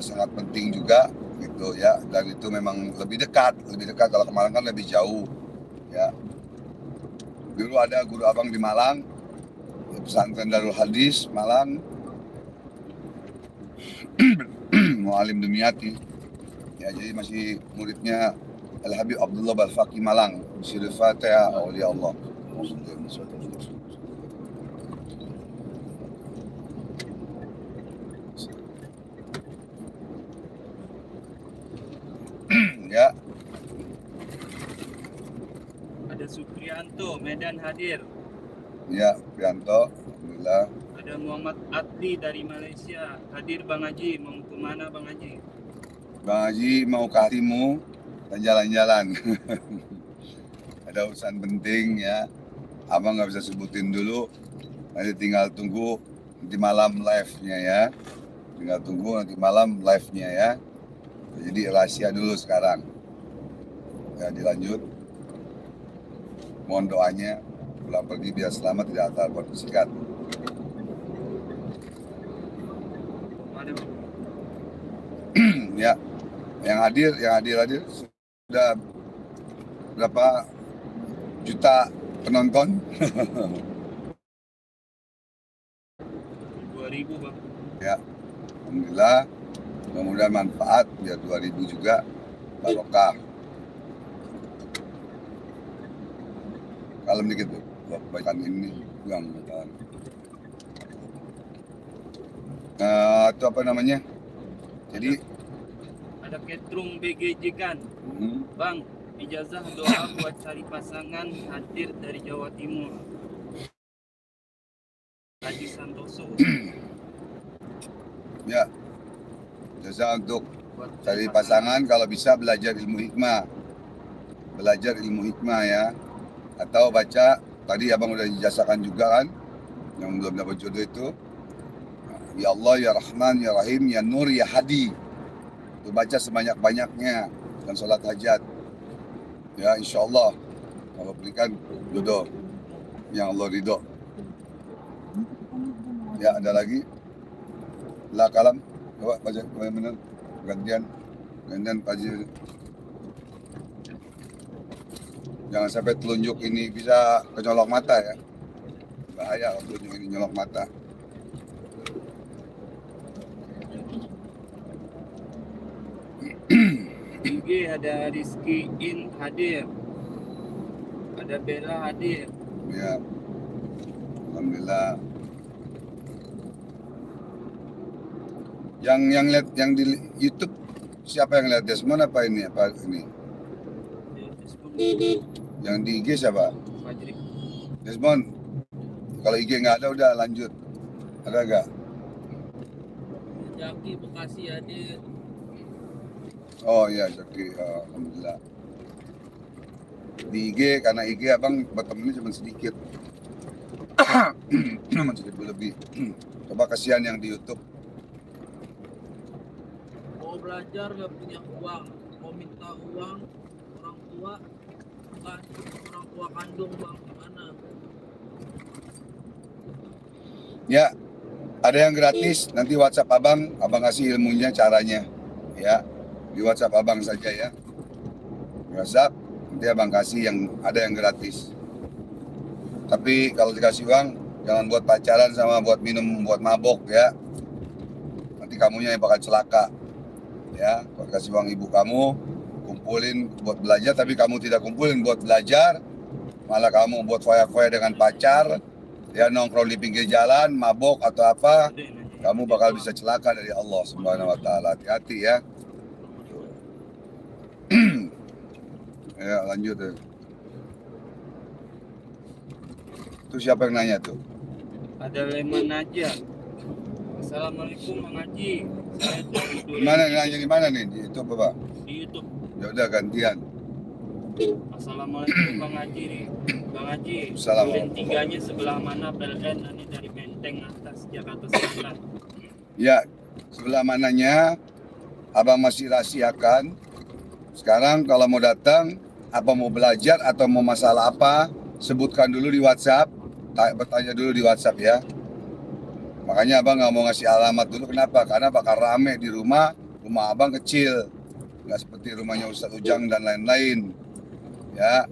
sangat penting juga gitu ya, dan itu memang lebih dekat. Kalau kemarin kan lebih jauh ya. Dulu ada guru abang di Malang, pesantren Darul Hadis Malang, Mu'alim Dumyati ya, jadi masih muridnya Al Habib Abdullah Balfaqi Malang. Bisyiril Fatihah, awliya Allah. Ada Suprianto, Medan hadir. Ya, Prianto, alhamdulillah. Ada Muhammad Adli dari Malaysia. Hadir Bang Haji, mau kemana Bang Haji? Bang Haji mau ke hatimu dan jalan-jalan. Ada urusan penting ya. Abang nggak bisa sebutin dulu. Nanti tinggal tunggu nanti malam live-nya ya. Tinggal tunggu nanti malam live-nya ya. Jadi rahasia dulu sekarang. Ya dilanjut. Mohon doanya. Pulang pergi biar selamat, tidak telepon sikat. Ada Bang. Ya, yang hadir sudah berapa juta penonton? 2000 Bang. Ya, alhamdulillah. Mudah-mudahan manfaat biar 2000 juga barokah. Kalem dikit tuh, buat kebaikan ini yang itu apa namanya? Jadi Ada Ketrung BGJ kan. Bang, ijazah doa buat cari pasangan hadir dari Jawa Timur. Haji Santoso. ya, jasa untuk Buat cari pasangan kalau bisa belajar ilmu hikmah. Belajar ilmu hikmah ya. Atau baca, tadi abang udah dijasakan juga kan, yang belum dapat jodoh itu. Ya Allah, Ya Rahman, Ya Rahim, Ya Nur, Ya Hadi. Itu baca sebanyak-banyaknya dan sholat hajat. Ya insya Allah, kalau berikan jodoh yang Allah ridho. Ya ada lagi. La kalam, coba baca benar gantian pagi. Jangan sampai telunjuk ini bisa kecolok mata ya. Bahaya kalau telunjuk ini nyolok mata. IG ada Rizky In hadir. Ada Bella hadir. Ya, alhamdulillah. Yang lihat yang di YouTube siapa yang lihat Desmond apa ini Yang di IG siapa? Fajri. Desmond. Kalau IG nggak ada udah lanjut. Ada nggak? Jaki Bekasi hadir. Oh iya, Zaki. Alhamdulillah. Di IG karena IG abang bertemannya cuma sedikit. Cuma sedikit lebih. Coba kasihan yang di YouTube. Mau belajar gak punya uang, mau minta uang orang tua, bukan orang tua kandung bang, gimana? Ya, ada yang gratis. Nanti WhatsApp abang kasih ilmunya, caranya. Ya, di WhatsApp abang saja ya. WhatsApp, nanti abang kasih yang ada yang gratis. Tapi kalau dikasih uang, jangan buat pacaran sama buat minum, buat mabok ya. Nanti kamunya yang bakal celaka. Ya, kalau kasih uang ibu kamu, kumpulin buat belajar, tapi kamu tidak kumpulin buat belajar, malah kamu buat foya-foya dengan pacar, ya nongkrong di pinggir jalan, mabok atau apa, kamu bakal bisa celaka dari Allah Subhanahu Wa Taala. Hati-hati ya. Ya lanjut ya. Itu siapa yang nanya tuh? Ada Leman aja. Assalamualaikum Bang Haji. Saya dari Mana nanya di mana nih? Di YouTube apa? di YouTube. Ya udah gantian. Assalamualaikum Bang Haji nih. Bang Haji, Assalamualaikum. duren 3-nya sebelah mana PLN? Ini dari Menteng atas Jakarta Selatan. Ya, sebelah mananya abang masih rahasiakan. Sekarang kalau mau datang, apa mau belajar atau mau masalah apa, sebutkan dulu di WhatsApp. Bertanya dulu di WhatsApp ya. Makanya abang nggak mau ngasih alamat dulu. Kenapa? Karena bakal rame di rumah abang kecil. Nggak seperti rumahnya Ustadz Ujang dan lain-lain. Ya,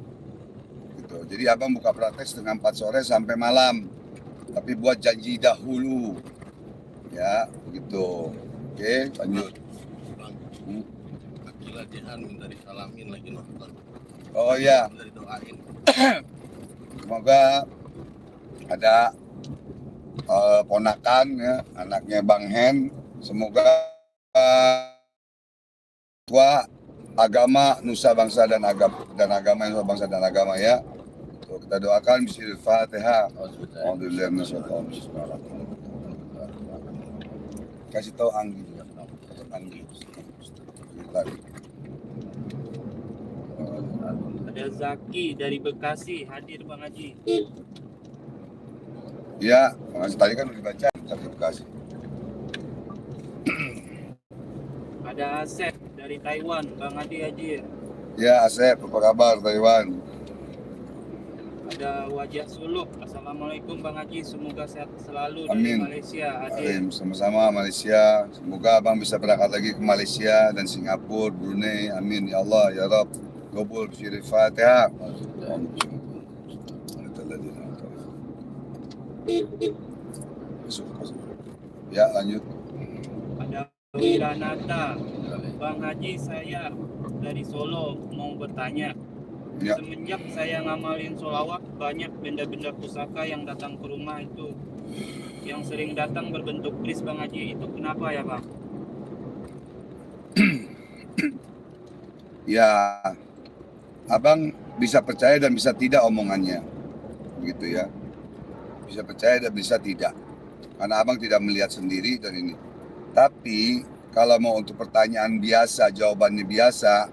gitu. Jadi abang buka praktek setengah 4 sore sampai malam. Tapi buat janji dahulu. Ya, begitu. Oke, lanjut. Bang, Hmm. gila Jihan minta disalamin lagi nonton. Oh ya, Minta didoain. semoga ada ponakan ya, anaknya Bang Hen. Semoga tua agama nusa bangsa dan agama nusa bangsa dan agama ya. So, kita doakan Bismillahirrahmanirrahim. Alhamdulillah Bismillahirrahmanirrahim. Kasih tahu Anggi juga. Anggi. Ada Zaki dari Bekasi hadir Bang Haji. Ya, makasih tadi kan udah dibaca. Terima kasih. Ada Asep dari Taiwan Bang Haji hadir. Ya, Asep, apa kabar Taiwan? Ada Wajah Suluk. Assalamualaikum Bang Haji, semoga sehat selalu Amin. dari Malaysia hadir. Amin. Sama-sama Malaysia. Semoga abang bisa berangkat lagi ke Malaysia dan Singapura, Brunei. Amin ya Allah ya Rabb. Qabul Syirif Fatihah. Ya, lanjut. Ada Wiranata. Bang Haji, saya dari Solo mau bertanya. Ya. Semenjak saya ngamalin sholawat, banyak benda-benda pusaka yang datang ke rumah itu. Yang sering datang berbentuk kris Bang Haji, itu kenapa ya Bang? Ya, abang bisa percaya dan bisa tidak omongannya. Begitu ya. Bisa percaya dan bisa tidak. Karena abang tidak melihat sendiri dan ini. Tapi kalau mau untuk pertanyaan biasa, jawabannya biasa,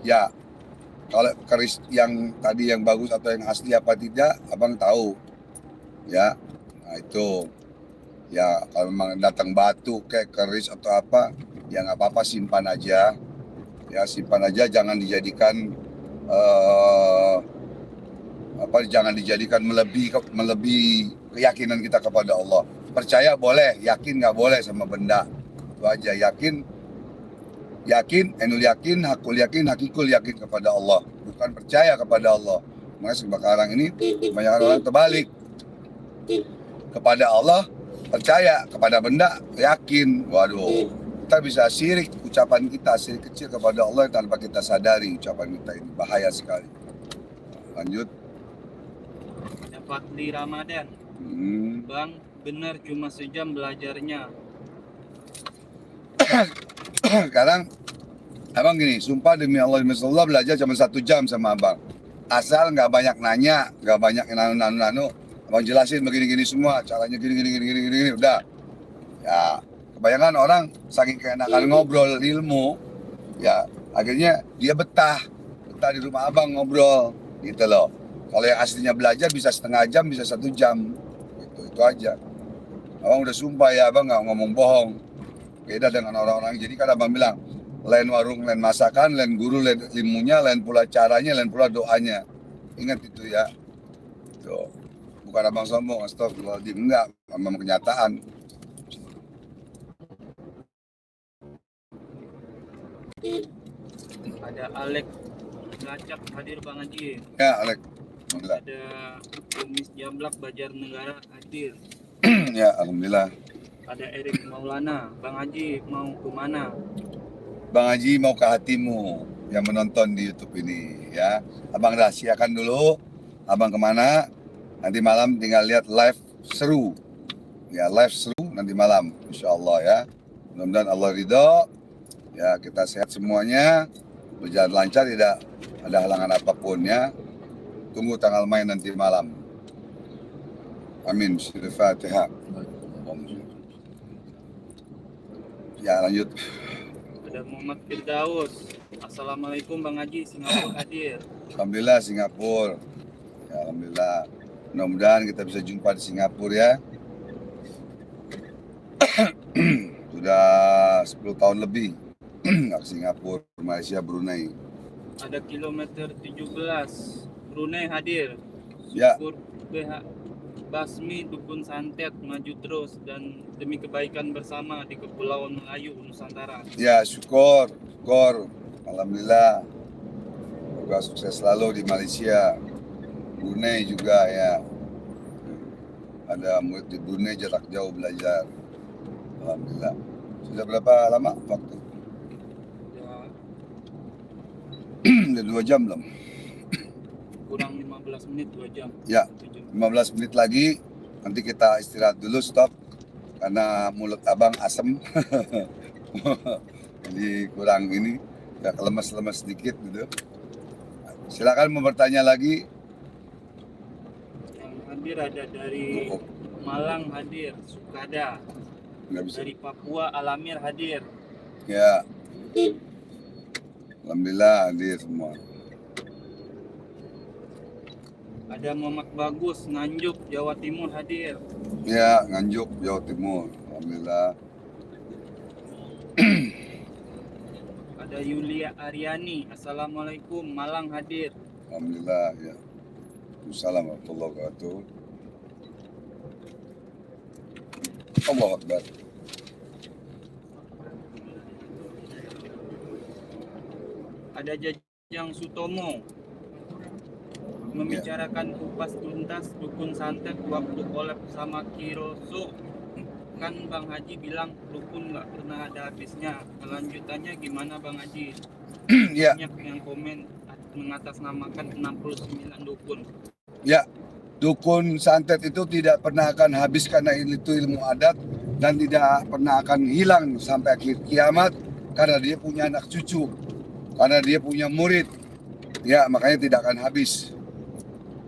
ya kalau keris yang tadi yang bagus atau yang asli apa tidak, abang tahu. Ya, nah itu. Ya kalau memang datang batu kayak keris atau apa, ya nggak apa-apa, simpan aja. Ya simpan aja, jangan dijadikan jangan dijadikan melebihi keyakinan kita kepada Allah. Percaya boleh, yakin nggak boleh sama benda. Itu aja, yakin, enul yakin, hakul yakin, hakikul yakin kepada Allah. Bukan percaya kepada Allah. Makanya sekarang ini banyak orang terbalik. Kepada Allah percaya, kepada benda yakin. Waduh, kita bisa syirik, ucapan kita syirik kecil kepada Allah tanpa kita sadari ucapan kita ini bahaya sekali. Lanjut. Ada Fadli Ramadan. Bang, benar cuma sejam belajarnya. Sekarang abang gini, sumpah demi Allah demi Rasulullah belajar cuma 1 jam sama abang. Asal nggak banyak nanya, nggak banyak nanu, abang jelasin begini-gini semua, caranya gini, udah. Ya, kebanyakan orang saking keenakan ngobrol ilmu, ya akhirnya dia betah di rumah abang ngobrol, gitu loh. Kalau yang aslinya belajar bisa setengah jam, bisa 1 jam, itu aja. Abang udah sumpah ya, abang nggak ngomong bohong. Beda dengan orang-orang. Jadi kan abang bilang, lain warung, lain masakan, lain guru, lain ilmunya, lain pula caranya, lain pula doanya. Ingat itu ya. Tuh. Bukan abang sombong, astagfirullahaladzim. Enggak, memang kenyataan. Ada Alek Lacak hadir Bang Haji. Ya, Alek. Alhamdulillah. Ada Kumis Jamblak Bajar Negara hadir. Ya, alhamdulillah. Ada Erik Maulana. Bang Haji mau kemana? Bang Haji mau ke hatimu yang menonton di YouTube ini ya. Abang rahasiakan dulu. Abang kemana? Nanti malam tinggal lihat live seru. Ya, live seru nanti malam. Insya Allah ya. Mudah-mudahan Allah ridho. Ya, kita sehat semuanya. Berjalan lancar, tidak ada halangan apapun ya. Tunggu tanggal main nanti malam. Amin. Syirif Fatihah. Ya, lanjut. Ada Muhammad Firdaus. Assalamualaikum Bang Haji, Singapura hadir. Alhamdulillah Singapura. Ya, alhamdulillah. Mudah-mudahan kita bisa jumpa di Singapura ya. Sudah 10 tahun lebih ke Singapura, Malaysia, Brunei. Ada kilometer 17. Brunei hadir. Ya. Syukur BH Basmi Dukun Santet maju terus dan demi kebaikan bersama di Kepulauan Melayu Nusantara. Ya, syukur. Alhamdulillah. Semoga sukses selalu di Malaysia. Brunei juga ya. Ada murid di Brunei jarak jauh belajar. Alhamdulillah. Sudah berapa lama waktu? Udah 2 jam belum? Kurang 15 menit, 2 jam. Ya, 15 menit lagi. Nanti kita istirahat dulu, stop. Karena mulut abang asem. Jadi kurang ini. Ya lemas-lemas sedikit gitu. Silakan mau bertanya lagi. Yang hadir ada dari Malang hadir, Sukada. Nggak bisa. Dari Papua Alamir hadir. Ya. Alhamdulillah hadir semua. Ada Muhammad Bagus, Nganjuk, Jawa Timur hadir. Ya, Nganjuk, Jawa Timur. Alhamdulillah. Ada Yulia Aryani, Assalamualaikum, Malang hadir. Alhamdulillah ya. Assalamualaikum warahmatullahi wabarakatuh. Allahu Akbar. Ada Jajang Sutomo, membicarakan kupas tuntas dukun santet waktu collab sama Kiroso. Kan Bang Haji bilang dukun nggak pernah ada habisnya. Kelanjutannya gimana Bang Haji? Ya, Banyak yang komen mengatasnamakan 69 dukun. ya. Dukun santet itu tidak pernah akan habis karena itu ilmu adat dan tidak pernah akan hilang sampai akhir kiamat karena dia punya anak cucu, karena dia punya murid. Ya, makanya tidak akan habis.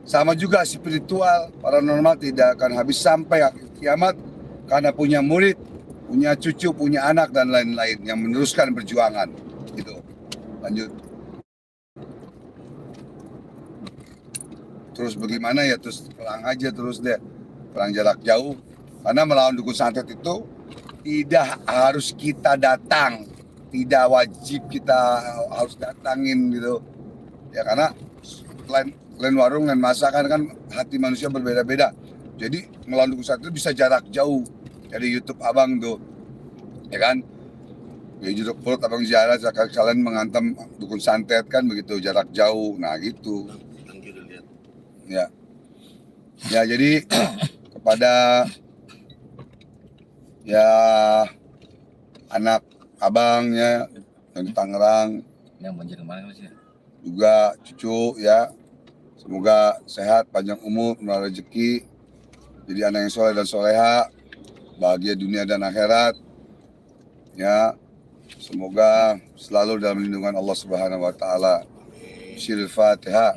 Sama juga spiritual, paranormal tidak akan habis sampai akhir kiamat karena punya murid, punya cucu, punya anak dan lain-lain yang meneruskan perjuangan. Gitu. Lanjut. Terus bagaimana ya, terus perang aja terus deh, perang jarak jauh. Karena melawan dukun santet itu tidak harus kita datang, tidak wajib kita harus datangin gitu. Ya karena lain warung dan masakan kan hati manusia berbeda-beda. Jadi melawan dukun santet itu bisa jarak jauh. Dari YouTube abang tuh, ya kan? Di YouTube perut abang ziarah, kalian mengantam dukun santet kan begitu jarak jauh. Nah gitu. Ya, ya jadi kepada ya anak abangnya yang di Tangerang, Yang banjir kemarin masih. juga cucu ya, semoga sehat, panjang umur, murah rezeki, jadi anak yang soleh dan soleha, bahagia dunia dan akhirat. Ya, semoga selalu dalam lindungan Allah Subhanahu wa taala. Syiril Fatihah.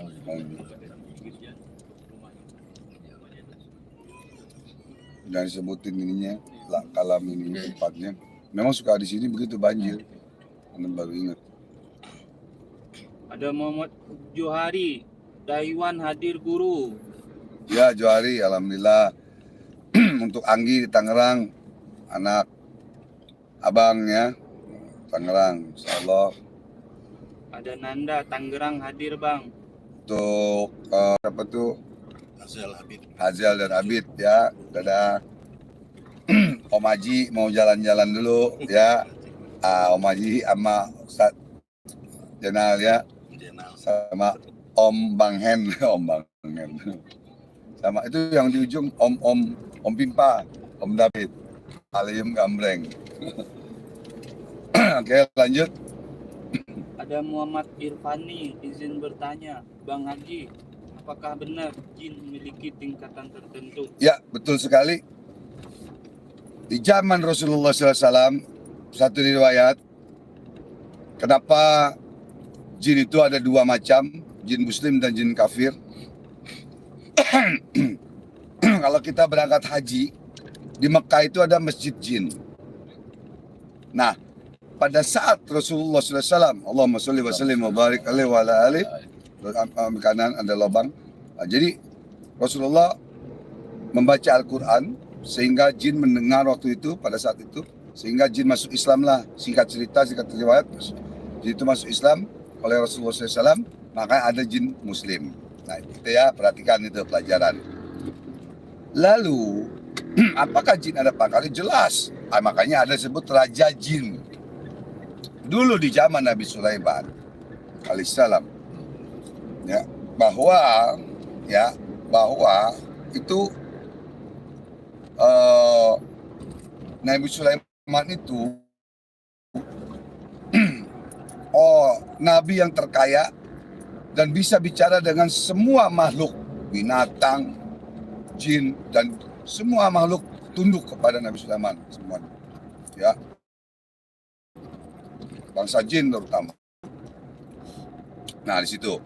Dan sebutin ininya, lah kalam ini tempatnya. Memang suka di sini begitu banjir. Anda baru ingat. Ada Muhammad Johari, Daiwan hadir guru. Ya Johari, alhamdulillah. Untuk Anggi di Tangerang, anak abangnya Tangerang, insyaallah. Ada Nanda, Tangerang hadir Bang. Untuk apa tuh? Hazel Habib. Hazel dan Abid ya, dadah. Om Haji mau jalan-jalan dulu ya. Om Haji sama Ustaz Jenal ya, sama Om Bang Hen, Om Bang Hen. Sama itu yang di ujung Om Pimpa, Om David, Alium Gambreng. Oke, lanjut. Ada Muhammad Irfani, izin bertanya, Bang Haji, apakah benar jin memiliki tingkatan tertentu? Ya, betul sekali. Di zaman Rasulullah SAW, satu riwayat, kenapa jin itu ada dua macam, jin muslim dan jin kafir. Kalau kita berangkat haji, di Mekah itu ada masjid jin. Nah, pada saat Rasulullah SAW, Allahumma sholli wa sallim wa barik alaihi wa ala alihi, kanan ada lubang. Nah, jadi Rasulullah membaca Al-Quran sehingga jin mendengar waktu itu, pada saat itu, sehingga jin masuk Islam lah. Singkat cerita, singkat riwayat, jin itu masuk Islam oleh Rasulullah SAW, maka ada jin muslim. Nah itu ya, perhatikan itu pelajaran. Lalu apakah jin ada pangkalnya? Jelas. Makanya ada disebut raja jin. Dulu di zaman Nabi Sulaiman alaihissalam, ya, bahwa itu Nabi Sulaiman itu nabi yang terkaya dan bisa bicara dengan semua makhluk, binatang, jin, dan semua makhluk tunduk kepada Nabi Sulaiman semuanya. Ya, bangsa jin terutama. Nah di situ.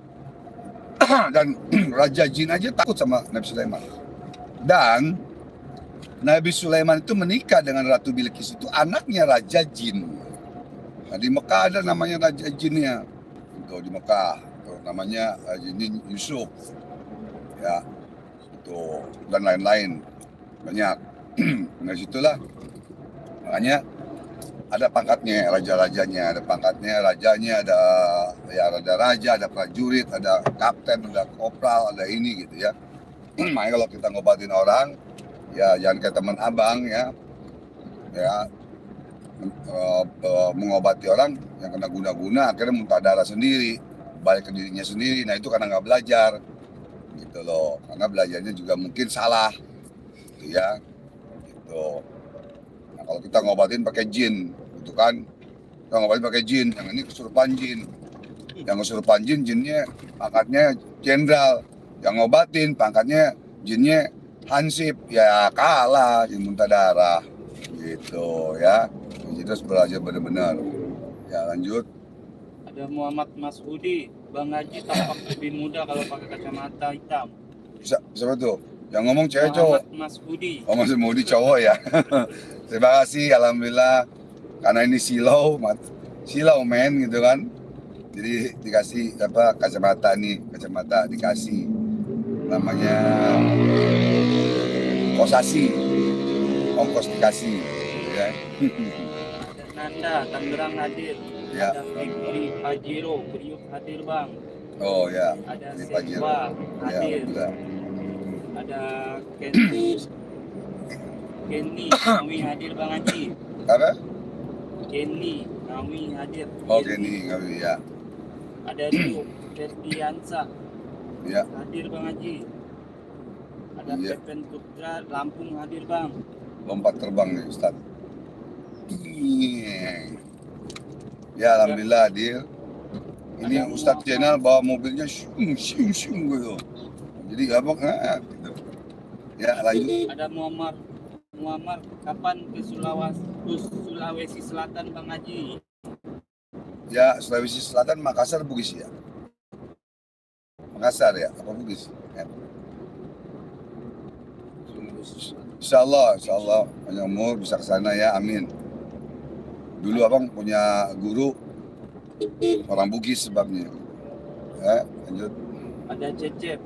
Dan Raja Jin aja takut sama Nabi Sulaiman. Dan Nabi Sulaiman itu menikah dengan Ratu Bilqis itu anaknya Raja Jin. Nah, di Mekah ada namanya Raja Jinnya. Itu di Mekah. Itu namanya Raja Jin Yusuf. Ya. Itu dan lain-lain. Banyak. Nah situlah. Makanya ada pangkatnya, raja-rajanya, ada pangkatnya, rajanya, ada ya ada raja, ada prajurit, ada kapten, ada kopral, ada ini gitu ya. Makanya kalau kita ngobatin orang, ya jangan kayak teman abang ya, mengobati orang yang kena guna-guna, akhirnya muntah darah sendiri, balik ke dirinya sendiri. Nah itu karena nggak belajar, gitu loh. Karena belajarnya juga mungkin salah, gitu ya, gitu. Nah, kalau kita ngobatin pakai jin, gitu kan, kita ngobatin pakai jin, yang ini kesurupan jin, yang kesurupan jin, jinnya pangkatnya jenderal, yang ngobatin pangkatnya jinnya hansip, ya kalah, jin muntah darah, gitu ya. Jadi harus belajar benar-benar. Ya lanjut. Ada Muhammad Masudi, Bang Haji tampak lebih muda kalau pakai kacamata hitam. Siapa tuh? Yang ngomong cewek cowok? Muhammad Masudi. Oh Mas Mudi cowok ya. Terima kasih, alhamdulillah. Karena ini silau men gitu kan. Jadi dikasih apa kacamata dikasih. Namanya kosasi. Ongkos dikasih. Ya. Ada Nanda, Tangerang hadir. Ya. Ada Fikri Pajero, Priuk hadir Bang. Oh ya. Ada Ini Pajero. Sewa Ya, hadir. alhamdulillah. Ada Kenny, Nawi hadir Bang Haji. Apa? Kenny, Nawi hadir. Oh ini kami ya. Ada Rio Ferdiansa Ya. hadir Bang Haji. Ada Iya. Pepen Putra Lampung hadir Bang. Lompat terbang nih Ustaz. Ya alhamdulillah hadir. Ini Ustadz Jenal bawa mobilnya syung gitu. Jadi abang gitu. Ya lanjut. Ada Muammar, kapan ke Sulawesi Selatan Bang Haji? Ya Sulawesi Selatan, Makassar, Bugis ya. Makassar ya, apa Bugis? Ya. Insya Allah panjang umur bisa ke sana ya, amin. Dulu abang punya guru orang Bugis sebabnya. Ya, lanjut. Ada Cecep,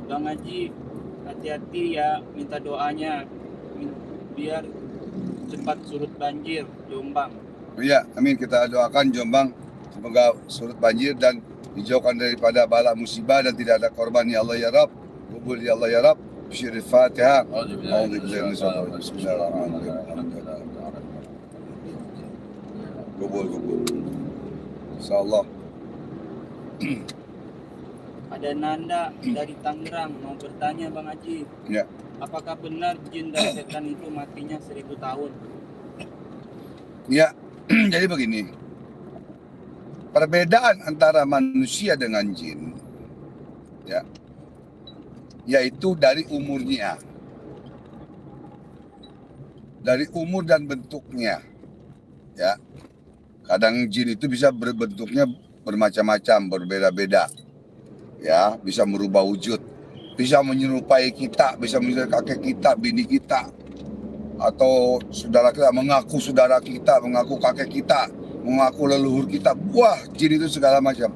Bang Haji, hati-hati ya, minta doanya biar cepat surut banjir Jombang. Iya, amin, kita doakan Jombang semoga surut banjir dan dijauhkan daripada bala musibah dan tidak ada korban ya Allah ya Rabb. Kubul ya Allah ya Rabb. Syirif Fatihah. Bismillahirrahmanirrahim. Kubul. Insyaallah. Ada Nanda dari Tangerang mau bertanya Bang Haji. Ya. Apakah benar jin dan setan itu matinya 1000 tahun? Ya, jadi begini. Perbedaan antara manusia dengan jin ya, yaitu dari umurnya. Dari umur dan bentuknya. Ya. Kadang jin itu bisa berbentuknya bermacam-macam, berbeda-beda. Ya, bisa merubah wujud, bisa menyerupai kita, bisa menyerupai kakek kita, bini kita, atau saudara kita, mengaku saudara kita, mengaku kakek kita, mengaku leluhur kita. Wah, jin itu segala macam.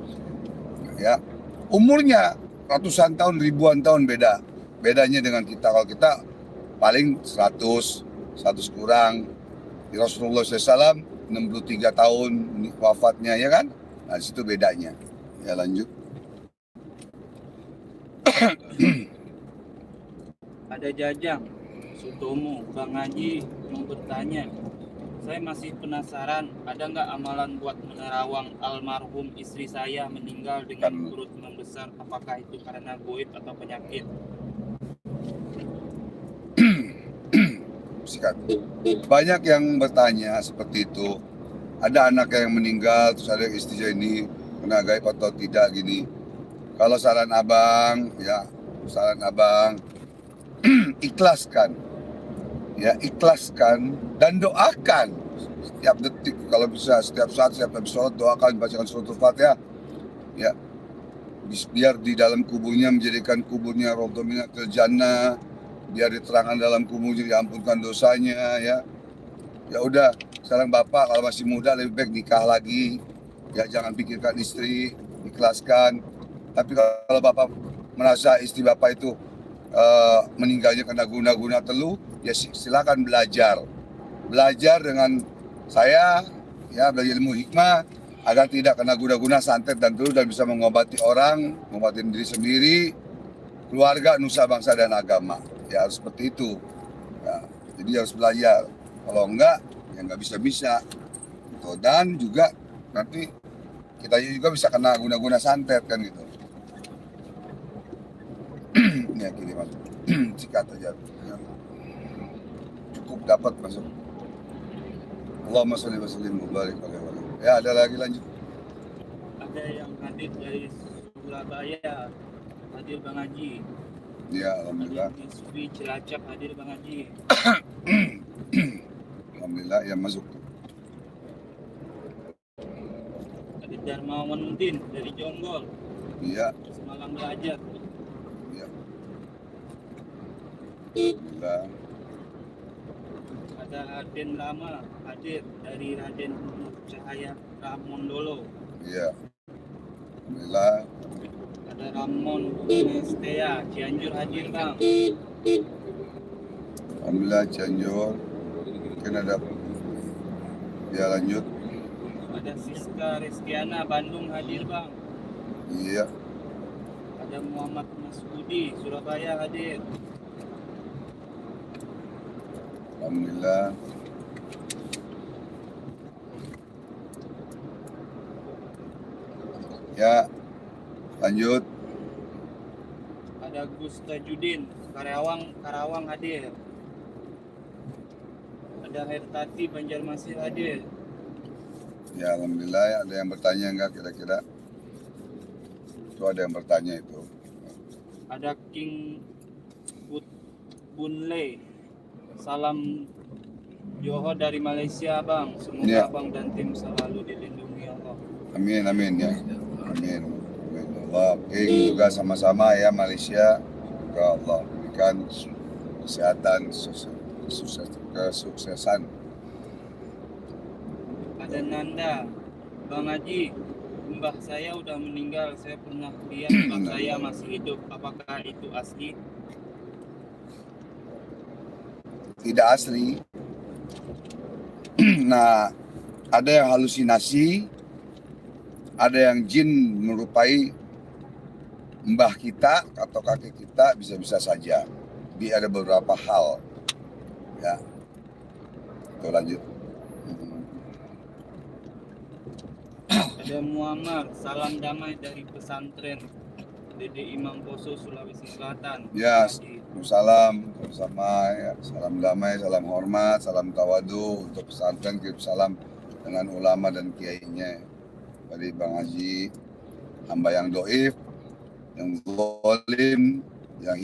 Ya, umurnya ratusan tahun, ribuan tahun beda. Bedanya dengan kita, kalau kita paling 100 kurang. Rasulullah SAW 63 tahun wafatnya ya kan? Nah, di situ bedanya. Ya lanjut. Ada Jajang, Sutomo, Bang Haji mau bertanya. Saya masih penasaran, ada nggak amalan buat menerawang almarhum istri saya meninggal dengan perut membesar? Apakah itu karena goib atau penyakit? Banyak yang bertanya seperti itu. Ada anak yang meninggal, terus ada istrinya ini kena gaib atau tidak gini. Kalau saran abang, ya saran abang, ikhlaskan, ya ikhlaskan dan doakan setiap detik kalau bisa, setiap saat, setiap habis sholat doakan, bacakan suratul Fatihah, ya biar di dalam kuburnya menjadikan kuburnya Raudhah Minatil Jannah, biar diterangkan dalam kuburnya diampunkan dosanya ya. Ya udah, sekarang Bapak kalau masih muda lebih baik nikah lagi. Ya jangan pikirkan istri, ikhlaskan. Tapi kalau Bapak merasa istri Bapak itu meninggalnya karena guna-guna teluh, ya silakan belajar. Belajar dengan saya, ya belajar ilmu hikmah agar tidak kena guna-guna santet dan teluh dan bisa mengobati orang, mengobati diri sendiri, keluarga, nusa, bangsa dan agama. Ya harus seperti itu. Ya, jadi harus belajar. Kalau enggak, ya nggak bisa-bisa. Gitu. Dan juga nanti kita juga bisa kena guna-guna santet kan gitu. Ya kiri masuk. Sikat aja. Ya. Cukup dapat masuk. Allahumma sholli wa sallim wa barik alaihi. Ya ada lagi lanjut. Ada yang hadir dari Surabaya, hadir Bang Haji. Ya alhamdulillah. Hadir di Sufi Cilacap, hadir Bang Haji. Alhamdulillah ya masuk. Ada Darmawan Mudin dari Jonggol, Iya. semalam belajar. Ya. Alhamdulillah. Ada Raden Rama hadir dari Raden Nur Cahaya Ramondolo. Iya. Alhamdulillah. Ada Ramon Nestea Cianjur hadir Bang. Alhamdulillah Cianjur. Mungkin ada. Ya lanjut. Ada Siska Reskiana Bandung hadir Bang. Iya. Ada Muhammad Masudi Surabaya hadir. Alhamdulillah. Ya, lanjut. Ada Gus Tajudin Karawang hadir. Ada Hertati Banjarmasin hadir. Ya, alhamdulillah ya, ada yang bertanya enggak kira-kira? Itu ada yang bertanya itu. Ada King Bunle. Salam Johor dari Malaysia Bang. Semoga Ya. Bang dan tim selalu dilindungi Allah. Amin, amin ya. Amin. Amin. Allah, King juga sama-sama ya Malaysia. Semoga Allah berikan kesehatan, kesuksesan. Ada Nanda, Bang Haji, mbah saya udah meninggal. Saya pernah lihat mbah saya masih hidup. Apakah itu asli? Tidak asli. Nah, ada yang halusinasi, ada yang jin menyerupai mbah kita atau kakek kita, bisa-bisa saja. Jadi ada beberapa hal. Ya. Itu lanjut. Ada Muammar, salam damai dari pesantren Dede Imam Poso, Sulawesi Selatan. Ya, Bang Haji. salam bersama ya, salam damai, salam hormat, salam tawadu untuk pesantren, kirim salam dengan ulama dan kiainya. Dari Bang Haji, hamba yang doif, yang zalim, yang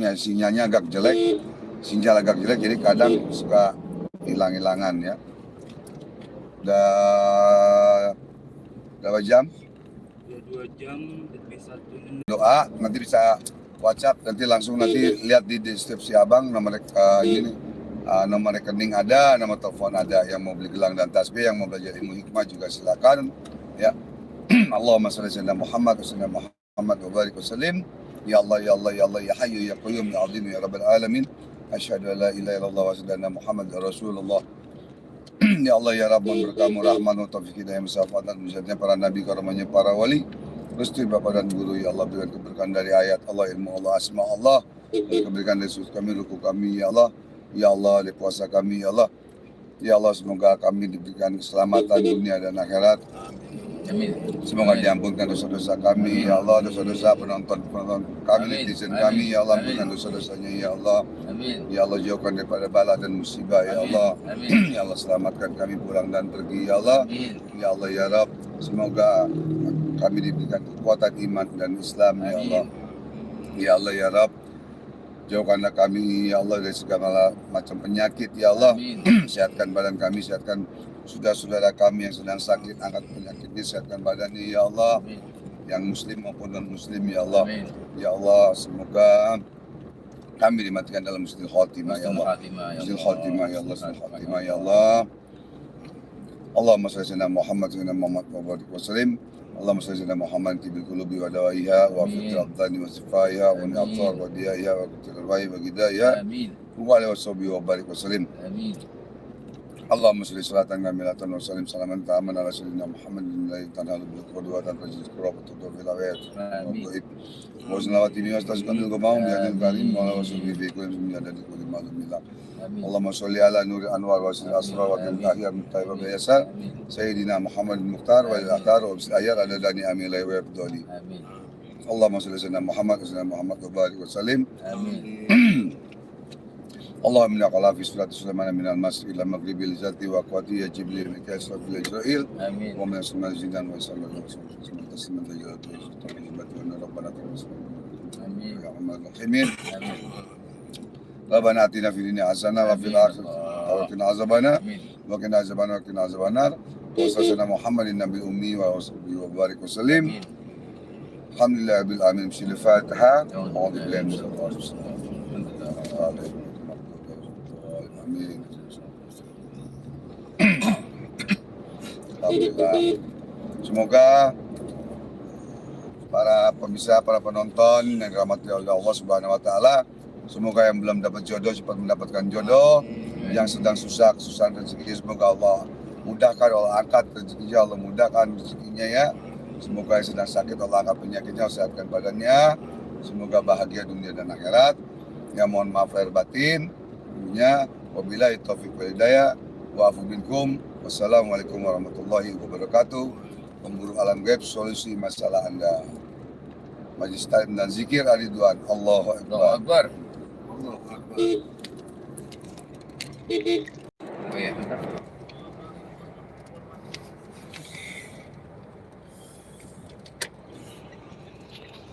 ya, sinyalnya agak jelek, sinyal agak jelek, jadi kadang suka hilang-hilangan ya. Udah berapa jam? Udah 2 jam lebih 1 menit. Doa nanti bisa WhatsApp, nanti langsung nanti lihat di deskripsi abang nomor ini nomor rekening ada, nomor telepon ada. Yang mau beli gelang dan tasbih, yang mau belajar ilmu hikmah juga silakan ya. Allahumma shalli ala Muhammad wa sallam Muhammad wa barik wasallim. Ya Allah ya Allah ya Allah ya Hayyu ya Qayyum ya Azim ya Rabbal alamin. Asyhadu an la ilaha illallah wa asyhadu anna Muhammadar Rasulullah. Ya Allah ya Rabb, berkamu rahmat wa taufik hidayah musafat dan mujizatnya para nabi, karamanya para wali, restu Bapak dan Guru. Ya Allah, berikan keberkahan dari ayat Allah, ilmu Allah, asma Allah, dan keberikan dari sujud kami, ruku kami ya Allah. Ya Allah, di puasa kami ya Allah. Ya Allah, semoga kami diberikan keselamatan dunia dan akhirat. Amin. Semoga diampunkan dosa-dosa kami ya Allah, dosa-dosa penonton kami, Amin. netizen Amin. kami ya Allah, Amin. ampunkan dosa-dosanya ya Allah. Amin. Ya Allah, jauhkan daripada bala dan musibah ya Amin. Allah. Amin. Ya Allah, selamatkan kami pulang dan pergi ya Allah. Amin. Ya Allah ya Rabb, semoga kami diberikan kekuatan iman dan Islam ya Allah. Ya Allah ya Rabb, jauhkanlah kami ya Allah dari segala macam penyakit ya Allah. Amin. Sehatkan badan kami, sehatkan saudara-saudara kami yang sedang sakit, angkat penyakitnya, sehatkan badannya ya Allah. Amin. yang muslim maupun non muslim ya Allah. Amin. Ya Allah, semoga kami dimatikan dalam husnul khotimah ya Allah. Husnul khotimah ya Allah, husnul khotimah ya Allah. Allahumma shalli ala Muhammad wa barik wa sallim. Allahumma shalli ala Muhammad tibil qulubi wa dawaiha wa fitil abdani wa sifaiha wa ni'atar wa diyaiha wa kutil arwai wa gidaiha Amin. wa ala washabihi wa barik wa sallim. Amin. Allahumma shalli salatan kamilatan wa sallim salaman ta'aman ala sayyidina Muhammadin la tanhalu bil qurbi wa tanfajil qurba wa tudur fil awayat. Amin. Wa salawati ni wastasqan bil ghamam bi anil karim wa ala washabihi fi kulli min adadi kulli ma'lum billah. Amin. Allahumma sholli ala nuri anwar wa sirri asrar wa bil ahyar mutayyib wa yasar sayyidina Muhammad Mukhtar wa al-akhtar wa bil ayar ala dani amin la wa abdali. Amin. Allahumma sholli ala Muhammad wa barik wa sallim. Amin. اللهم انك على في صلاه سليمان من المشرق الى المغرب لذاتي واقواتي يا جبريل ميكائيل اسرافيل اسرائيل Amin. ومن اسماء الجنان ويسلم الله تسليما تجلت ربنا Amin. يا ارحم الراحمين Amin. ربنا اتنا في الدنيا حسنه وفي الاخره وقنا عذاب النار Amin. وقنا عذاب النار وقنا عذاب النار وصلى محمد النبي الامي وصحبه وبارك وسلم Amin. الحمد لله رب العالمين بسم الله الفاتحه اعوذ بالله من الشيطان الرجيم Amin. Alhamdulillah. Semoga para pemirsa, para penonton yang dirahmati oleh Allah Subhanahu wa taala, semoga yang belum dapat jodoh cepat mendapatkan jodoh, yang sedang susah kesusahan rezeki semoga Allah mudahkan, Allah angkat rezekinya, Allah mudahkan rezekinya ya. Semoga yang sedang sakit Allah angkat penyakitnya, sehatkan badannya. Semoga bahagia dunia dan akhirat. Ya mohon maaf lahir batin. Tentunya wabillahi taufiq wal hidayah wa afu minkum. Wassalamualaikum warahmatullahi wabarakatuh. Pemburu alam gaib, solusi masalah Anda. Majlis taklim dan zikir Ridwan. Allahu Allahu Akbar. Akbar. Oh ya.